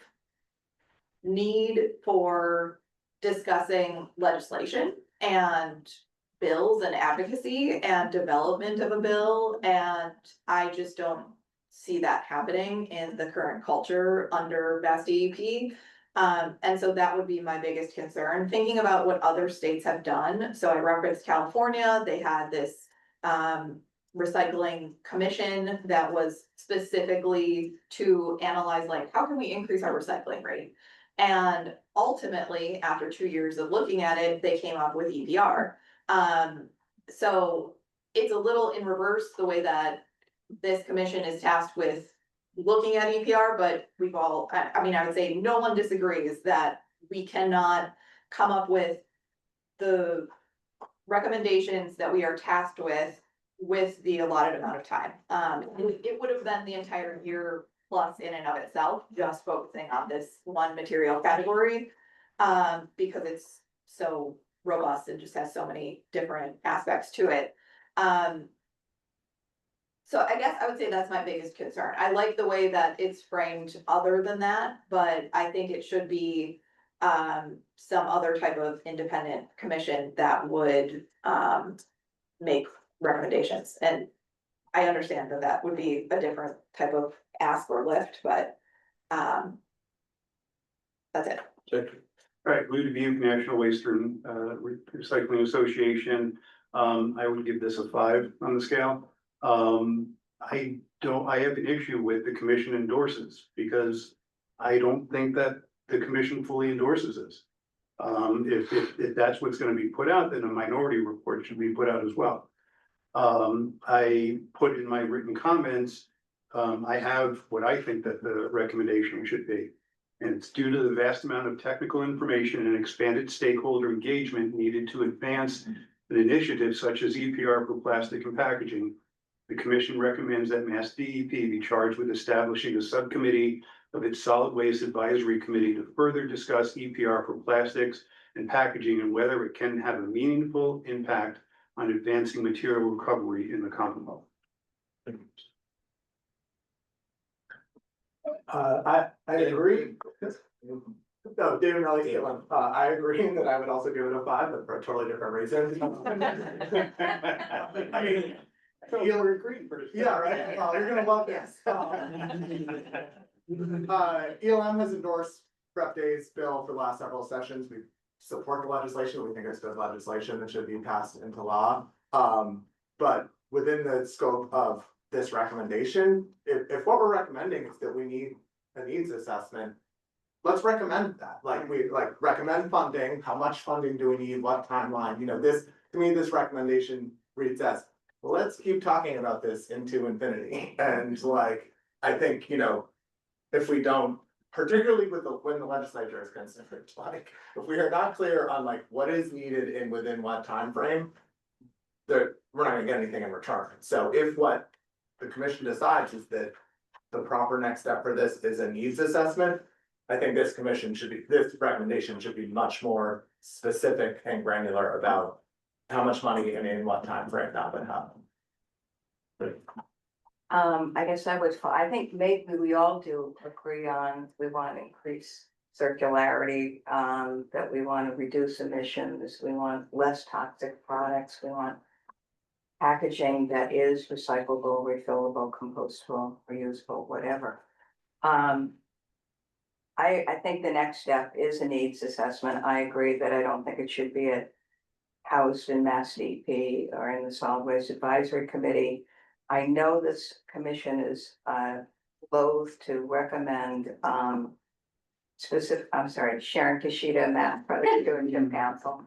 need for discussing legislation and bills and advocacy and development of a bill, and I just don't see that happening in the current culture under MassDEP. And so that would be my biggest concern, thinking about what other states have done. So I referenced California, they had this recycling commission that was specifically to analyze, like, how can we increase our recycling rate? And ultimately, after 2 years of looking at it, they came up with EPR. So it's a little in reverse the way that this commission is tasked with looking at EPR, but we've all, I mean, I would say no one disagrees that we cannot come up with the recommendations that we are tasked with the allotted amount of time. It would have been the entire year plus in and of itself, just focusing on this one material category, because it's so robust and just has so many different aspects to it. So I guess I would say that's my biggest concern. I like the way that it's framed other than that, but I think it should be some other type of independent commission that would make recommendations. And I understand that that would be a different type of ask or lift, but that's it. Thank you. All right, Blue Dubuque National Waste and Recycling Association. I would give this a 5 on the scale. I have an issue with the commission endorses, because I don't think that the commission fully endorses this. If that's what's gonna be put out, then a minority report should be put out as well. I put in my written comments, I have what I think that the recommendation should be. And it's due to the vast amount of technical information and expanded stakeholder engagement needed to advance an initiative such as EPR for plastic and packaging. The commission recommends that MassDEP be charged with establishing a subcommittee of its solid waste advisory committee to further discuss EPR for plastics and packaging and whether it can have a meaningful impact on advancing material recovery in the Commonwealth. I agree. No, David Riley, Caitlin, I agree that I would also give it a 5, but for a totally different reason. I mean, Hillary Green first. yeah, right, well, you're gonna love this. ELM has endorsed Rep Day's bill for the last several sessions. We support the legislation. We think it's good legislation that should be passed into law. But within the scope of this recommendation, if what we're recommending is that we need a needs assessment, let's recommend that. Like we recommend funding. How much funding do we need? What timeline? You know, this to me, this recommendation reads as, let's keep talking about this into infinity. And like, I think, you know, if we don't, particularly with when the legislature is concerned, like, if we are not clear on like what is needed and within what time frame, we're not gonna get anything in return. So if what the commission decides is that the proper next step for this is a needs assessment, I think this recommendation should be much more specific and granular about how much money and in what time frame that would happen. I guess I think maybe we all do agree on, we want to increase circularity, that we want to reduce emissions, we want less toxic products, we want packaging that is recyclable, refillable, compostable, reusable, whatever. I think the next step is a needs assessment. I agree that I don't think it should be housed in MassDEP or in the Solid Waste Advisory Committee. I know this commission is loath to recommend Sharon Kishida, Matt, probably doing Jim Council,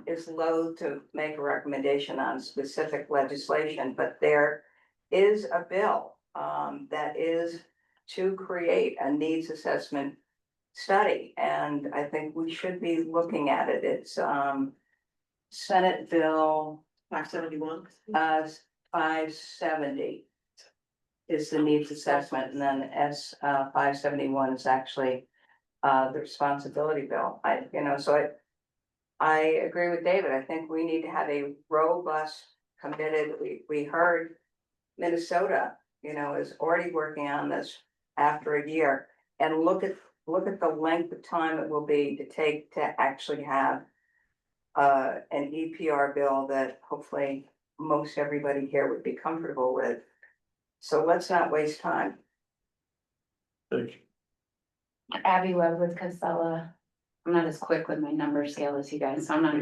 is loath to make a recommendation on specific legislation, but there is a bill that is to create a needs assessment study, and I think we should be looking at it. It's Senate Bill 571. 570 is the needs assessment, and then S 571 is actually the responsibility bill. I agree with David. I think we need to have a robust, committed. We heard Minnesota, you know, is already working on this after a year, and look at the length of time it will be to take to actually have an EPR bill that hopefully most everybody here would be comfortable with. So let's not waste time. Abby Webb with Casella. I'm not as quick with my number scale as you guys, so I'm not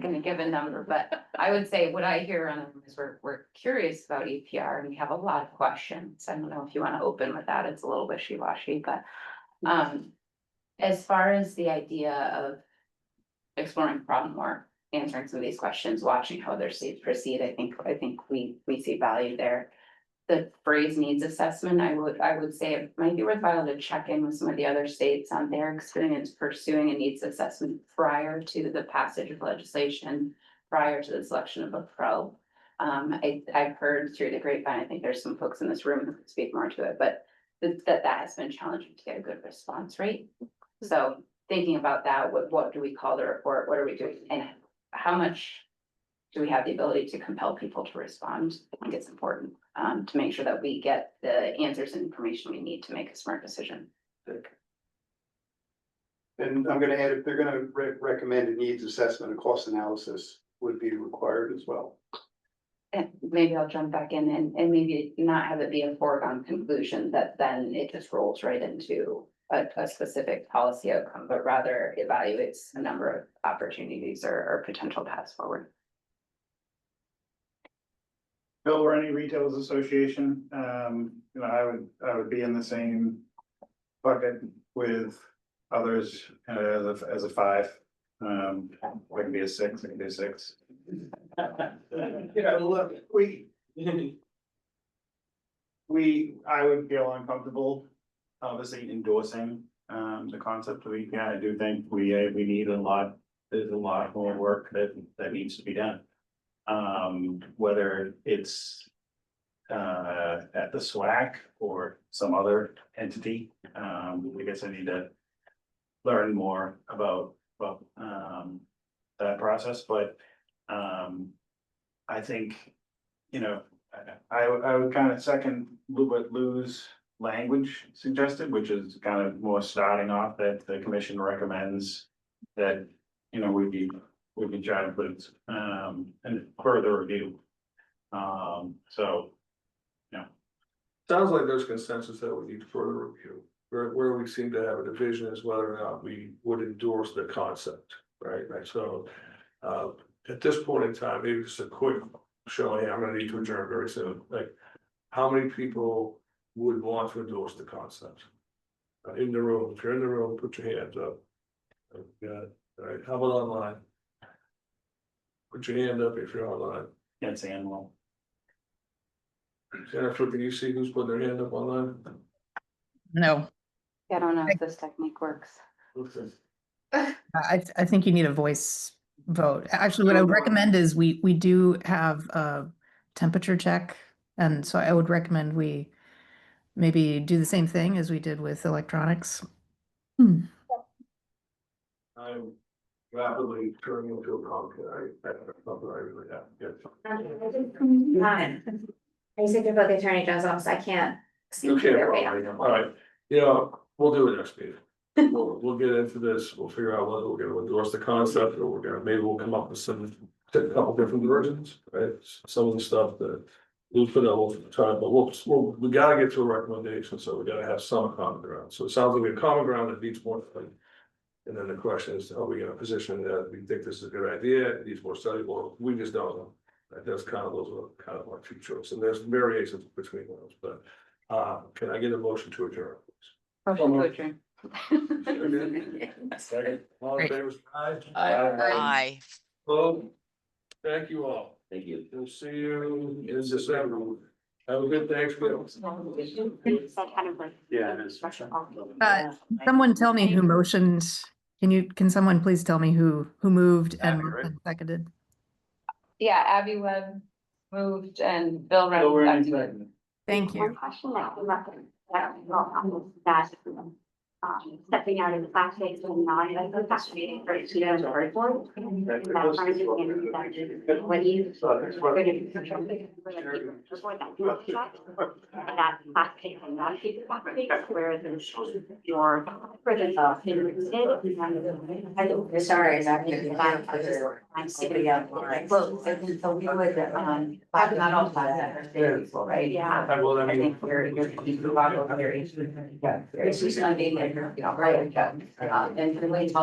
gonna give a number, but I would say what I hear on them is we're curious about EPR and we have a lot of questions. I don't know if you want to open with that. It's a little wishy-washy, but as far as the idea of exploring the problem more, answering some of these questions, watching how their states proceed, I think we see value there. The phrase needs assessment, I would say it might be worthwhile to check in with some of the other states on their experience pursuing a needs assessment prior to the passage of legislation, prior to the selection of a pro. I've heard through the grapevine, I think there's some folks in this room who could speak more to it, but that has been challenging to get a good response rate. So thinking about that, what do we call the report? What are we doing? And how much do we have the ability to compel people to respond? I think it's important to make sure that we get the answers and information we need to make a smart decision. And I'm gonna add, if they're gonna recommend a needs assessment, a cost analysis would be required as well. And maybe I'll jump back in and maybe not have it be a foregone conclusion that then it just rolls right into a specific policy outcome, but rather evaluates a number of opportunities or potential paths forward. Bill, or any retailers association, you know, I would be in the same bucket with others as a 5. I can be a 6, I can be a 6. You know, look, I would feel uncomfortable, obviously endorsing the concept of EPI. I do think we need there's a lot more work that needs to be done. Whether it's at the SWAC or some other entity, I guess I need to learn more about that process, but I think, you know, I would kind of second Lou's language suggested, which is kind of more starting off that the commission recommends that, you know, we be trying to put, and further review. So, Sounds like there's consensus that we need further review. Where we seem to have a division is whether or not we would endorse the concept, right? So, at this point in time, maybe just a quick show, hey, I'm gonna need to adjourn very soon, like, how many people would want to endorse the concept? In the room, if you're in the room, put your hands up. Good, all right, how about online? Put your hand up if you're online. it's animal. Jennifer, can you see who's putting their hand up online? No, I don't know if this technique works. I think you need a voice vote. Actually, what I would recommend is we do have a temperature check. And so I would recommend we maybe do the same thing as we did with electronics. I'm rapidly turning into a pumpkin. I really have. Yes. I said about the Attorney General's office, I can't see Okay, their way all on. right, we'll do it next meeting. We'll get into this, we'll figure out whether we're gonna endorse the concept, or maybe we'll come up with a couple different versions, right? Some of the stuff that we'll put out, we'll try, but we gotta get to a recommendation, so we gotta have some common ground. So it sounds like we have common ground that needs more study. And then the question is, are we in a position that we think this is a good idea, it needs more study, or we just don't know? Those are kind of our two choices, and there's variations between those, but can I get a motion to adjourn? Motion to adjourn. Second, all in favor, aye. Aye. Well, thank you all. Thank you. We'll see you in December. Have a good Thanksgiving. Yeah, it is. Someone tell me who motioned. Can someone please tell me who moved and Abby, right? seconded? Yeah, Abby Webb moved and Bill Renner seconded. Thank you. One question that came up that stepping out of the plastics and not like the fascinating for students or board. That part of the when you that plastic and not keep plastic, whereas your sorry, is that I'm sitting out. Well, so we would have not all right? Yeah. Well, I I mean. think you're right. It's just, I mean, right, and the way it's all